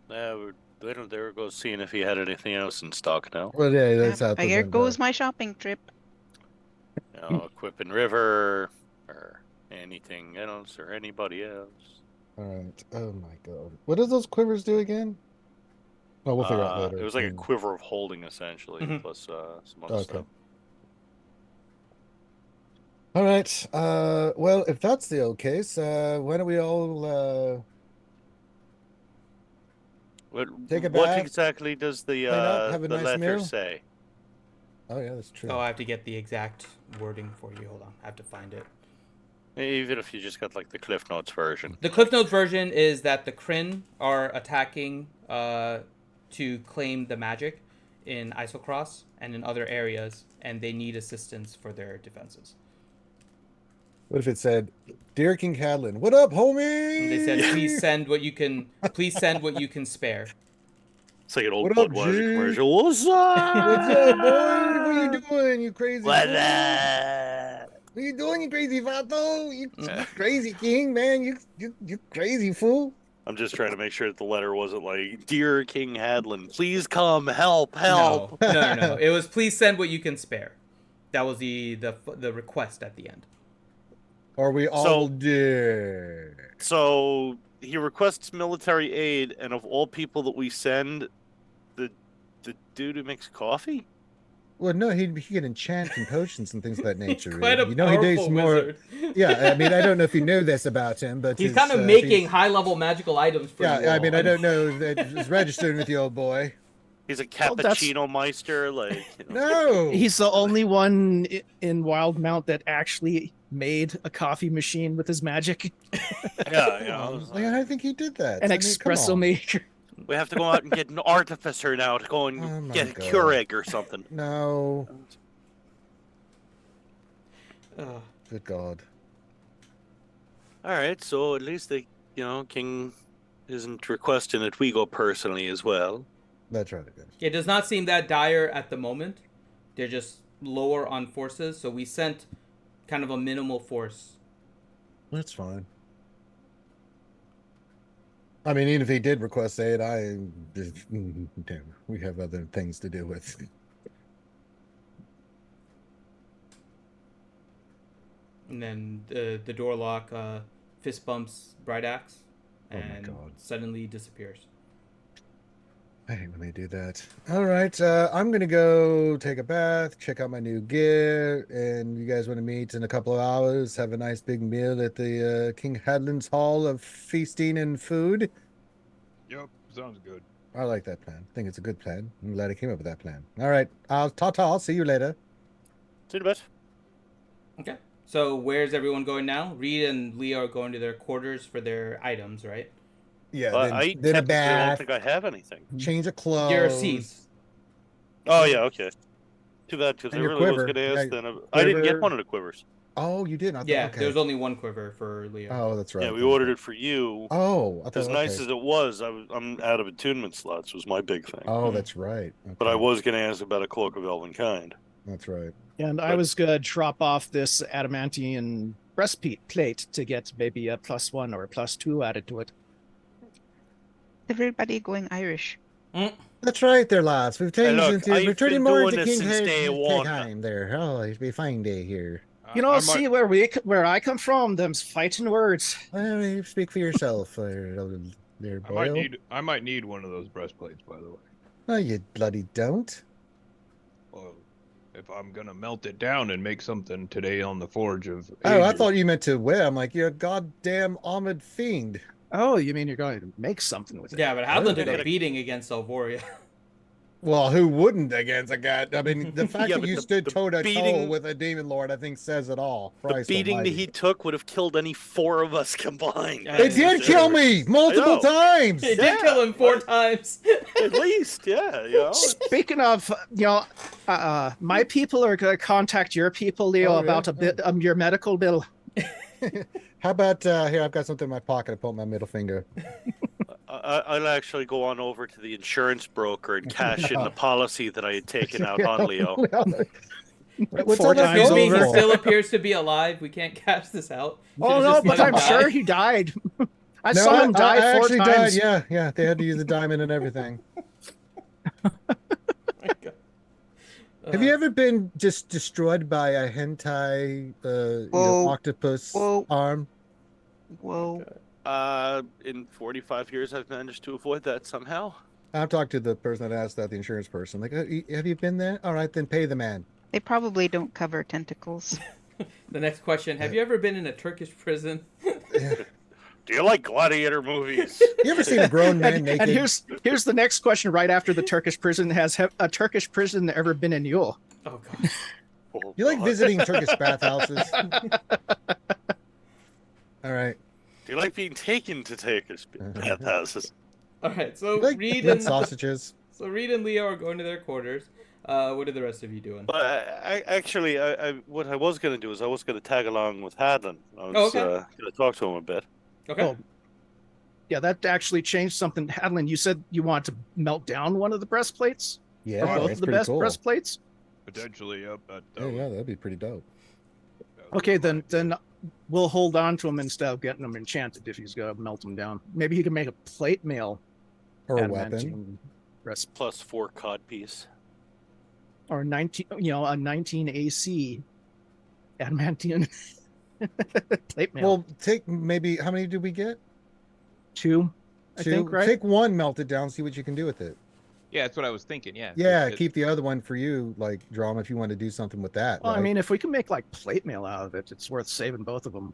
They were go seeing if he had anything else in stock now. Well, yeah, that's out. Here goes my shopping trip. Equipping River or anything else or anybody else. All right. Oh my God. What does those quivers do again? Oh, we'll figure out later. It was like a quiver of holding, essentially, plus some other stuff. All right. Well, if that's the old case, why don't we all take a bath? What exactly does the nice letter meal? say? Oh yeah, that's true. Oh, I have to get the exact wording for you. Hold on, I have to find it. Even if you just got like the Cliff Notes version. The Cliff Notes version is that the Kryn are attacking to claim the magic in Isocross and in other areas, and they need assistance for their defenses. What if it said, "Dear King Cadlin, what up, homie?" And they said, "Please send what you can. Please send what you can spare." It's like an old What up, Budweiser G? commercial. What's up? What's up, boy? What you doing, you crazy? What fool? up? What you doing, you crazy vato? You crazy king, man? You crazy fool? I'm just trying to make sure that the letter wasn't like, "Dear King Hadlin, please come, help." No. It was, "Please send what you can spare." That was the request at the end. Are we all dead? So he requests military aid, and of all people that we send, the dude who makes coffee? Well, no, he can enchant and potions and things of that nature. Quite a he does powerful more. wizard. Yeah, I mean, I don't know if you know this about him, but he's kind of making high-level magical items for you. Yeah, I mean, I don't know that it's registered with the old boy. He's a cappuccino meister, like. No, He's the only one in Wildemount that actually made a coffee machine with his magic. Yeah. I think he did that. An espresso maker. We have to go out and get an artificer now to go and get a Keurig or something. No. Good God. All right, so at least King isn't requesting that we go personally as well. That's right, it is. It does not seem that dire at the moment. They're just lower on forces, so we sent kind of a minimal force. That's fine. I mean, even if he did request aid, we have other things to deal with. And then the door lock fist bumps Bright Axe and suddenly disappears. I hate when they do that. All right, I'm going to go take a bath, check out my new gear, and you guys want to meet in a couple of hours, have a nice big meal at the King Hadlin's Hall of Feasting and Food? Yep, sounds good. I like that plan. I think it's a good plan. I'm glad I came up with that plan. All right, I'll see you later. See you in a bit. Okay. So where's everyone going now? Reed and Leo are going to their quarters for their items, right? Yeah, I then a technically bath, don't think I have anything. change of clothes. Your seeds. Oh, yeah, okay. Too bad, because I And your really was quiver. going to ask Yeah, then. I didn't quiver. get one of the quivers. Oh, you did? I thought, Yeah, okay. there's only one quiver for Leo. Oh, that's right. Yeah, we ordered it for you. Oh, I thought, As nice okay. as it was, I'm out of attunement slots was my big thing. Oh, that's right. Okay. But I was going to ask about a cloak of elven kind. That's right. And I was going to drop off this adamantine breastplate to get maybe a +1 or a +2 added to it. Everybody going Irish. That's right, there, lads. We've changed look, into I've we're turning been more doing into this King since day one. time there. Oh, it'll be a fine day here. You know, I see might, where I come from, them's fighting words. Well, you speak for yourself, there, Boyle. I might need one of those breastplates, by the way. No, you bloody don't. Well, if I'm gonna melt it down and make something today on the forge of. Oh, I ages. thought you meant to wear. I'm like, you're a goddamn armored fiend. Oh, you mean you're going to make something with it? Yeah, but Hadlin took Yeah. a beating against Alvoria. Well, who wouldn't against a guy? I mean, the fact Yeah, that but you the stood toe to toe beating- with a demon lord, I think, says it all. The Christ beating that almighty. he took would have killed any 4 of us combined. Yeah, They did kill me multiple times. He did kill him 4 times. At least, yeah. You know? Speaking of, my people are going to contact your people, Leo, Oh, about yeah? your medical bill. How about here? I've got something in my pocket. I put my middle finger. I'll actually go on over to the insurance broker and cash in the policy that I had taken out on Leo. What's 4 all that times Excuse me, he over? still appears to be alive. We can't cash this out. Oh Should've no, just but let him I'm die. sure he died. I No, saw him die I 4 actually times. died. Yeah. They had to use the diamond and everything. My God. Have you ever been just destroyed by a hentai Whoa. octopus Whoa. arm? Whoa. In 45 years, I've managed to avoid that somehow. I've talked to the person that asked that, the insurance person. Like, have you been there? All right, then pay the man. They probably don't cover tentacles. The next question: have you ever been in a Turkish prison? Do you like gladiator movies? You ever seen a grown man naked? And here's the next question right after the Turkish prison. Has a Turkish prison ever been in Yule? Oh God. Oh, You like God. visiting Turkish bathhouses? All right. Do you like being taken to Turkish bathhouses? All right. So You like Reed red and sausages? Reed and Leo are going to their quarters. What are the rest of you doing? But what I was going to do is I was going to tag along with Hadlin. I was okay. going to talk to him a bit. Okay. Oh, yeah, that actually changed something. Hadlin, you said you want to melt down one of the breastplates? Yeah, Or both that's of the pretty best cool. breastplates? Potentially, yep. Yeah, that'd be pretty dope. Okay, then we'll hold on to him instead of getting him enchanted if he's going to melt him down. Maybe he can make a plate mail. Or a adamantine weapon. breast Plus 4 cod piece. or 19, a 19 AC adamantine plate mail. Well, take maybe, how many did we get? 2, I think, right? Take one, melt it down, see what you can do with it. Yeah, that's what I was thinking. Yeah. Yeah, keep the other one for you, like, draw 'em if you want to do something with that. Well, I right? mean, if we can make like plate mail out of it, it's worth saving both of them.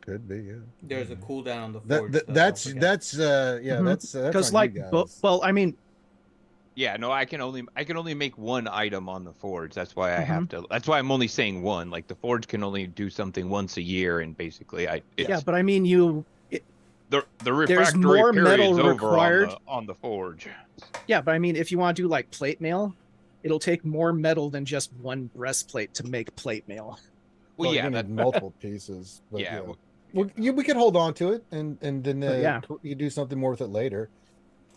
Could be, yeah. There's a cooldown on the That, forge. that, though, that's don't forget. that's yeah, Mhm. that's Because on you like, guys. well, I mean, Yeah, no, I can only make one item on the forge. That's why I Mm-hmm. have to. That's why I'm only saying one. Like the forge can only do something once a year, and basically, yeah, but I mean, the refractory more period's metal over required. on the forge. yeah, but I mean, if you want to do like plate mail, it'll take more metal than just one breastplate to make plate mail. Well, you're yeah, gonna that, need multiple pieces. But yeah. we could hold on to it, and then Yeah. you do something more with it later.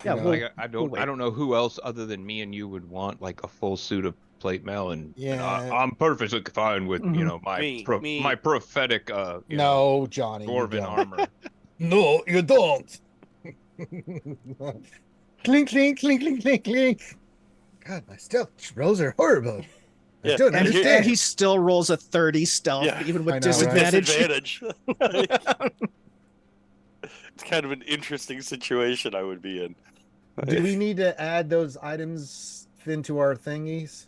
Yeah, know, we'll, I we'll don't wait. know who else other than me and you would want like a full suit of plate mail, and Yeah. I'm perfectly fine with Mhm. my prophetic no, Johnny, you dwarven don't. armor. No, you don't. Clink, clink, clink, clink, clink, clink. God, my stealth rolls are horrible. I Yeah, don't And he, understand. and he still rolls a 30 stealth, Yeah. even I with know, right? disadvantage. Disadvantage. It's kind of an interesting situation I would be in. Do we need to add those items into our thingies?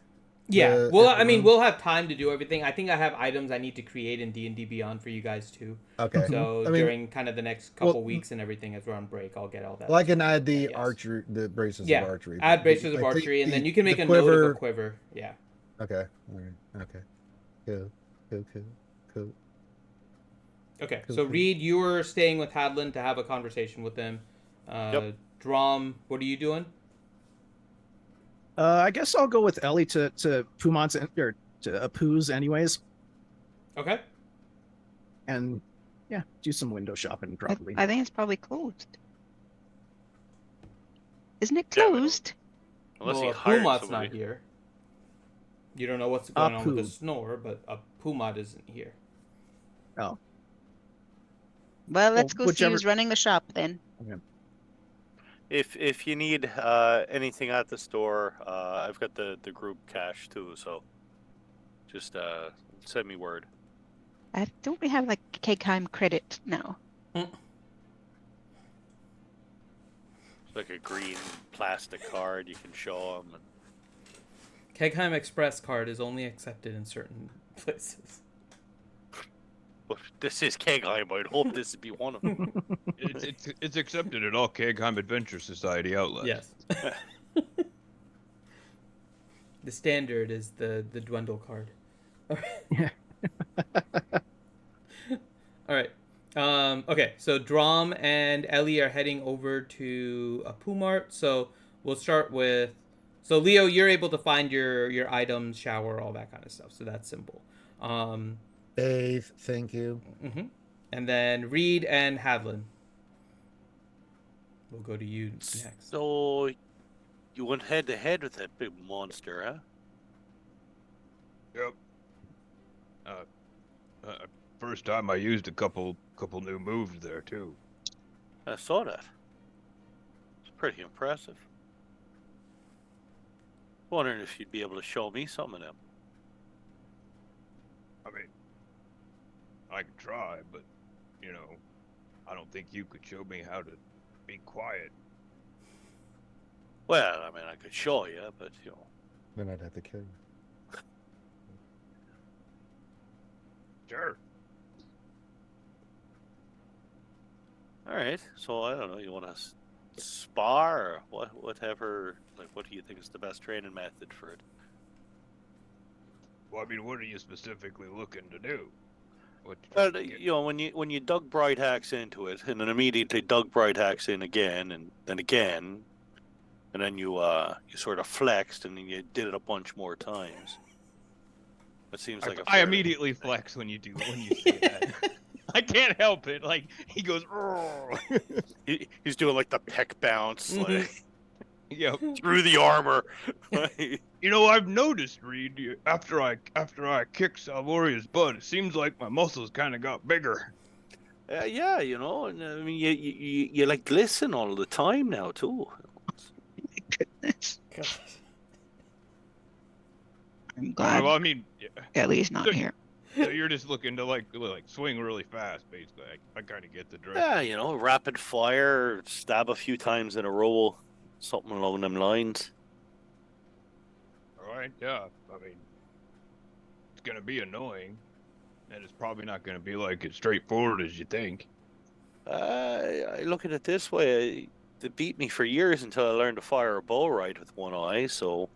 Yeah. The- Well, at the I mean, room? we'll have time to do everything. I think I have items I need to create in D&D Beyond for you guys too. Okay. So I mean, during kind of the next couple well, weeks and everything, as we're on break, I'll get all that. well, I can add the Yes. archery, the braces Yeah. of archery. Add but braces of I think archery, and then the- you can make the a note of a quiver. Yeah. Okay. All right. Okay. Cool. Cool. Cool. Cool. Okay. Cool, So cool. Reed, you were staying with Hadlin to have a conversation with him. Yep. Drom, what are you doing? I guess I'll go with Ellie to Pumont's or to Apu's anyways, Okay. and yeah, do some window shopping probably. I think it's probably closed. Isn't it Yeah, we don't- closed? Unless well, he hired Pumat's somebody. not here. You don't know what's going on with the Apu. snore, but Pumat isn't here. Oh, Well, let's Well, go see whichever- who's running the shop then. If you need anything at the store, I've got the group cash too, so just send me word. Don't we have like Kegheim credit now? It's like a green plastic card you can show them. Kegheim Express card is only accepted in certain places. But this is Kegheim. I'd hope this would be one of them. It's accepted at all Kegheim Adventure Society outlets. Yes. The standard is the Dwindle card. Yeah. All right. Okay, so Drom and Ellie are heading over to a Pumart. So we'll start with. So Leo, you're able to find your items, shower, all that kind of stuff. So that's simple. Dave, thank you. Mm-hmm. And then Reed and Hadlin. We'll go to you next. So you went head to head with that big monster, huh? Yep. First time I used a couple new moves there too. I saw that. It's pretty impressive. Wondering if you'd be able to show me some of them. I mean, I could try, but I don't think you could show me how to be quiet. Well, I mean, I could show you, but Then I'd have to kill you. Sure. all right. So I don't know. You want to spar or whatever? Like, what do you think is the best training method for it? Well, I mean, what are you specifically looking to do? What? Well, when you dug Bright Axe into it, and then immediately dug Bright Axe in again, and then again, and then you sort of flexed, and then you did it a bunch more times. It seems like I immediately flex when you say that. I can't help it. Like he goes, he's doing like the peck bounce, like yep. through the armor. I've noticed, Reed, after I kick Salvoria's butt, it seems like my muscles kind of got bigger. Yeah, and I mean, you like glisten all the time now too. Goodness. God. I'm glad Well, I mean, Ellie's not here. so you're just looking to like swing really fast, basically. I kind of get the drift. Yeah, rapid fire, stab a few times in a row, something along them lines. All right, yeah. I mean, it's gonna be annoying, and it's probably not gonna be like as straightforward as you think. I look at it this way: it beat me for years until I learned to fire a bow right with one eye. So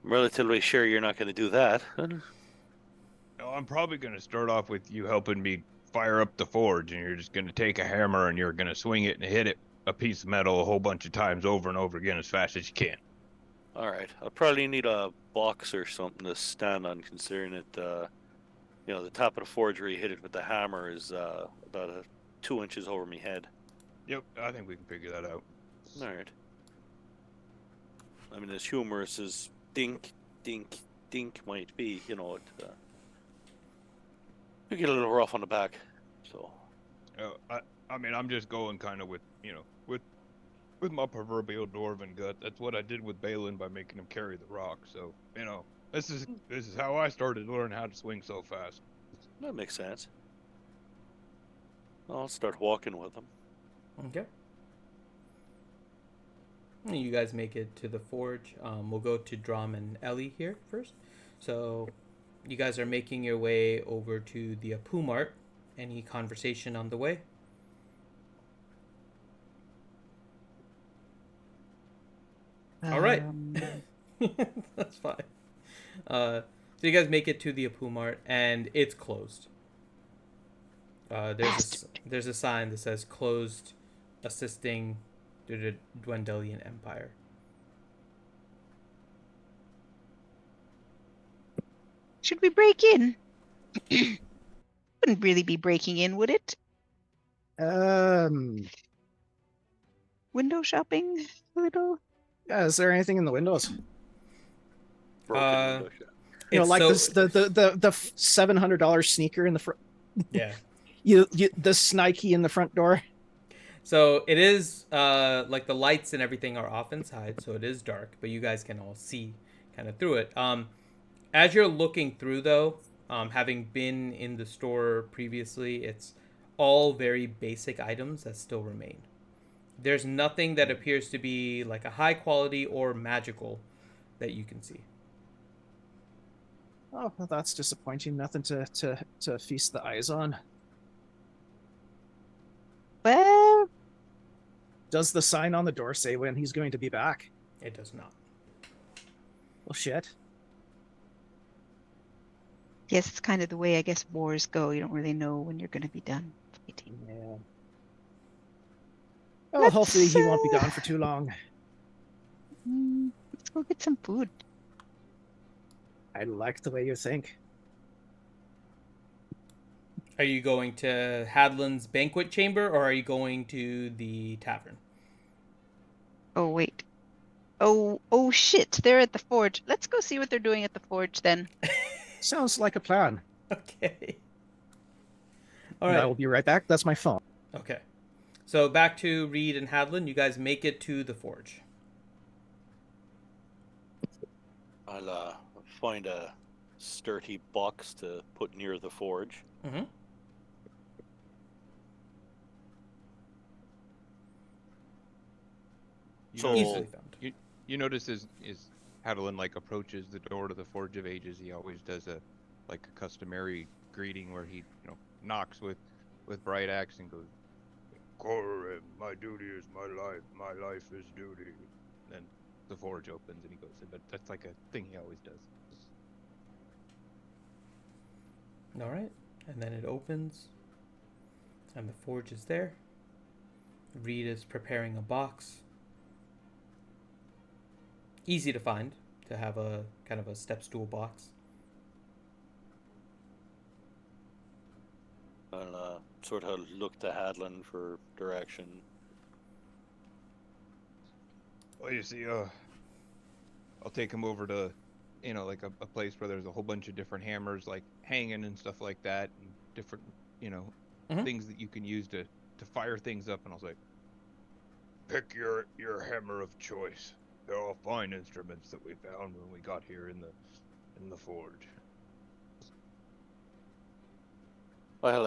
I'm relatively sure you're not going to do that. No, I'm probably gonna start off with you helping me fire up the forge, and you're just gonna take a hammer and you're gonna swing it and hit it a piece of metal a whole bunch of times over and over again as fast as you can. All right, I'll probably need a box or something to stand on, considering it. The top of the forge where you hit it with the hammer is about 2 inches over my head. Yep, I think we can figure that out. All right. I mean, as humorous as dink, dink, dink might be, you know, you get a little rough on the back. So, I mean, I'm just going kind of with, with my proverbial dwarven gut. That's what I did with Balin by making him carry the rock. So, this is how I started to learn how to swing so fast. that makes sense. I'll start walking with them. Okay. You guys make it to the forge. We'll go to Drum and Ellie here first. So, you guys are making your way over to the Apu Mart. Any conversation on the way? All right. That's fine. So you guys make it to the Apu Mart, and it's closed. There's a sign that says "Closed, assisting the Dwendalian Empire." Should we break in? Wouldn't really be breaking in, would it? Window shopping a little. Yeah, is there anything in the windows? Broken window shut. You know, like this, the $700 sneaker in the front. Yeah. The Snikey in the front door. So it is like the lights and everything are off inside, so it is dark, but you guys can all see kind of through it. As you're looking through, though, having been in the store previously, it's all very basic items that still remain. There's nothing that appears to be like a high quality or magical that you can see. Oh, well, that's disappointing. Nothing to feast the eyes on. Well, does the sign on the door say when he's going to be back? It does not. Well, shit. Yes, it's kind of the way I guess wars go. You don't really know when you're going to be done fighting. Yeah. Well, hopefully he won't be gone for too long. Let's go get some food. I like the way you think. Are you going to Hadlin's banquet chamber, or are you going to the tavern? Oh, wait. Oh, shit. They're at the forge. Let's go see what they're doing at the forge then. Sounds like a plan. Okay. All right. I will be right back. That's my phone. Okay. So back to Reed and Hadlin. You guys make it to the forge. I'll find a sturdy box to put near the forge. Mm-hmm. Easily found. You notice is Hadlin like approaches the door to the Forge of Ages. He always does a customary greeting where he knocks with bright axe and goes, Korim, my duty is my life is duty. Then the forge opens and he goes in, but that's like a thing he always does. All right. And then it opens and the forge is there. Reed is preparing a box. Easy to find, to have a kind of a step stool box. I'll sort of look to Hadlin for direction. Well, you see, I'll take him over to, like a place where there's a whole bunch of different hammers, like hanging and stuff like that, and different, things that you can use to fire things up. And I'll say, pick your hammer of choice. They're all fine instruments that we found when we got here in the forge. Well,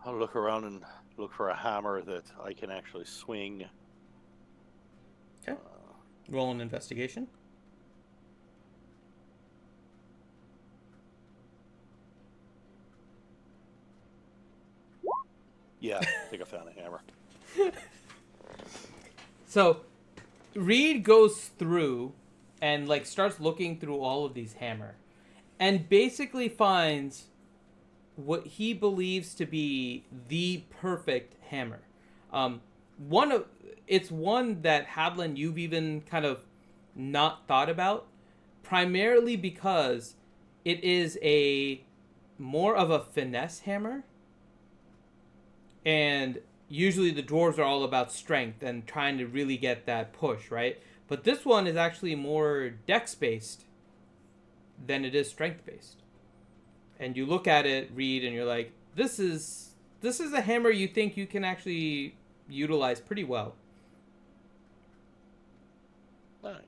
I'll look around and look for a hammer that I can actually swing. Okay. Roll an investigation. Yeah, I think I found a hammer. So, Reed goes through and starts looking through all of these hammer and basically finds what he believes to be the perfect hammer. It's one that Hadlin, you've even kind of not thought about, primarily because it is a more of a finesse hammer, and usually the dwarves are all about strength and trying to really get that push, right? But this one is actually more dex-based than it is strength-based. And you look at it, read, and you're like, this is a hammer you think you can actually utilize pretty well. Nice.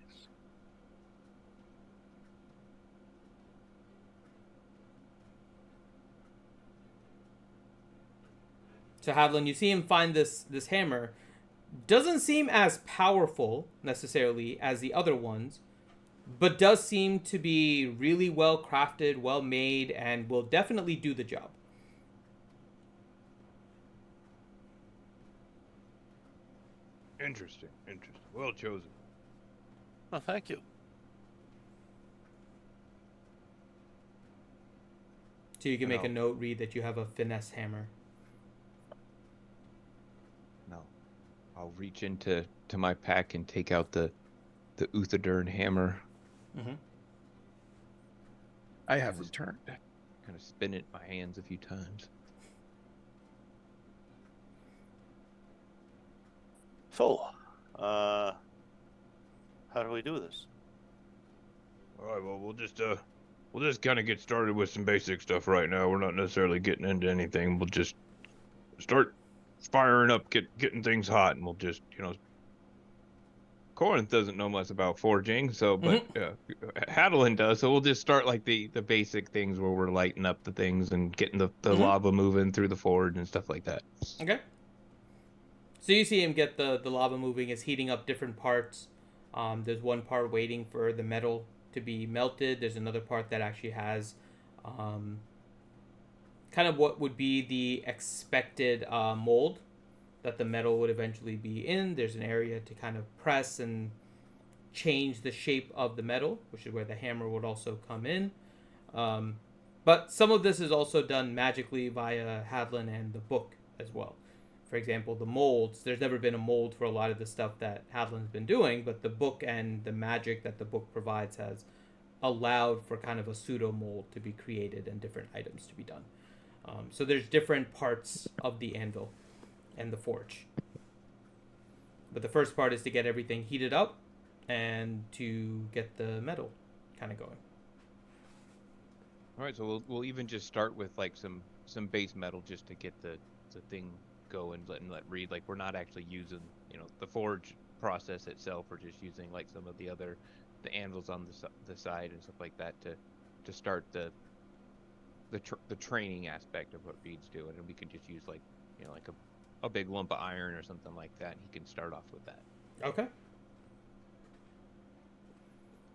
So Hadlin, you see him find this hammer. Doesn't seem as powerful necessarily as the other ones, but does seem to be really well crafted, well made, and will definitely do the job. Interesting. Well chosen. Oh, thank you. So you can make a note, read that you have a finesse hammer. No. I'll reach into my pack and take out the Uthadern hammer. Mm-hmm. I have returned. Kind of spin it in my hands a few times. So, how do we do this? All right, well, we'll just kind of get started with some basic stuff right now. We're not necessarily getting into anything. We'll just start firing up, getting things hot, and we'll just, Corinth doesn't know much about forging, so, but Hadlin does, so we'll just start like the basic things where we're lighting up the things and getting the lava moving through the forge and stuff like that. Okay. So you see him get the lava moving, is heating up different parts. There's one part waiting for the metal to be melted. There's another part that actually has kind of what would be the expected mold that the metal would eventually be in. There's an area to kind of press and change the shape of the metal, which is where the hammer would also come in. But some of this is also done magically via Hadlin and the book as well. For example, the molds, there's never been a mold for a lot of the stuff that Hadlin's been doing, but the book and the magic that the book provides has allowed for kind of a pseudo mold to be created and different items to be done. So there's different parts of the anvil and the forge. But the first part is to get everything heated up and to get the metal kind of going. All right, so we'll even just start with like some base metal just to get the thing go and let read. Like, we're not actually using the forge process itself. We're just using like some of the anvils on the side and stuff like that to start the training aspect of what Reed's doing, and we could just use like like a big lump of iron or something like that, and he can start off with that. Okay.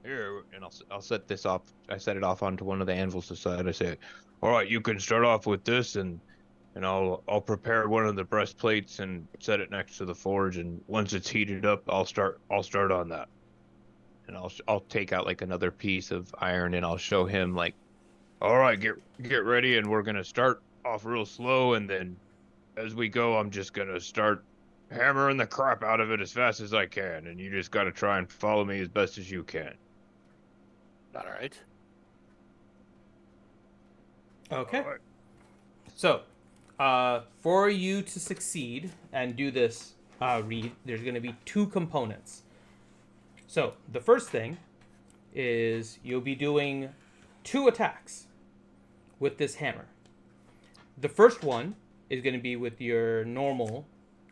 Here, and I'll set this off. I set it off onto one of the anvils to the side. I say, all right, you can start off with this, and I'll prepare one of the breastplates and set it next to the forge, and once it's heated up, I'll start on that. And I'll take out like another piece of iron, and I'll show him like, all right, get ready, and we're gonna start off real slow, and then as we go, I'm just gonna start hammering the crap out of it as fast as I can, and you just gotta try and follow me as best as you can. All right. Okay. All right. So, for you to succeed and do this, Reed, there's going to be two components. So, the first thing is you'll be doing 2 attacks with this hammer. The first one is going to be with your normal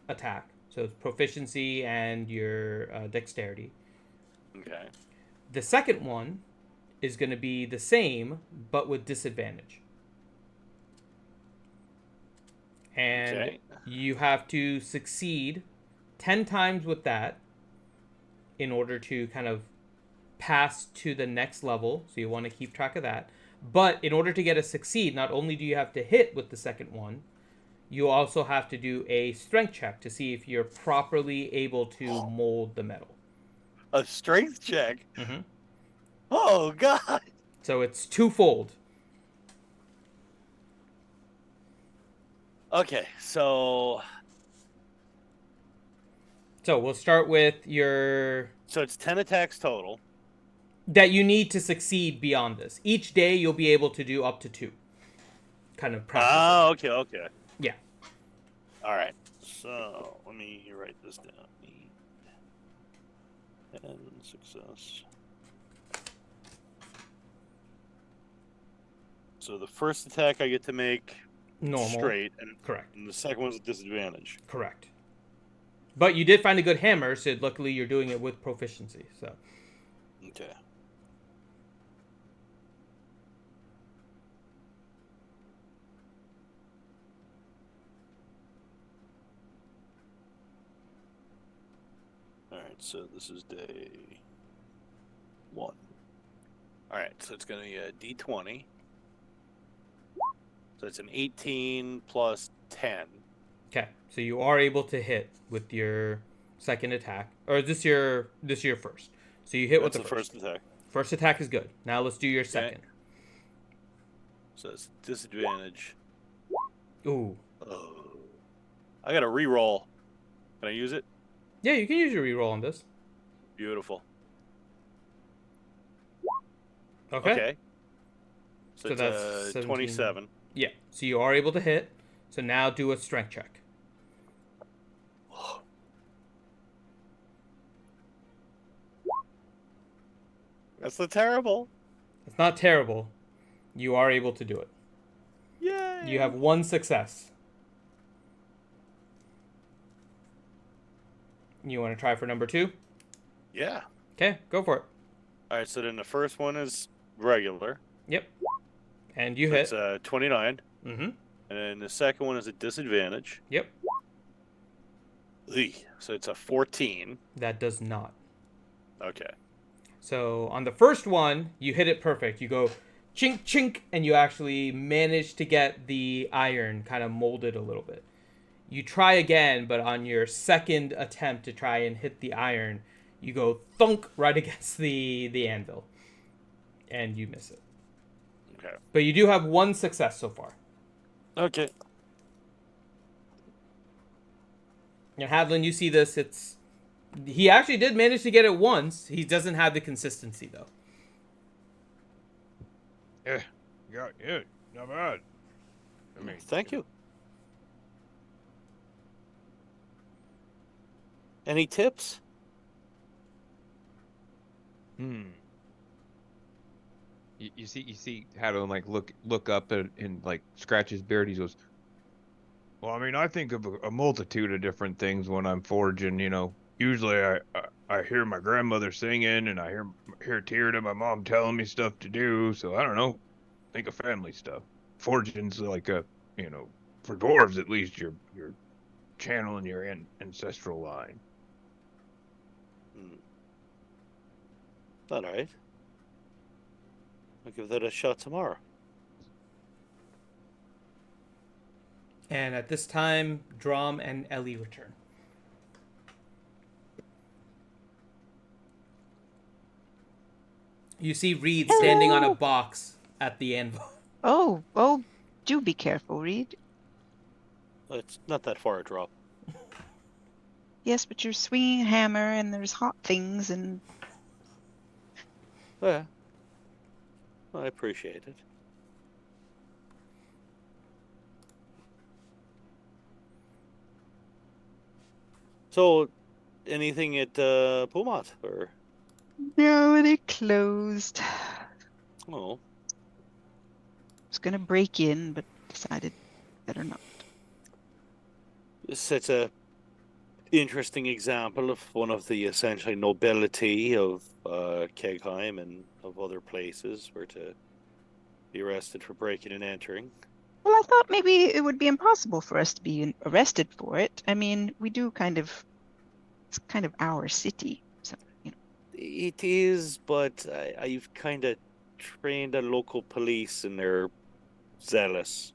attack. So, it's proficiency and your dexterity. Okay. The second one is going to be the same, but with disadvantage. And you have to succeed 10 times with that in order to kind of pass to the next level. So you want to keep track of that. But in order to get a succeed, not only do you have to hit with the second one, you also have to do a strength check to see if you're properly able to mold the metal. A strength check? Mm-hmm. Oh, God. So it's twofold. Okay, so we'll start with your... So it's 10 attacks total. That you need to succeed beyond this. Each day you'll be able to do up to 2. Kind of practice. Oh, okay. Yeah. All right. So let me write this down. And success. So the first attack I get to make Normal. straight, and Correct. And the second one's a disadvantage. Correct. But you did find a good hammer, so luckily you're doing it with proficiency. So. Okay. All right, so this is day 1. All right, so it's going to be a D20. So it's an 18 plus 10. Okay, so you are able to hit with your second attack, or is this your first? So you hit with That's the first attack. First attack is good. Now let's do your second. So it's disadvantage. Ooh. Oh. I got to re-roll. Can I use it? Yeah, you can use your reroll on this. Beautiful. Okay. So that's 27. Yeah, so you are able to hit. So now do a strength check. That's not terrible. It's not terrible. You are able to do it. Yay! You have 1 success. You want to try for number 2? Yeah. Okay, go for it. All right, so then the first one is regular. Yep. And you So hit. it's 29. Mm-hmm. And then the second one is a disadvantage. Yep. So it's a 14. That does not. Okay. So on the first one, you hit it perfect. You go chink, chink, and you actually manage to get the iron kind of molded a little bit. You try again, but on your second attempt to try and hit the iron, you go thunk right against the anvil. And you miss it. Okay. But you do have 1 success so far. Okay. And Hadlin, you see this, he actually did manage to get it once. He doesn't have the consistency, though. Yeah, not bad. I mean, Thank you. Any tips? You see Hadlin like look up and like scratch his beard. He goes, well, I mean, I think of a multitude of different things when I'm forging. You know, usually I hear my grandmother singing, and I hear Tyr and my mom telling me stuff to do. So I don't know. Think of family stuff. Forging's like for dwarves at least, you're channeling your ancestral line. All right. I'll give that a shot tomorrow. And at this time, Drom and Ellie return. You see Reed standing on a box at the anvil. Oh, do be careful, Reed. It's not that far a drop. Yes, but you're swinging a hammer and there's hot things and... Yeah. I appreciate it. So, anything at Pumat or? No, they closed. Oh. I was gonna break in, but decided better not. Such a interesting example of one of the essentially nobility of Kegheim and of other places were to be arrested for breaking and entering. Well, I thought maybe it would be impossible for us to be arrested for it. I mean, it's kind of our city, so, you know. It is, but I've kind of trained the local police and they're zealous.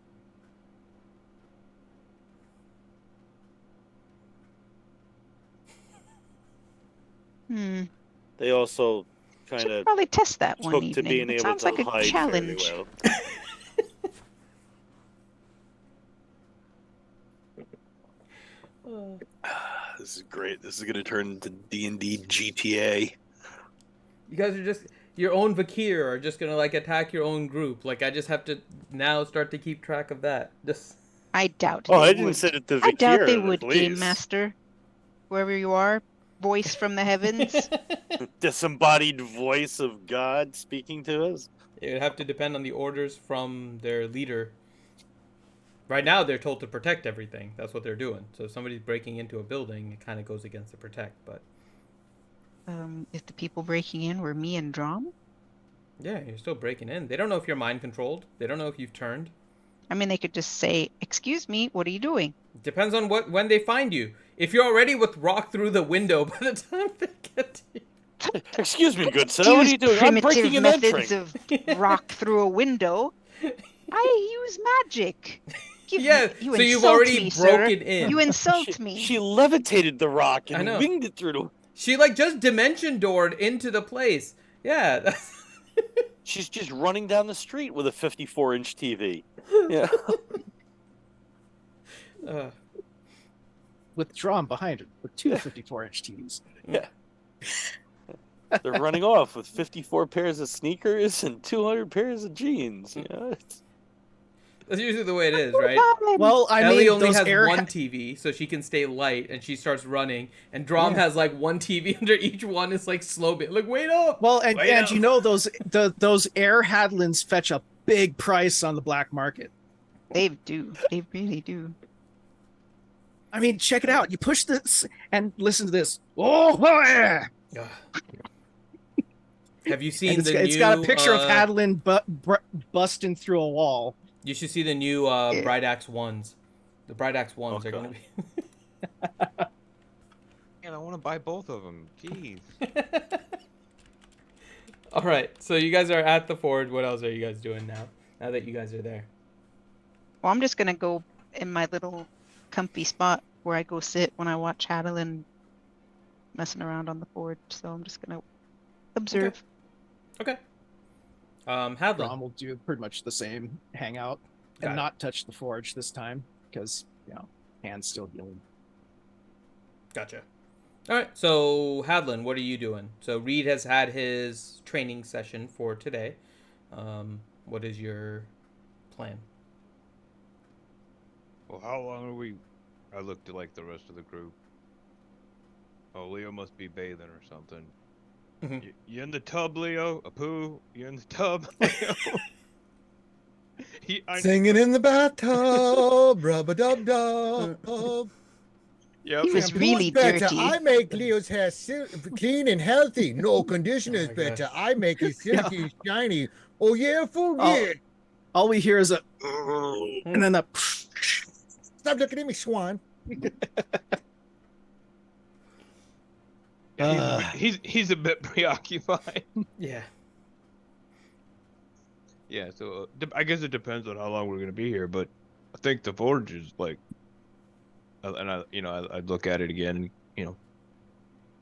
They also kind Should of probably test that one took to evening. being It able sounds to like a hide challenge. fairly well. This is great. This is going to turn into D&D GTA. You guys are just... Your own Vakir are just gonna, like, attack your own group. Like, I just have to now start to keep track of that. Just... I doubt Oh, they I didn't would. say it to I doubt they Vakir, would, please. Game Master. Wherever you are. voice from the heavens? Disembodied voice of God speaking to us? It would have to depend on the orders from their leader. Right now, they're told to protect everything. That's what they're doing. So if somebody's breaking into a building, it kind of goes against the protect. But If the people breaking in were me and Drom? yeah, you're still breaking in. They don't know if you're mind controlled. They don't know if you've turned. I mean, they could just say, "Excuse me, what are you doing?" Depends on when they find you. If you're already with rock through the window by the time they get to you. Excuse me, good sir. What are you doing? I'm breaking and methods entering. of rock through a window. I use magic. Yeah, You so you've insult already me, broken sir. in. You insult me. She levitated the rock I know. and winged it through the... She like just dimension doored into the place. Yeah. That's... She's just running down the street with a 54-inch TV. Yeah. With Drom behind her with two 54-inch TVs. Yeah. They're running off with 54 pairs of sneakers and 200 pairs of jeans. You know? That's usually the way it is, right? Well, I Ellie mean, only those has air one TV, so she can stay light, and she starts running. And Drom has like one TV under each one. It's like slow bit. Like, wait up. Well, and Wait up. you know those air Hadlins fetch a big price on the black market. They do. They really do. I mean, check it out. You push this and listen to this. Oh, yeah. Have you seen And the it's new? got a picture of Hadlin busting through a wall. You should see the new Bright Axe ones. The Bright Axe ones are going to be. Man, I want to buy both of them. Jeez. All right, so you guys are at the forge. What else are you guys doing now? Now that you guys are there. Well, I'm just gonna go in my little comfy spot where I go sit when I watch Hadlin messing around on the forge. So I'm just gonna observe. Okay. Hadlin. Drom will do pretty much the same, hang out Got and it. not touch the forge this time because hand's still healing. Gotcha. All right, so Hadlin, what are you doing? So Reed has had his training session for today. What is your plan? Well, how long are we? I looked at like the rest of the group. Oh, Leo must be bathing or something. Mhm. You in the tub, Leo? Apu, you in the tub, Leo? Singing in the bathtub, rub-a-dub-dub. Yep. He was Shampoo's really better. dirty. I make Leo's hair clean and healthy. No conditioner's my better. gosh. I make it silky and shiny. Oh yeah, full Oh. yeah. All we hear is a and then the Stop looking at me, Swan. He's a bit preoccupied. Yeah. Yeah, so I guess it depends on how long we're gonna be here, but I think the forge is like, and I'd look at it again,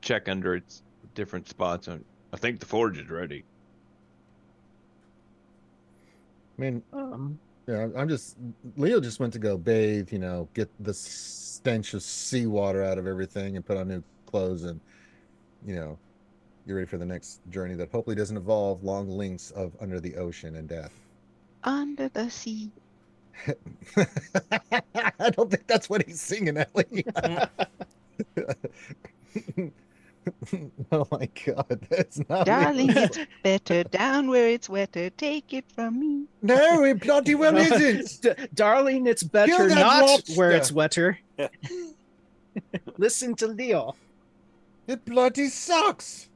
check under its different spots, and I think the forge is ready. I mean, yeah, Leo just went to go bathe, get the stench of seawater out of everything and put on new clothes and, you're ready for the next journey that hopefully doesn't involve long links of under the ocean and death. Under the sea. I don't think that's what he's singing, Ellie. Oh my God, that's not Darling, me. it's better down where it's wetter. Take it from me. No, it bloody well isn't. darling, it's Kill better that not lobster. where it's wetter. Listen to Leo. It bloody sucks.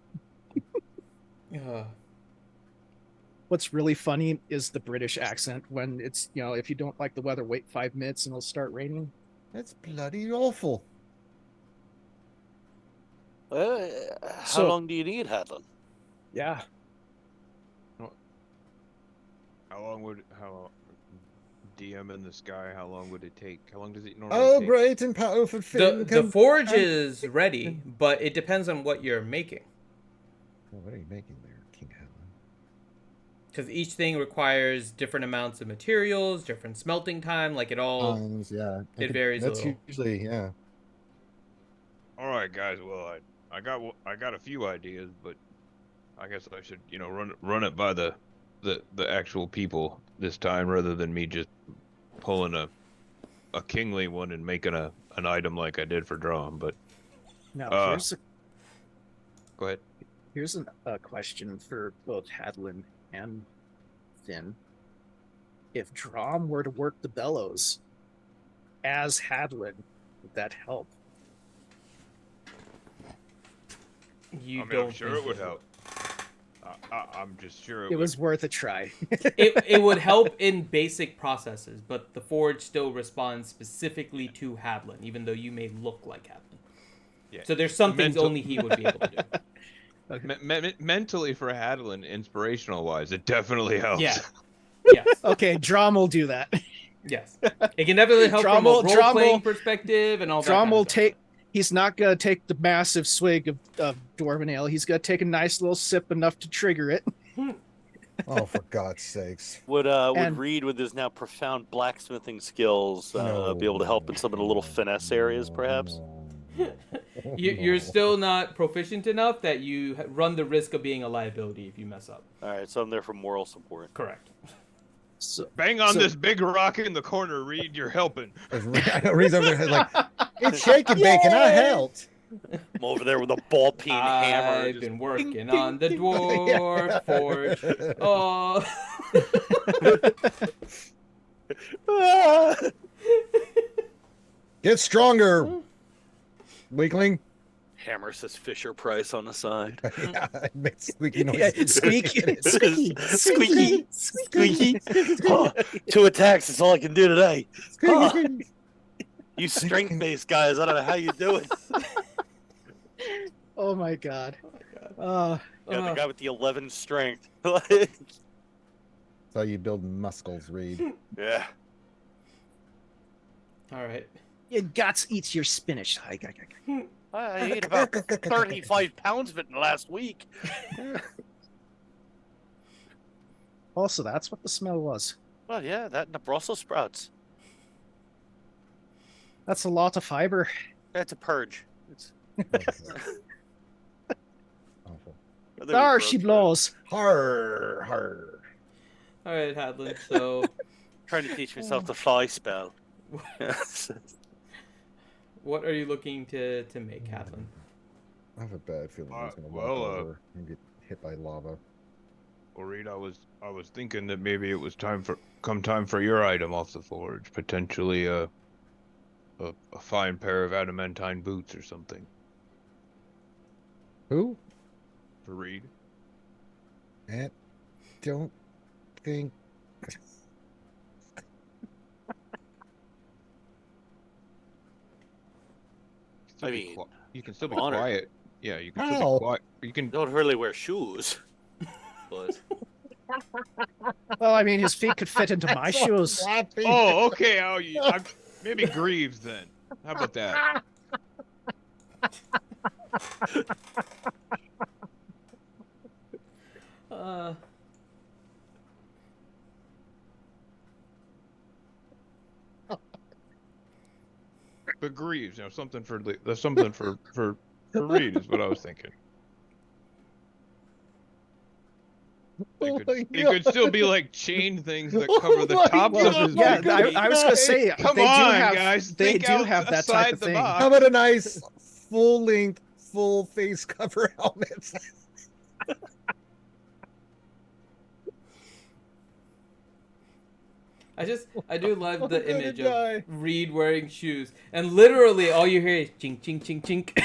What's really funny is the British accent when it's, if you don't like the weather, wait 5 minutes and it'll start raining. That's bloody awful. How So- long do you need, Hadlin? Yeah. How DM in the sky? How long would it take? How long does it normally Oh, take? great and powerful Finn. The forge is ready, but it depends on what you're making. What are you making there, King Hadlin? Because each thing requires different amounts of materials, different smelting time. Like it all. Yeah. It varies a That's little. usually, yeah. All right, guys. Well, I got a few ideas, but I guess I should run it by the actual people this time rather than me just pulling a kingly one and making an item like I did for Drum. But Now go ahead. Here's a question for both Hadlin and Finn. If Drom were to work the bellows as Hadlin, would that help? I'm sure it would help. I'm just sure it was worth a try. it would help in basic processes, but the Forge still responds specifically to Hadlin, even though you may look like Hadlin. Yeah. So there's some things only he would be able to do. Okay. Mentally for Hadlin, inspirational wise, it definitely helps. Yeah. Yes. Okay, Drom will do that. Yes. It can definitely help from a role-playing perspective and all that. Drom will take. He's not gonna take the massive swig of dwarven ale. He's gonna take a nice little sip, enough to trigger it. Oh, for God's sakes! Would Reed, with his now profound blacksmithing skills, be able to help in some of the little finesse areas, perhaps? You're still not proficient enough that you run the risk of being a liability if you mess up. All right, so I'm there for moral support. Correct. So, bang on this big rock in the corner, Reed. You're helping. Reed's over there like, it's shaking, bacon. I helped. I'm over there with a ball peen hammer. I've been working on the dwarf forge. Oh. Get stronger, weakling. Hammer says Fisher Price on the side. Yeah, it makes squeaky noises. Squeaky. Squeaky. Oh, 2 attacks is all I can do today. Oh, you strength-based guys, I don't know how you do it. Oh my God. The guy with the 11 strength. That's how you build muscles, Reed. Yeah. All right. Your guts eats your spinach. I ate about 35 pounds of it in the last week. Also, that's what the smell was. Well, yeah, that and the Brussels sprouts. That's a lot of fiber. That's a purge. It's... Awful. There she blows. Har, har. All right, Hadlin. So, trying to teach myself the fly spell. What are you looking to make, Hadlin? I have a bad feeling he's gonna walk over and get hit by lava. Well, Reed, I was thinking that maybe it was time for your item off the forge, potentially a fine pair of adamantine boots or something. Who? For Reed. I don't think. I mean, you can still be honored. quiet. Yeah, you can still be quiet. You can. Don't really wear shoes. But... Well, I mean, his feet could fit into my shoes. Oh, okay. Maybe Greaves then. How about that? But Greaves, something for Reed is what I was thinking. It could still be like chain things that cover the tops of his. Yeah, I was gonna say. Come on, guys! They do have that type of thing. How about a nice full-length, full-face cover helmet? I do love the image of Reed wearing shoes, and literally all you hear is chink, chink, chink, chink.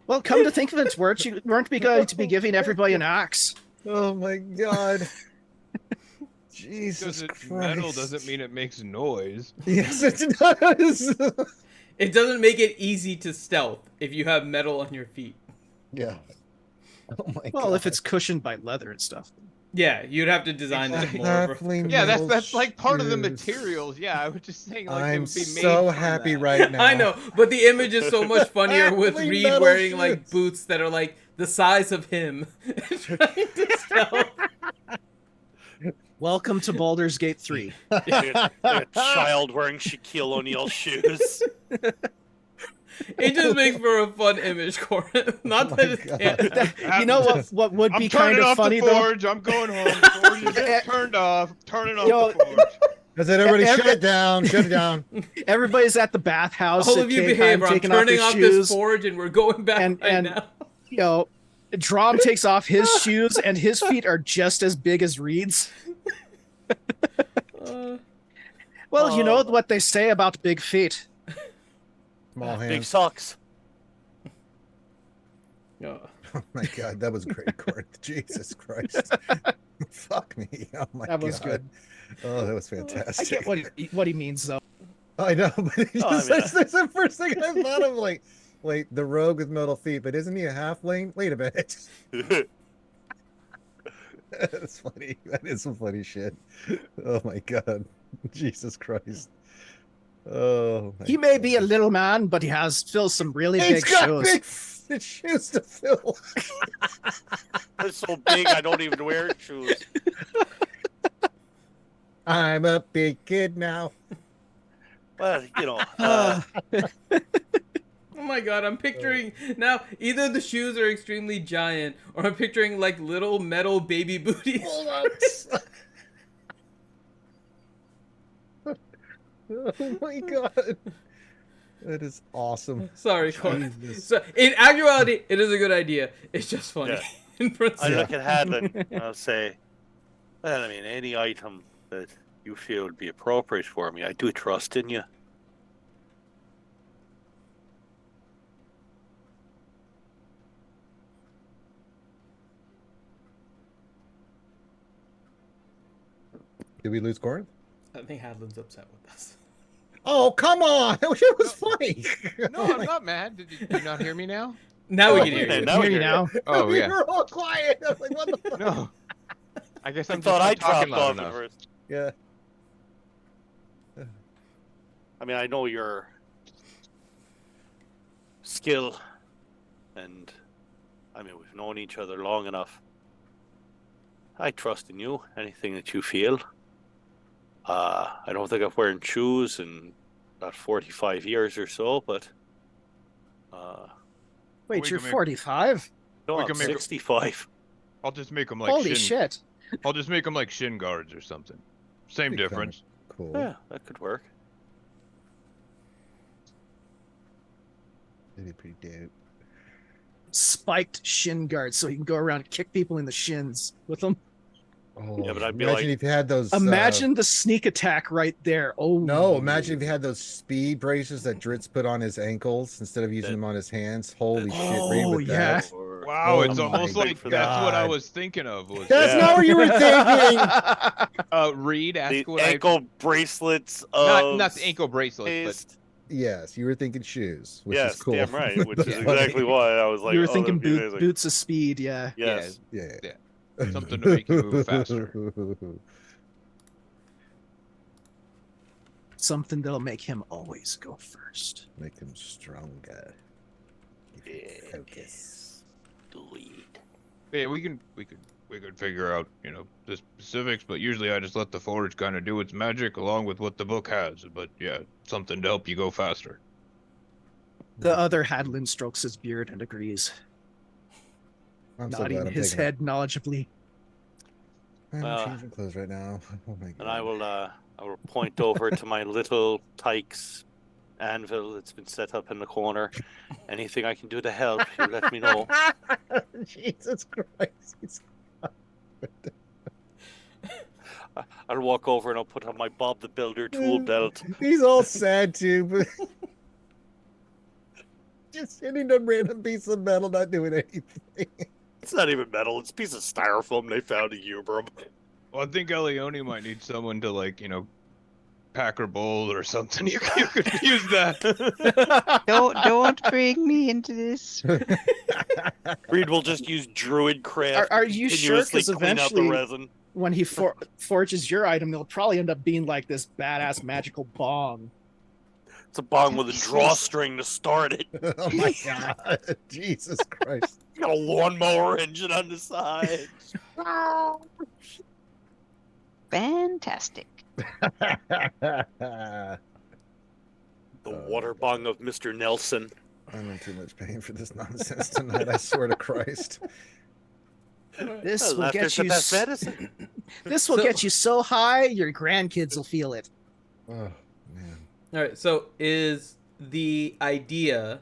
Well, come to think of it, weren't we going to be giving everybody an axe? Oh my God. Jesus Christ. Metal doesn't mean it makes noise. Yes, it does. It doesn't make it easy to stealth if you have metal on your feet. Yeah. Oh my God. Well, if it's cushioned by leather and stuff. Yeah, you'd have to design it more. Yeah, that's like part of the materials. Yeah, I was just saying, like, I'm it would be made so from happy that. right now. I know, but the image is so much funnier with Halfling Reed metal wearing shoes. like boots that are like the size of him, trying to stealth. Welcome to Baldur's Gate 3. Like a child wearing Shaquille O'Neal shoes. It just makes for a fun image, Corin. Not that it's You know what would be kind of funny the though? forge. I'm going home. The forge is turned off. Turning off the forge. I said, everybody shut it down. Shut it down. Everybody's at the bathhouse. All at of you cave behave, time, or I'm taking off turning their off shoes, this forge and we're going back and right now. you know, Drom takes off his shoes, and his feet are just as big as Reed's. Well, you know what they say about big feet. Small hands. Big socks. Yeah. Oh my god, that was great, Court. Jesus Christ. Fuck me. Oh my god. That was good. Oh, that was I fantastic. get what he means, though. I know, but it's Oh, I just, mean, that's the first thing I thought of. Like, wait, the rogue with metal feet, but isn't he a halfling? Wait a minute. That's funny. That is some funny shit. Oh my god. Jesus Christ. Oh my He may god. be a little man, but he has fills some really He's big got shoes. big shoes to fill. They're so big, I don't even wear shoes. I'm a big kid now. Well, you know. Oh my god, I'm picturing now either the shoes are extremely giant or I'm picturing like little metal baby booties. Oh my god. That is awesome. Sorry, Corey. Jesus. So in actuality, it is a good idea. It's just funny. Yeah. In I principle. look at Hadlin and I'll say, well, I mean, any item that you feel would be appropriate for me, I do trust in you. Did we lose Corinth? I think Hadlin's upset with us. Oh, come on. It was funny. No, I'm not mad. Did you not hear me now? Now we Oh, can hear yeah, you. now we Hear you hear now. Oh, We yeah. were all quiet. I was like, what the fuck? No. I guess I I'm thought I just not talking dropped loud off at enough. first. Yeah. I mean, I know your skill, and I mean, we've known each other long enough. I trust in you. Anything that you feel. I don't think I've worn shoes in about 45 years or so, but Wait, We you're can make- 45? no, We I'm can make- 65. I'll just make them like Holy shin. shit. I'll just make them like shin guards or something. Same Pretty difference. Cool. Yeah, that could work. Pretty dope. Spiked shin guards so he can go around and kick people in the shins with them. Oh, Yeah, but I'd be imagine like- if you had those. Imagine the sneak attack right there. Oh No, imagine if you had those speed braces that Dritz put on his ankles instead of using That- them on his hands. Holy that- shit! Oh, Reed with yeah. that. Or- Wow, it's Oh almost my like that's what I God. was thinking of. Was That's Yeah. not what you were thinking. Reed, ask The what ankle bracelets I of not the ankle bracelets, paste. Yes, you were thinking shoes, which Yes, is cool. damn right. Which is That's exactly funny. why I was like, You were oh, thinking that'd be amazing. boots of speed, yeah. Yes. Yeah. Yeah. Something to make you move faster. Something that'll make him always go first. Make him stronger. Give him Yeah. focus. Delete. Yeah, we could figure out, the specifics, but usually I just let the forge kind of do its magic along with what the book has. But yeah, something to help you go faster. The other Hadlin strokes his beard and agrees, I'm so nodding glad I'm his taking head knowledgeably. I'm changing clothes right now. Oh my god. And I will point over to my little Tykes anvil that's been set up in the corner. Anything I can do to help, you let me know. Jesus Christ. I'll walk over and I'll put on my Bob the Builder tool belt. He's all sad too, but just hitting a random piece of metal, not doing anything. It's not even metal, it's a piece of styrofoam they found in Ubrum. Well, I think Elione might need someone to pack her bowl or something. You could use that. Don't bring me into this. Reed will just use druid craft. Are you sure? continuously Because clean out the eventually, resin. when he forges your item, it'll probably end up being like this badass magical bong. It's a bong with a drawstring to start it. Oh my god. Jesus Christ. It's got a lawnmower engine on the side. Fantastic. The water bong of Mr. Nelson. I'm in too much pain for this nonsense tonight, I swear to Christ. This will Laughter's get the you. best medicine. This will get you so high, your grandkids will feel it. Oh man. All right. So is the idea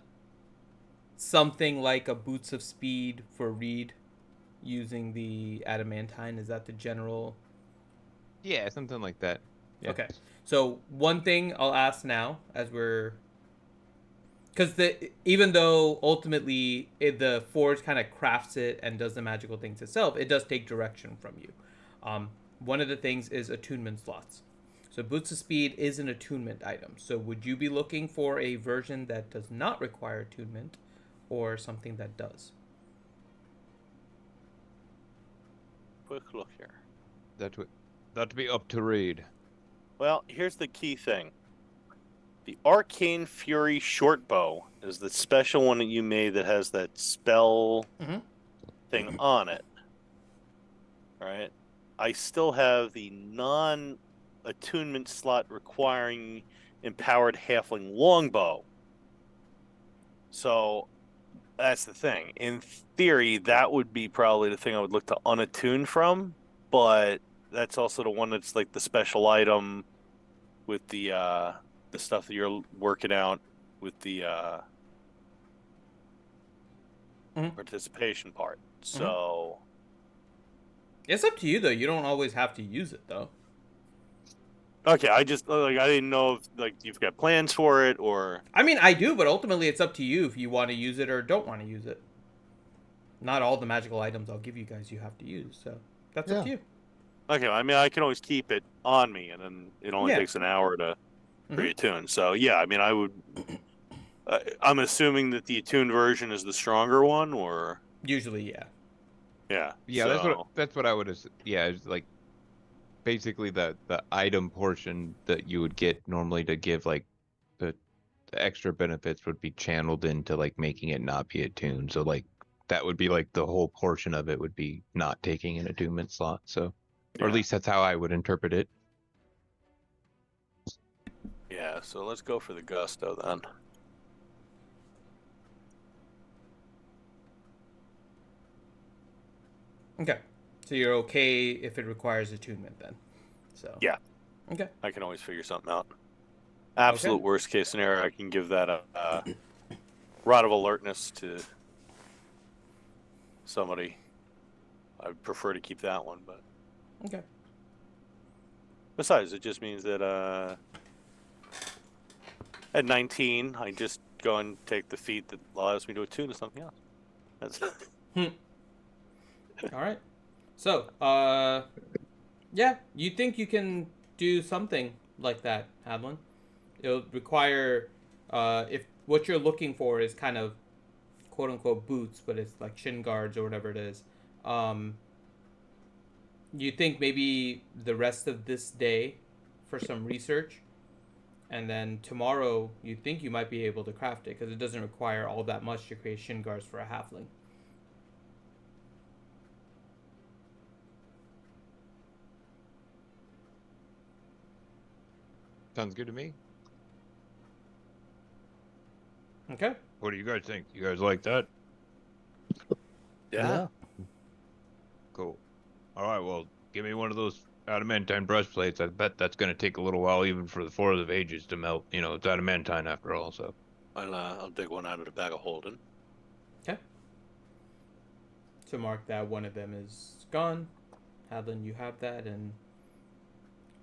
something like a boots of speed for Reed using the adamantine? Is that the general? Yeah, something like that. Yeah. Okay. So one thing I'll ask now, as we're, because even though ultimately the forge kind of crafts it and does the magical things itself, it does take direction from you. One of the things is attunement slots. So Boots of Speed is an attunement item. So would you be looking for a version that does not require attunement, or something that does? Quick look here. That'd be up to Reed. Well, here's the key thing. The Arcane Fury short bow is the special one that you made that has that spell thing on it. Right? I still have the non-attunement slot requiring empowered halfling longbow. So that's the thing. In theory, that would be probably the thing I would look to unattune from, but that's also the one that's like the special item with the stuff that you're working out with the participation part. So It's up to you, though. You don't always have to use it, though. okay, I didn't know if you've got plans for it or. I mean, I do, but ultimately it's up to you if you want to use it or don't want to use it. Not all the magical items I'll give you guys you have to use, so that's up to you. Okay, I mean, I can always keep it on me, and then it only takes an hour to reattune. So yeah, I mean, I would. I'm assuming that the attuned version is the stronger one, or usually, yeah. Yeah. Yeah, so... that's what I would. Yeah, it's like basically the item portion that you would get normally to give like the extra benefits would be channeled into like making it not be attuned. So like that would be like the whole portion of it would be not taking an attunement slot. So, or at least that's how I would interpret it. Yeah. So let's go for the gusto then. Okay. So you're okay if it requires attunement then. So yeah. Okay. I can always figure something out. Absolute worst case scenario, I can give that a rod of alertness to somebody. I'd prefer to keep that one, but okay. Besides, it just means that at 19, I just go and take the feat that allows me to attune to something else. That's All right. So, yeah, you think you can do something like that, Hadlin? It'll require, if what you're looking for is kind of quote-unquote boots, but it's like shin guards or whatever it is. You think maybe the rest of this day for some research, and then tomorrow you think you might be able to craft it because it doesn't require all that much to create shin guards for a halfling. Sounds good to me. Okay. What do you guys think? You guys like that? Yeah. Cool. All right, well, give me one of those adamantine breastplates. I bet that's going to take a little while even for the Forest of Ages to melt. You know, it's adamantine after all, so. I'll dig one out of the bag of holding. Okay. To mark that one of them is gone. Hadlin, you have that, and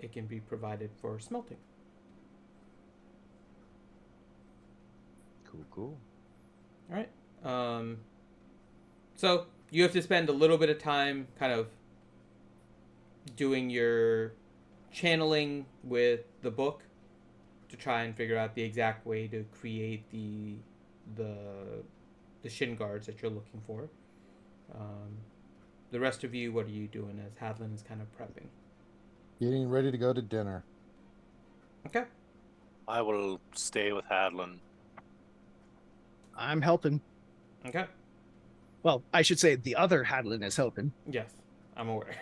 it can be provided for smelting. Cool. All right. So you have to spend a little bit of time kind of doing your channeling with the book to try and figure out the exact way to create the shin guards that you're looking for. The rest of you, what are you doing as Hadlin is kind of prepping? Getting ready to go to dinner. Okay. I will stay with Hadlin. I'm helping. Okay. Well, I should say the other Hadlin is helping. Yes, I'm aware.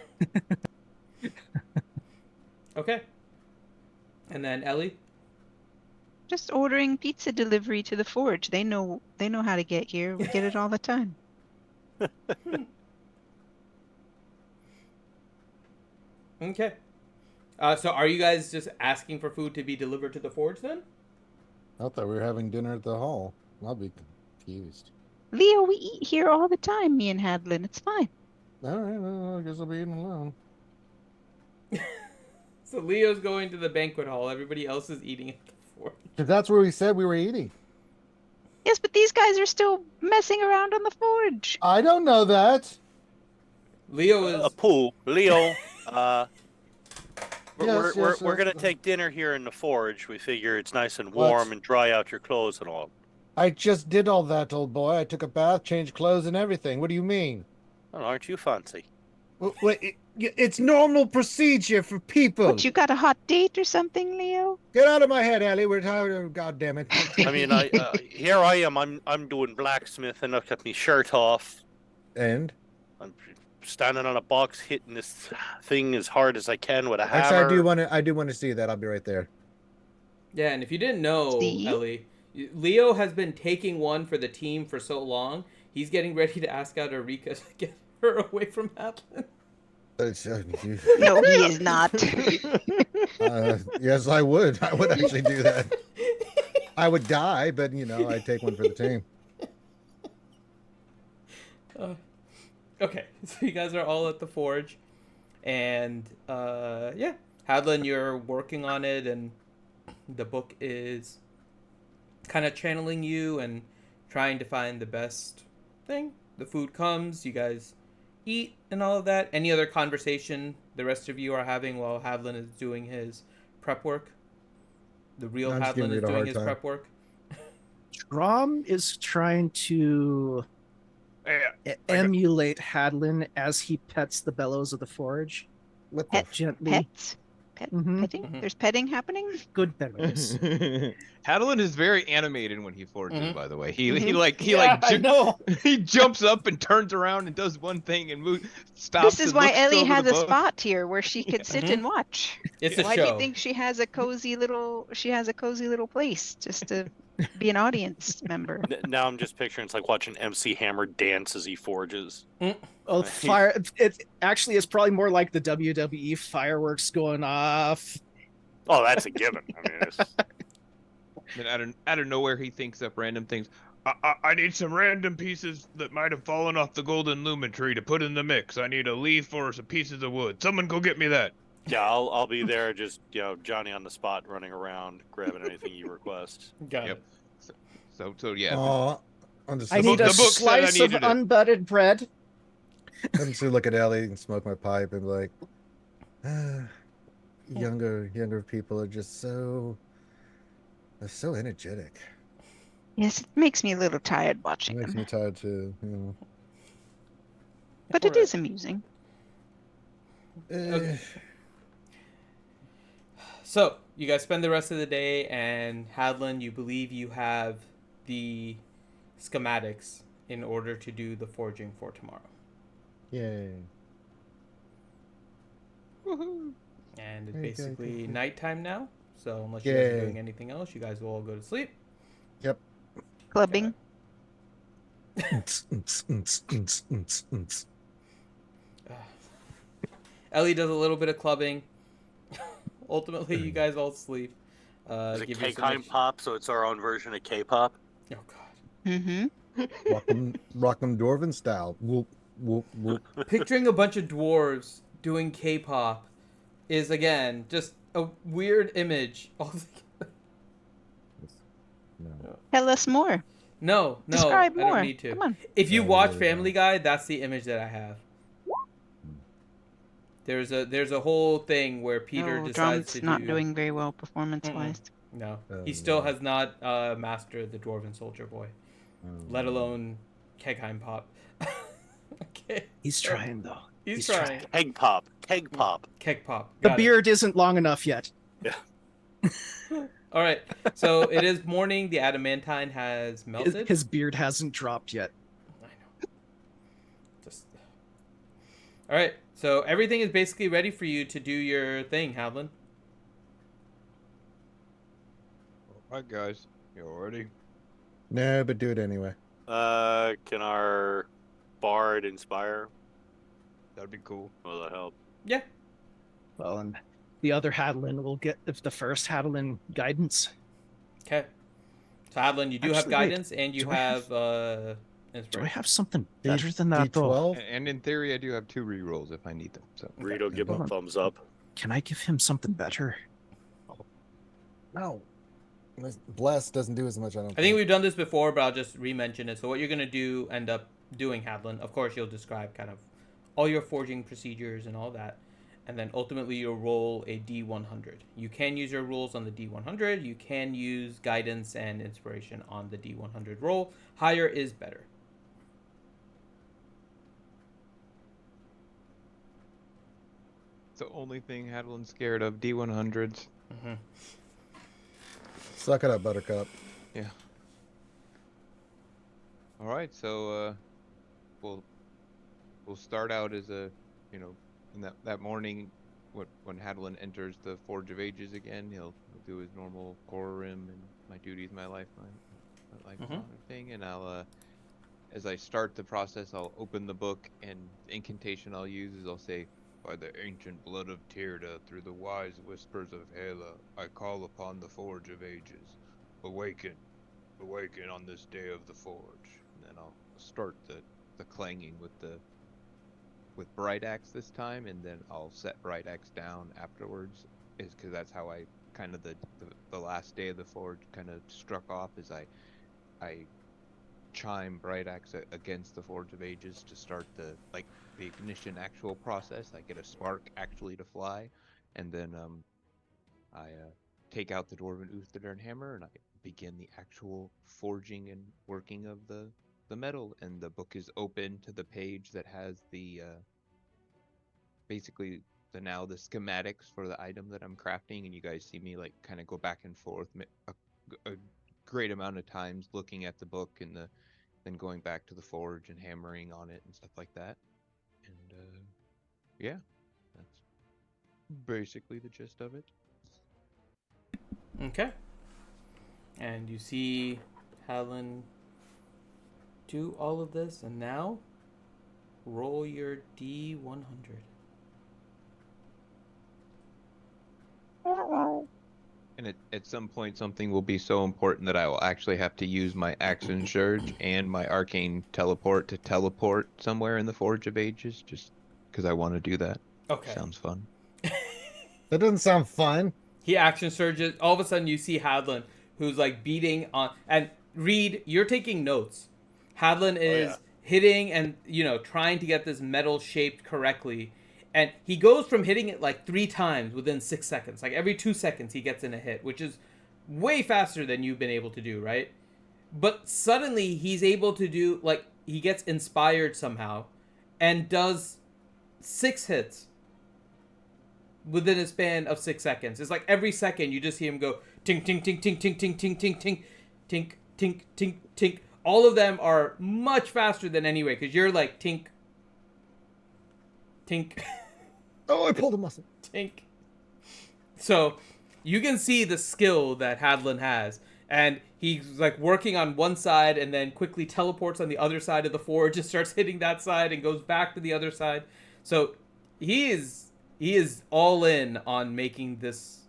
Okay. And then Ellie? Just ordering pizza delivery to the forge. They know how to get here. We get it all the time. Okay. So are you guys just asking for food to be delivered to the forge then? I thought we were having dinner at the hall. I'll be confused. Leo, we eat here all the time, me and Hadlin. It's fine. All right, well, I guess I'll be eating alone. So Leo's going to the banquet hall. Everybody else is eating at the forge. Because that's where we said we were eating. Yes, but these guys are still messing around on the forge. I don't know that. Leo is... A pool. Leo, Yes, we're gonna yes. take dinner here in the forge. We figure it's nice and What? warm and dry out your clothes and all. I just did all that, old boy. I took a bath, changed clothes, and everything. What do you mean? Oh, aren't you fancy? Wait, it's normal procedure for people. What, you got a hot date or something, Leo? Get out of my head, Ellie. We're tired. God damn it. I mean, here I am. I'm doing blacksmith, and I've got my shirt off. And I'm standing on a box, hitting this thing as hard as I can with a hammer. actually, I do want to see that. I'll be right there. Yeah, and if you didn't know, See? Ellie, Leo has been taking one for the team for so long. He's getting ready to ask out Erika to get her away from Hadlin. No, he is not. Yes, I would. I would actually do that. I would die, but I'd take one for the team. Okay, so you guys are all at the forge, and yeah, Hadlin, you're working on it, and the book is kind of channeling you and trying to find the best thing. The food comes, you guys eat and all of that. Any other conversation the rest of you are having while Hadlin is doing his prep work? The real I'm just giving Hadlin is it a doing hard his time. prep work. Drom is trying to emulate Hadlin as he pets the bellows of the forge. What the Pet, Gently. pets? Mhm. Petting? Mhm. There's petting happening? Good bellows. Hadlin is very animated when he forges. Mhm. By the way, he I know. he jumps up and turns around and does one thing and stops. This is and why looks Ellie over has the a book. spot here where she could sit Mhm. and watch. It's a Why do show. you think she has a cozy little place just to be an audience member? Now I'm just picturing it's like watching MC Hammer dance as he forges. Oh, fire! It actually is probably more like the WWE fireworks going off. Oh, that's a given. I mean, it's... Then out of nowhere, he thinks up random things. I need some random pieces that might have fallen off the golden lumen tree to put in the mix. I need a leaf or some pieces of wood. Someone go get me that. yeah, I'll be there. Just Johnny on the spot, running around, grabbing anything you request. Got Yep. it. So yeah. Aw. I I'm just need a book said I slice of needed it. unbuttered bread. I'm just gonna look at Ellie and smoke my pipe and be like, younger people are just they're so energetic. Yes, it makes me a little tired It watching makes them, me tired too. but it Alright. is amusing. Okay. So, you guys spend the rest of the day, and Hadlin, you believe you have the schematics in order to do the forging for tomorrow. Yay. Woohoo. And it's Okay, basically okay. nighttime now, so unless you guys are Yay. doing anything else, you guys will all go to sleep. Yep. Clubbing. Ellie does a little bit of clubbing. Ultimately, you guys all sleep. Is it give you some K-Kind ex- Pop, so it's our own version of K-Pop? Oh, God. Mm-hmm. Rock'em Dwarven style. Whoop, whoop, whoop. Picturing a bunch of dwarves doing K-pop is, again, just a weird image. No. Tell us more. No, Describe I more. don't need to. Come on. If you No, watch really Family Guy, that's the image that I have. There's a whole thing where Peter No, decides Drum's to not do... doing very well performance-wise. No, Oh, he still no. has not mastered the Dwarven Soldier Boy, let alone Kegheim Pop. Okay, He's trying though. he's trying. Keg Pop. Keg Pop. Keg Pop. The Got it. beard isn't long enough yet. All right, so it is morning. The adamantine has melted. His beard hasn't dropped yet. I know. Just. All right, so everything is basically ready for you to do your thing, Hadlin. All right, guys, you all ready? No, but do it anyway. Can our bard inspire? That'd be cool. Will that help? Yeah. Well, and the other Hadlin will get the first Hadlin guidance. Okay. So Hadlin, you do have Actually, wait, guidance and you do I have Do I inspiration. have something better than that, though? D12? And in theory, I do have 2 rerolls if I need them. So Rito, give him Hold a on. thumbs up. Can I give him something better? No. Bless doesn't do as much, I don't I think we've done this before, but I'll just re-mention it. So what you're going to end up doing, Hadlin, of course, you'll describe kind of all your forging procedures and all that. And then ultimately you'll roll a D100. You can use your rules on the D100. You can use guidance and inspiration on the D100 roll. Higher is better. it's the only thing Hadlin's scared of, D100s. Mm-hmm. Suck it up, Buttercup. Yeah. All right, so we'll start out as in that morning when Hadlin enters the Forge of Ages again, he'll do his normal Qorim and my duties, my life, my life honor thing, and I'll as I start the process, I'll open the book, and the incantation I'll use is I'll say, "By the ancient blood of Tyrda, through the wise whispers of Hela, I call upon the Forge of Ages. Awaken on this day of the Forge." And then I'll start the clanging with Bright Axe this time, and then I'll set Bright Axe down afterwards, is because that's how I kind of the last day of the Forge kind of struck off, is I chime Bright Axe against the Forge of Ages to start the ignition actual process. I get a spark actually to fly, and then I take out the Dwarven Uthadern hammer and I begin the actual forging and working of the metal. And the book is open to the page that has the basically the schematics for the item that I'm crafting, and you guys see me kind of go back and forth a great amount of times looking at the book and then going back to the forge and hammering on it and stuff like that. And yeah, that's basically the gist of it. Okay. And you see Hadlin do all of this, and now roll your D100. And at some point, something will be so important that I will actually have to use my Action Surge and my Arcane Teleport to teleport somewhere in the Forge of Ages, just because I want to do that. Okay. Sounds fun. That doesn't sound fun. He action surges. All of a sudden, you see Hadlin, who's beating on. And Reed, you're taking notes. Hadlin is hitting and trying to get this metal shaped correctly. And he goes from hitting it 3 times within 6 seconds. Every 2 seconds he gets in a hit, which is way faster than you've been able to do, right? But suddenly he's able to do, he gets inspired somehow and does 6 hits within a span of 6 seconds. It's every second you just see him go tink, tink, tink, tink, tink, tink, tink, tink, tink, tink, tink, tink, tink. All of them are much faster than anyway, because you're tink, tink. Oh, I pulled a muscle. Tink. So you can see the skill that Hadlin has, and he's working on one side and then quickly teleports on the other side of the forge and starts hitting that side and goes back to the other side. So he is all in on making this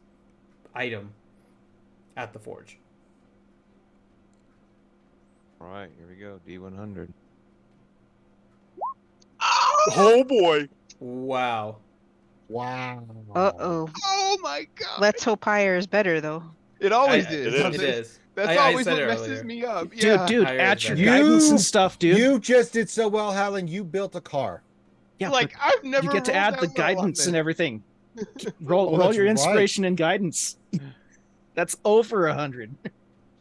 item at the forge. All right, here we go. D100. Oh boy! Wow. Wow. Uh-oh. Oh my god! Let's hope higher is better, though. It always It is. is. It is. That's I always said what it messes earlier. me up. Dude, Yeah. dude, Higher at is your better. guidance and stuff, dude. You just did so well, Helen. You built a car. Yeah, Like, but I've never you get to rolled add that the well on guidance this. and everything. Roll that's your right. inspiration and guidance. That's over 100.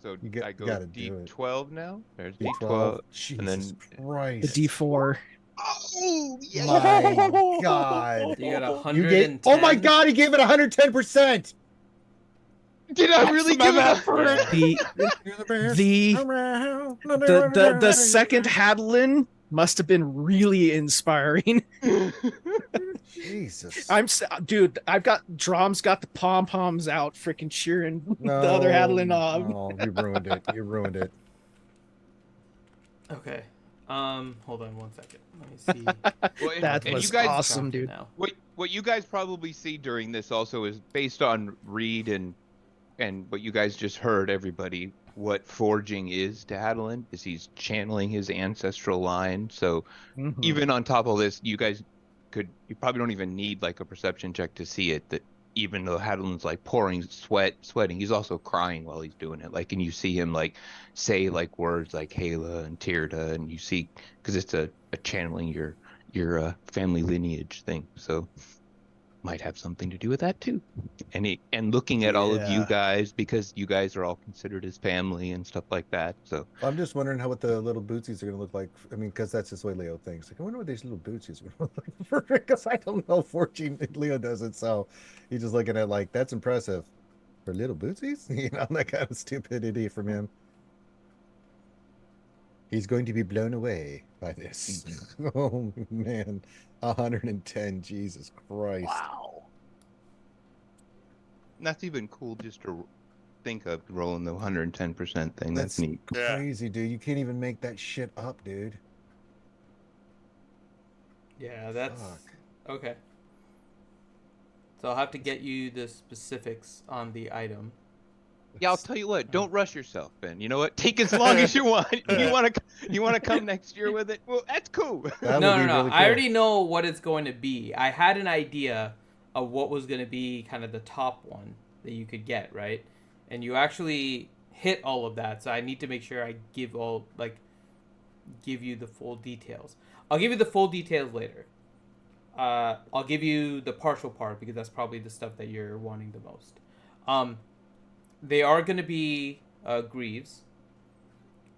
So You I go gotta do it. D12 now. There's D12. D12. Jesus and then- The Christ. D4. Oh yeah. My God. You got You 110. gave, oh my God, he gave it 110%. Did I really give it Yeah. The second Hadlin must have been really inspiring. Jesus. Dude, Drom's got the pom-poms out freaking cheering the other Hadlin on. Oh, you ruined it. You ruined it. Okay. Hold on one second. Let me see. Well, That and was you guys, awesome, dude. Now. what you guys probably see during this also is based on Reed and what you guys just heard, everybody, what forging is to Adeline is he's channeling his ancestral line. So even on top of this, you probably don't even need like a perception check to see it, that even though Hadlin's like pouring sweating, he's also crying while he's doing it. Like, and you see him like say like words like Hala and Tirda, and you see, because it's a channeling your family lineage thing. So might have something to do with that too. And looking at all of you guys, because you guys are all considered his family and stuff like that. So I'm just wondering what the little bootsies are going to look like. I mean, because that's just the way Leo thinks. Like, I wonder what these little bootsies are going to look like. Because I don't know 14 Leo doesn't. So he's just looking at like, that's impressive. For little bootsies? You know, that kind of stupidity from him. He's going to be blown away by this. Oh, man. 110. Jesus Christ. Wow. that's even cool just to think of rolling the 110% thing. That's neat. Crazy, dude. You can't even make that shit up, dude. Yeah, that's Fuck. okay. So I'll have to get you the specifics on the item. Yeah, I'll tell you what. Don't rush yourself, Ben. You know what? Take as long as you want. You want to come next year with it? Well, that's cool. That No. would be really cool. I already know what it's going to be. I had an idea of what was going to be kind of the top one that you could get, right? And you actually hit all of that. So I need to make sure I give you the full details. I'll give you the full details later. I'll give you the partial part because that's probably the stuff that you're wanting the most. They are going to be greaves,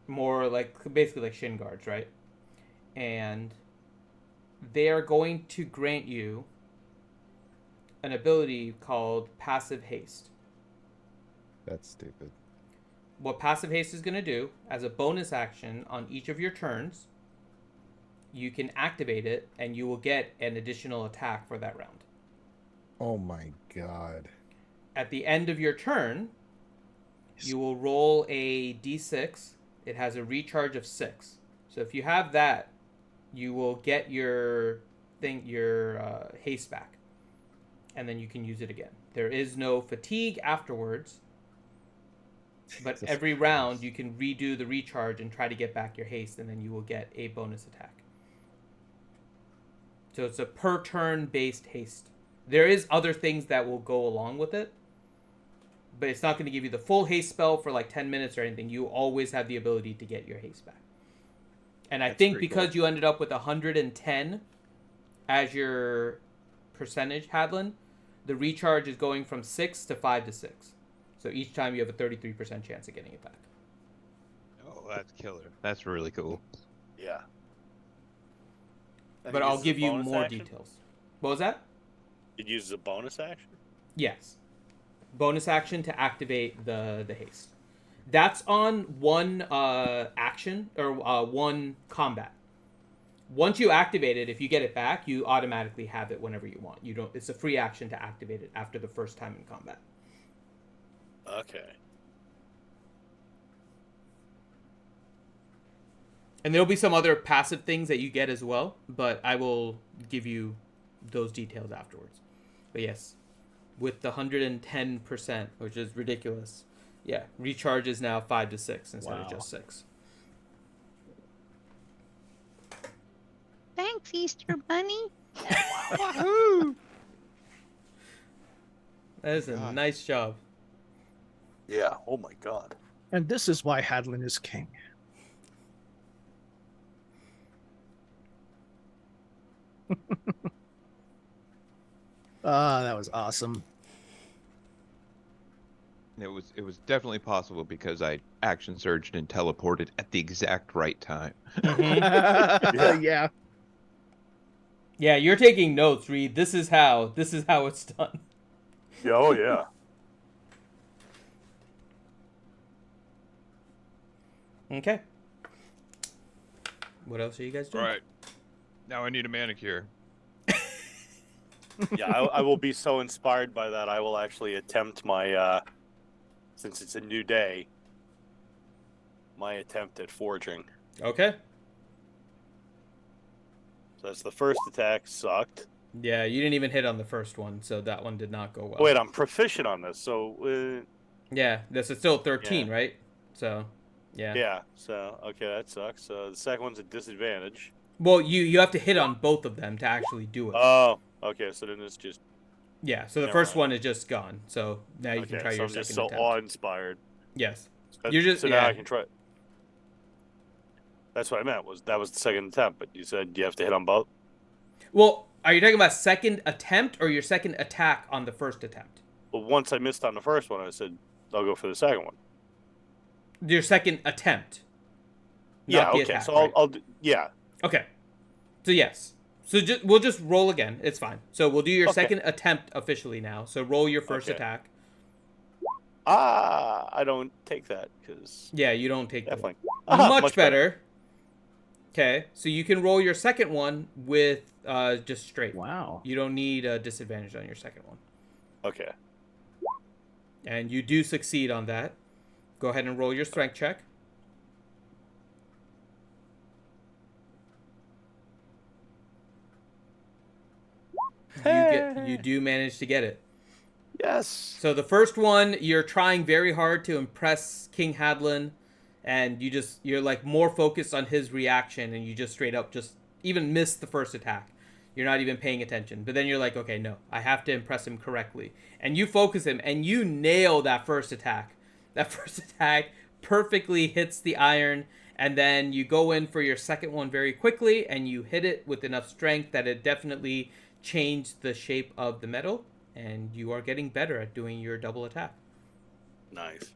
more like basically like shin guards, right? And they are going to grant you an ability called passive haste. That's stupid. What passive haste is going to do, as a bonus action on each of your turns, you can activate it and you will get an additional attack for that round. Oh my god. At the end of your turn, you will roll a d6. It has a recharge of 6. So if you have that, you will get your haste back. And then you can use it again. There is no fatigue afterwards. But every round you can redo the recharge and try to get back your haste, and then you will get a bonus attack. So it's a per turn based haste. There is other things that will go along with it, but it's not going to give you the full haste spell for like 10 minutes or anything. You always have the ability to get your haste back. And I think because you ended up with 110 as your percentage, Hadlin, the recharge is going from 6 to 5 to 6. So each time you have a 33% chance of getting it back. Oh, that's killer. That's really cool. Yeah. But I'll give you more details. What was that? It uses a bonus action? Yes. Bonus action to activate the haste. That's on one action or one combat. Once you activate it, if you get it back, you automatically have it whenever you want. You don't. It's a free action to activate it after the first time in combat. Okay. And there'll be some other passive things that you get as well, but I will give you those details afterwards. But yes, with the 110%, which is ridiculous, yeah, recharge is now 5 to 6 instead of just 6. Thanks, Easter Bunny. Wahoo! That is a nice job. Yeah. Oh my god. And this is why Hadlin is king. That was awesome. It was definitely possible because I action surged and teleported at the exact right time. Yeah. Yeah, you're taking notes, Reed. This is how it's done. Yeah, oh yeah. Okay. What else are you guys doing? All right. Now I need a manicure. Yeah, I will be so inspired by that. I will actually attempt my, since it's a new day, my attempt at forging. Okay. So that's the first attack. Sucked. Yeah, you didn't even hit on the first one, so that one did not go well. Wait, I'm proficient on this, so Yeah, this is still 13, right? So, yeah. yeah. So okay, that sucks. So the second one's a disadvantage. Well, you have to hit on both of them to actually do it. Oh, okay. So then it's just Yeah, so the Never first mind. one is just gone. So now you can try so your I'm just second so attempt. awe-inspired. Yes. So You're just now I can try. That's what I meant. That was the second attempt, but you said you have to hit on both. Well, are you talking about second attempt or your second attack on the first attempt? Well, once I missed on the first one, I said I'll go for the second one. Your second attempt. Yeah. Not the Okay. attack, So right? I'll do, yeah. Okay. So yes. So we'll just roll again. It's fine. So we'll do your Okay. second attempt officially now. So roll your first Okay. attack. I don't take that because Yeah, you don't take definitely much better. Okay, so you can roll your second one with just straight. Wow. You don't need a disadvantage on your second one. Okay. And you do succeed on that. Go ahead and roll your strength check. You do manage to get it. Yes. So the first one, you're trying very hard to impress King Hadlin, and you're like more focused on his reaction, and you just straight up just even miss the first attack. You're not even paying attention. But then you're like, okay, no, I have to impress him correctly. And you focus him, and you nail that first attack. That first attack perfectly hits the iron, and then you go in for your second one very quickly, and you hit it with enough strength that it definitely changed the shape of the metal, and you are getting better at doing your double attack. Nice.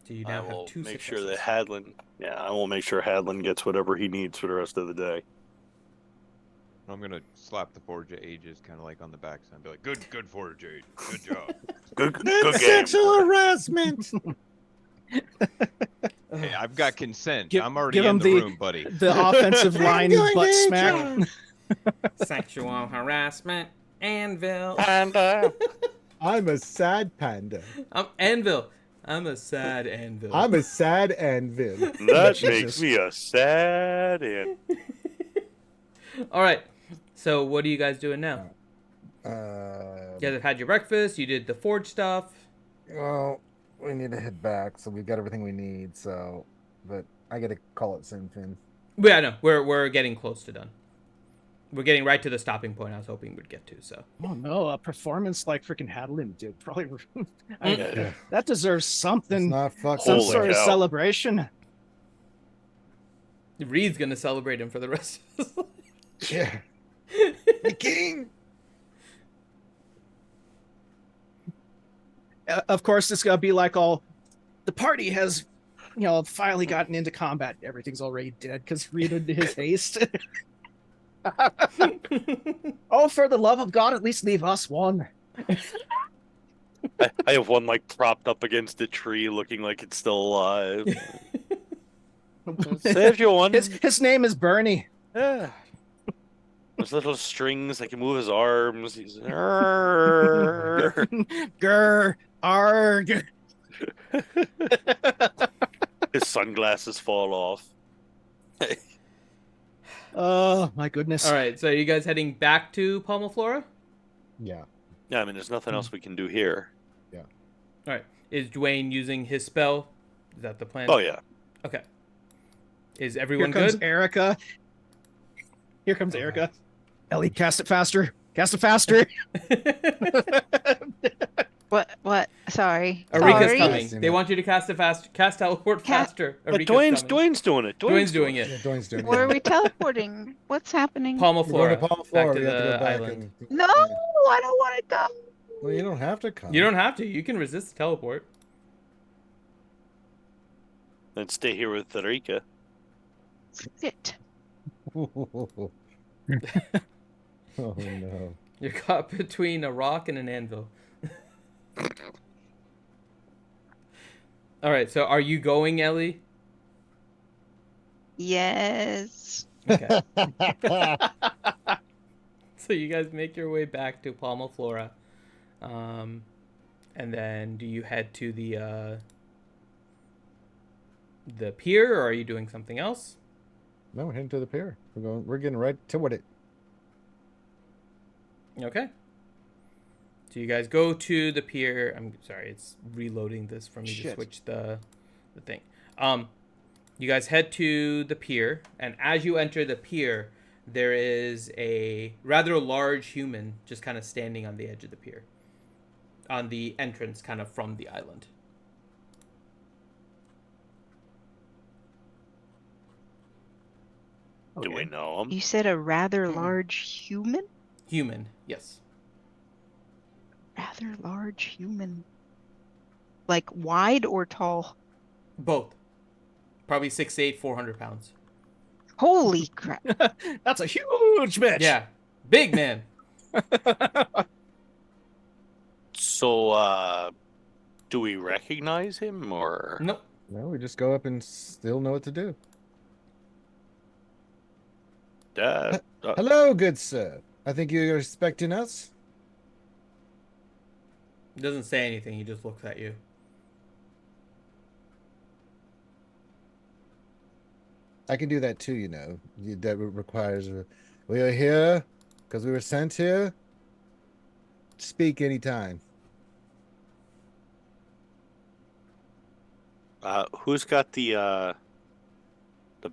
So you now I will have 2 make successes. sure that Hadlin. Yeah, I will make sure Hadlin gets whatever he needs for the rest of the day. I'm gonna slap the Forge of Ages kind of like on the backside and be like, "Good Forge Age, good job." Good It's game. sexual harassment. Hey, I've got consent. Give- I'm already give in him the the- room, buddy. The offensive line going butt to smack. Sexual harassment, Anvil. And I'm a sad panda. I'm Anvil. I'm a sad Anvil. I'm a sad anvil. that Jesus. makes me a sad and All right. So what are you guys doing now? You guys have had your breakfast. You did the forge stuff. Well, we need to head back, so we've got everything we need. So, but I gotta call it soon, Finn. Yeah, no, we're getting close to done. We're getting right to the stopping point I was hoping we'd get to. So Oh no, a performance like freaking Hadlin did probably. Yeah. That deserves It's something. not fucking. Some Holy sort of cow. celebration. Reed's gonna celebrate him for the rest of his life. Yeah. The king. Of course, it's gonna be like all. The party has, finally gotten into combat. Everything's already dead because Reed did his haste. Oh, for the love of God, at least leave us one. I have one like propped up against a tree, looking like it's still alive. Saved you one. His name is Bernie. Yeah. There's little strings that can move his arms. He's Grr, arg. his sunglasses fall off. Oh my goodness. All right. So are you guys heading back to Palmaflora? Yeah. Yeah, I mean, there's nothing else we can do here. All right. Is Dwayne using his spell? Is that the plan? Oh yeah. Okay. Is Here everyone comes good? Erica. Here comes Erica. Ellie, cast it faster. Cast it faster. What? Sorry. Arika's Sorry. coming. They want you to cast it fast. Cast teleport faster. But Arika's coming. Dwayne's doing it. Dwayne's doing Yeah, it. Dwayne's doing Where are it. we teleporting? What's happening? We're going Palmaflora. to Palm Back Flora. to We have to the go back. island. No, I don't want to go. Well, you don't have to come. You don't have to. You can resist the teleport. Then stay here with Rika. Sit. Oh no. You're caught between a rock and an anvil. All right. So are you going, Ellie? Yes. Okay. So you guys make your way back to Palmaflora. And then do you head to the pier, or are you doing something else? No, we're heading to the pier. We're getting right toward it. Okay. So you guys go to the pier. I'm sorry, it's reloading this for me to switch the thing. You guys head to the pier, and as you enter the pier, there is a rather large human just kind of standing on the edge of the pier, on the entrance kind of from the island. Do we know him? You said a rather large human? Human, yes. Rather large human. Like wide or tall? Both. Probably 6'8", 400 pounds. Holy crap. That's a huge bitch. Yeah. Big man. So, do we recognize him or? Nope. No, we just go up and still know what to do. Hello, good sir. I think you're expecting us. He doesn't say anything. He just looks at you. I can do that too, you know. That requires... we are here because we were sent here. Speak anytime. Who's got the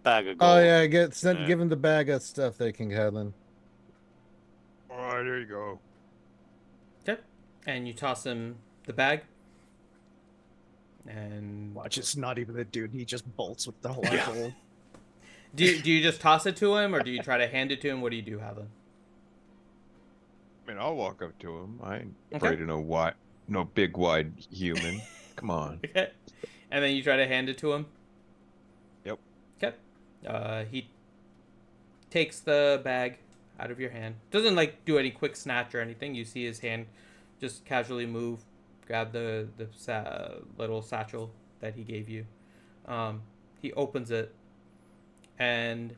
bag of gold? Oh yeah, give him the bag of stuff they can handle. All right, there you go. Okay. And you toss him the bag. And watch, it's not even the dude. He just bolts with the whole gold. Do you just toss it to him, or do you try to hand it to him? What do you do, Helen? I mean, I'll walk up to him. I ain't afraid of no big wide human. Come on. Okay. And then you try to hand it to him? Yep. Okay. He takes the bag out of your hand. Doesn't like do any quick snatch or anything. You see his hand just casually move, grab the little satchel that he gave you. He opens it, and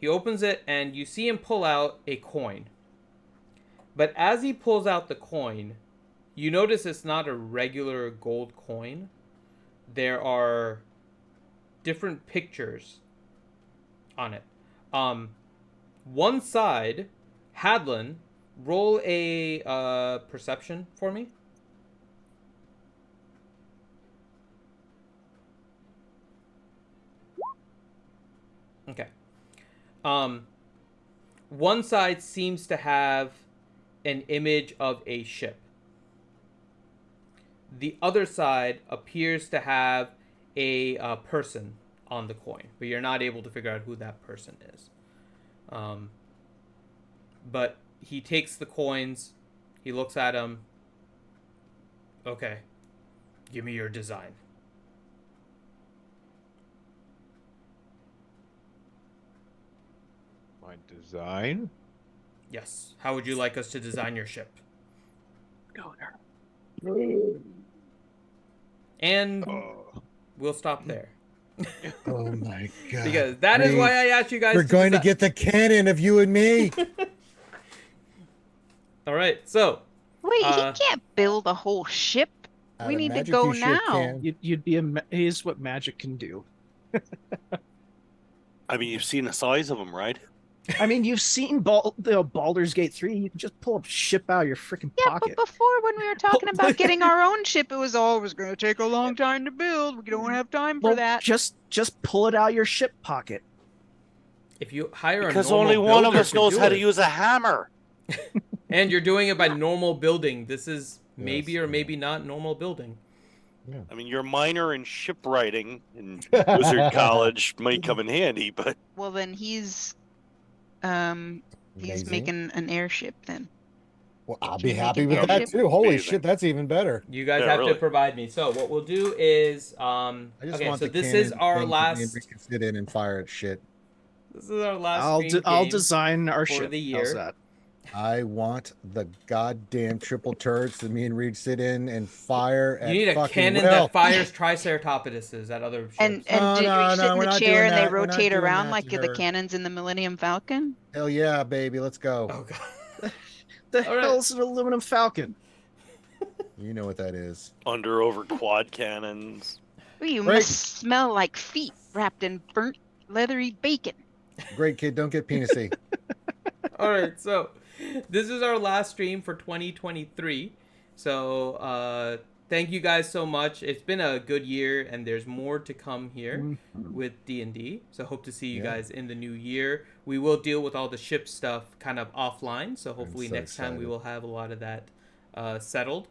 you see him pull out a coin. But as he pulls out the coin, you notice it's not a regular gold coin. There are different pictures on it. One side, Hadlin, roll a perception for me. Okay. One side seems to have an image of a ship. The other side appears to have a person on the coin, but you're not able to figure out who that person is. But he takes the coins, he looks at them. Okay, give me your design. My design? Yes. How would you like us to design your ship? Go there. And we'll stop there. Oh my god. Because that is why I asked you guys. We're going to get the cannon of you and me. All right, so. Wait, he can't build a whole ship. We need to go now. You'd be amazed what magic can do. I mean, you've seen the size of them, right? I mean, you've seen Baldur's Gate 3. You can just pull a ship out of your freaking pocket. But before, when we were talking about getting our own ship, it was going to take a long time to build. We don't have time for that. Just pull it out of your ship pocket. If you hire because a normal only one of builder us knows how to it. use a hammer. And you're doing it by normal building. This is maybe or maybe not normal building. Yeah. I mean, your minor in shipwriting in Wizard College might come in handy, but well, then he's making an airship then. Well, I'll be happy with that too. Holy shit, that's even better. You guys have to provide me. So what we'll do is want so this is our last. We can sit in and fire at shit. This is our last. I'll design our ship for the year. How's that? I want the goddamn triple turrets that me and Reed sit in and fire at. You need a cannon that fires triceratopuses at other ships. And do you sit in the chair and they rotate around like the cannons in the Millennium Falcon? Hell yeah, baby, let's go. Oh god. The hell's an aluminum falcon? You know what that is. over quad cannons. Ooh, you must smell like feet wrapped in burnt leathery bacon. Great kid, don't get penisy. All right, so this is our last stream for 2023. So thank you guys so much. It's been a good year, and there's more to come here with D&D. So hope to see you guys in the new year. We will deal with all the ship stuff kind of offline. So hopefully next time we will have a lot of that settled.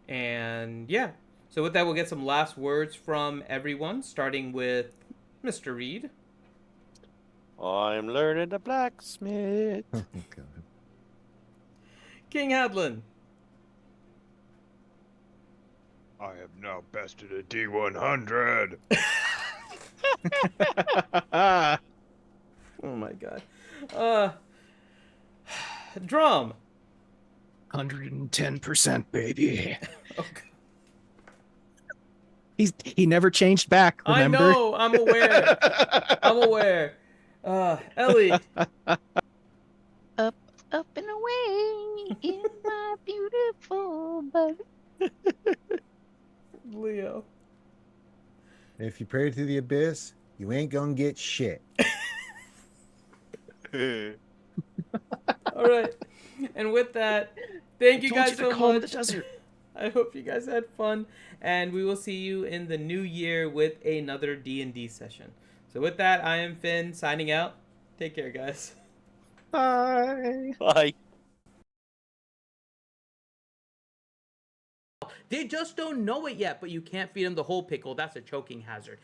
And yeah, so with that, we'll get some last words from everyone, starting with Mr. Reed. I'm learning the blacksmith. Oh, God. King Hadlin. I have now bested a D100. Oh my god. Drum. 110%, baby. Oh, He never changed back, remember? I know, I'm aware. I'm aware. Ellie. Up and away in my beautiful boat. Leo. If you pray to the abyss, you ain't gonna get shit. All right. And with that, thank you guys so calm the much. desert. I hope you guys had fun, and we will see you in the new year with another D&D session. So with that, I am Finn, signing out. Take care, guys. Bye. Bye. They just don't know it yet, but you can't feed them the whole pickle. That's a choking hazard.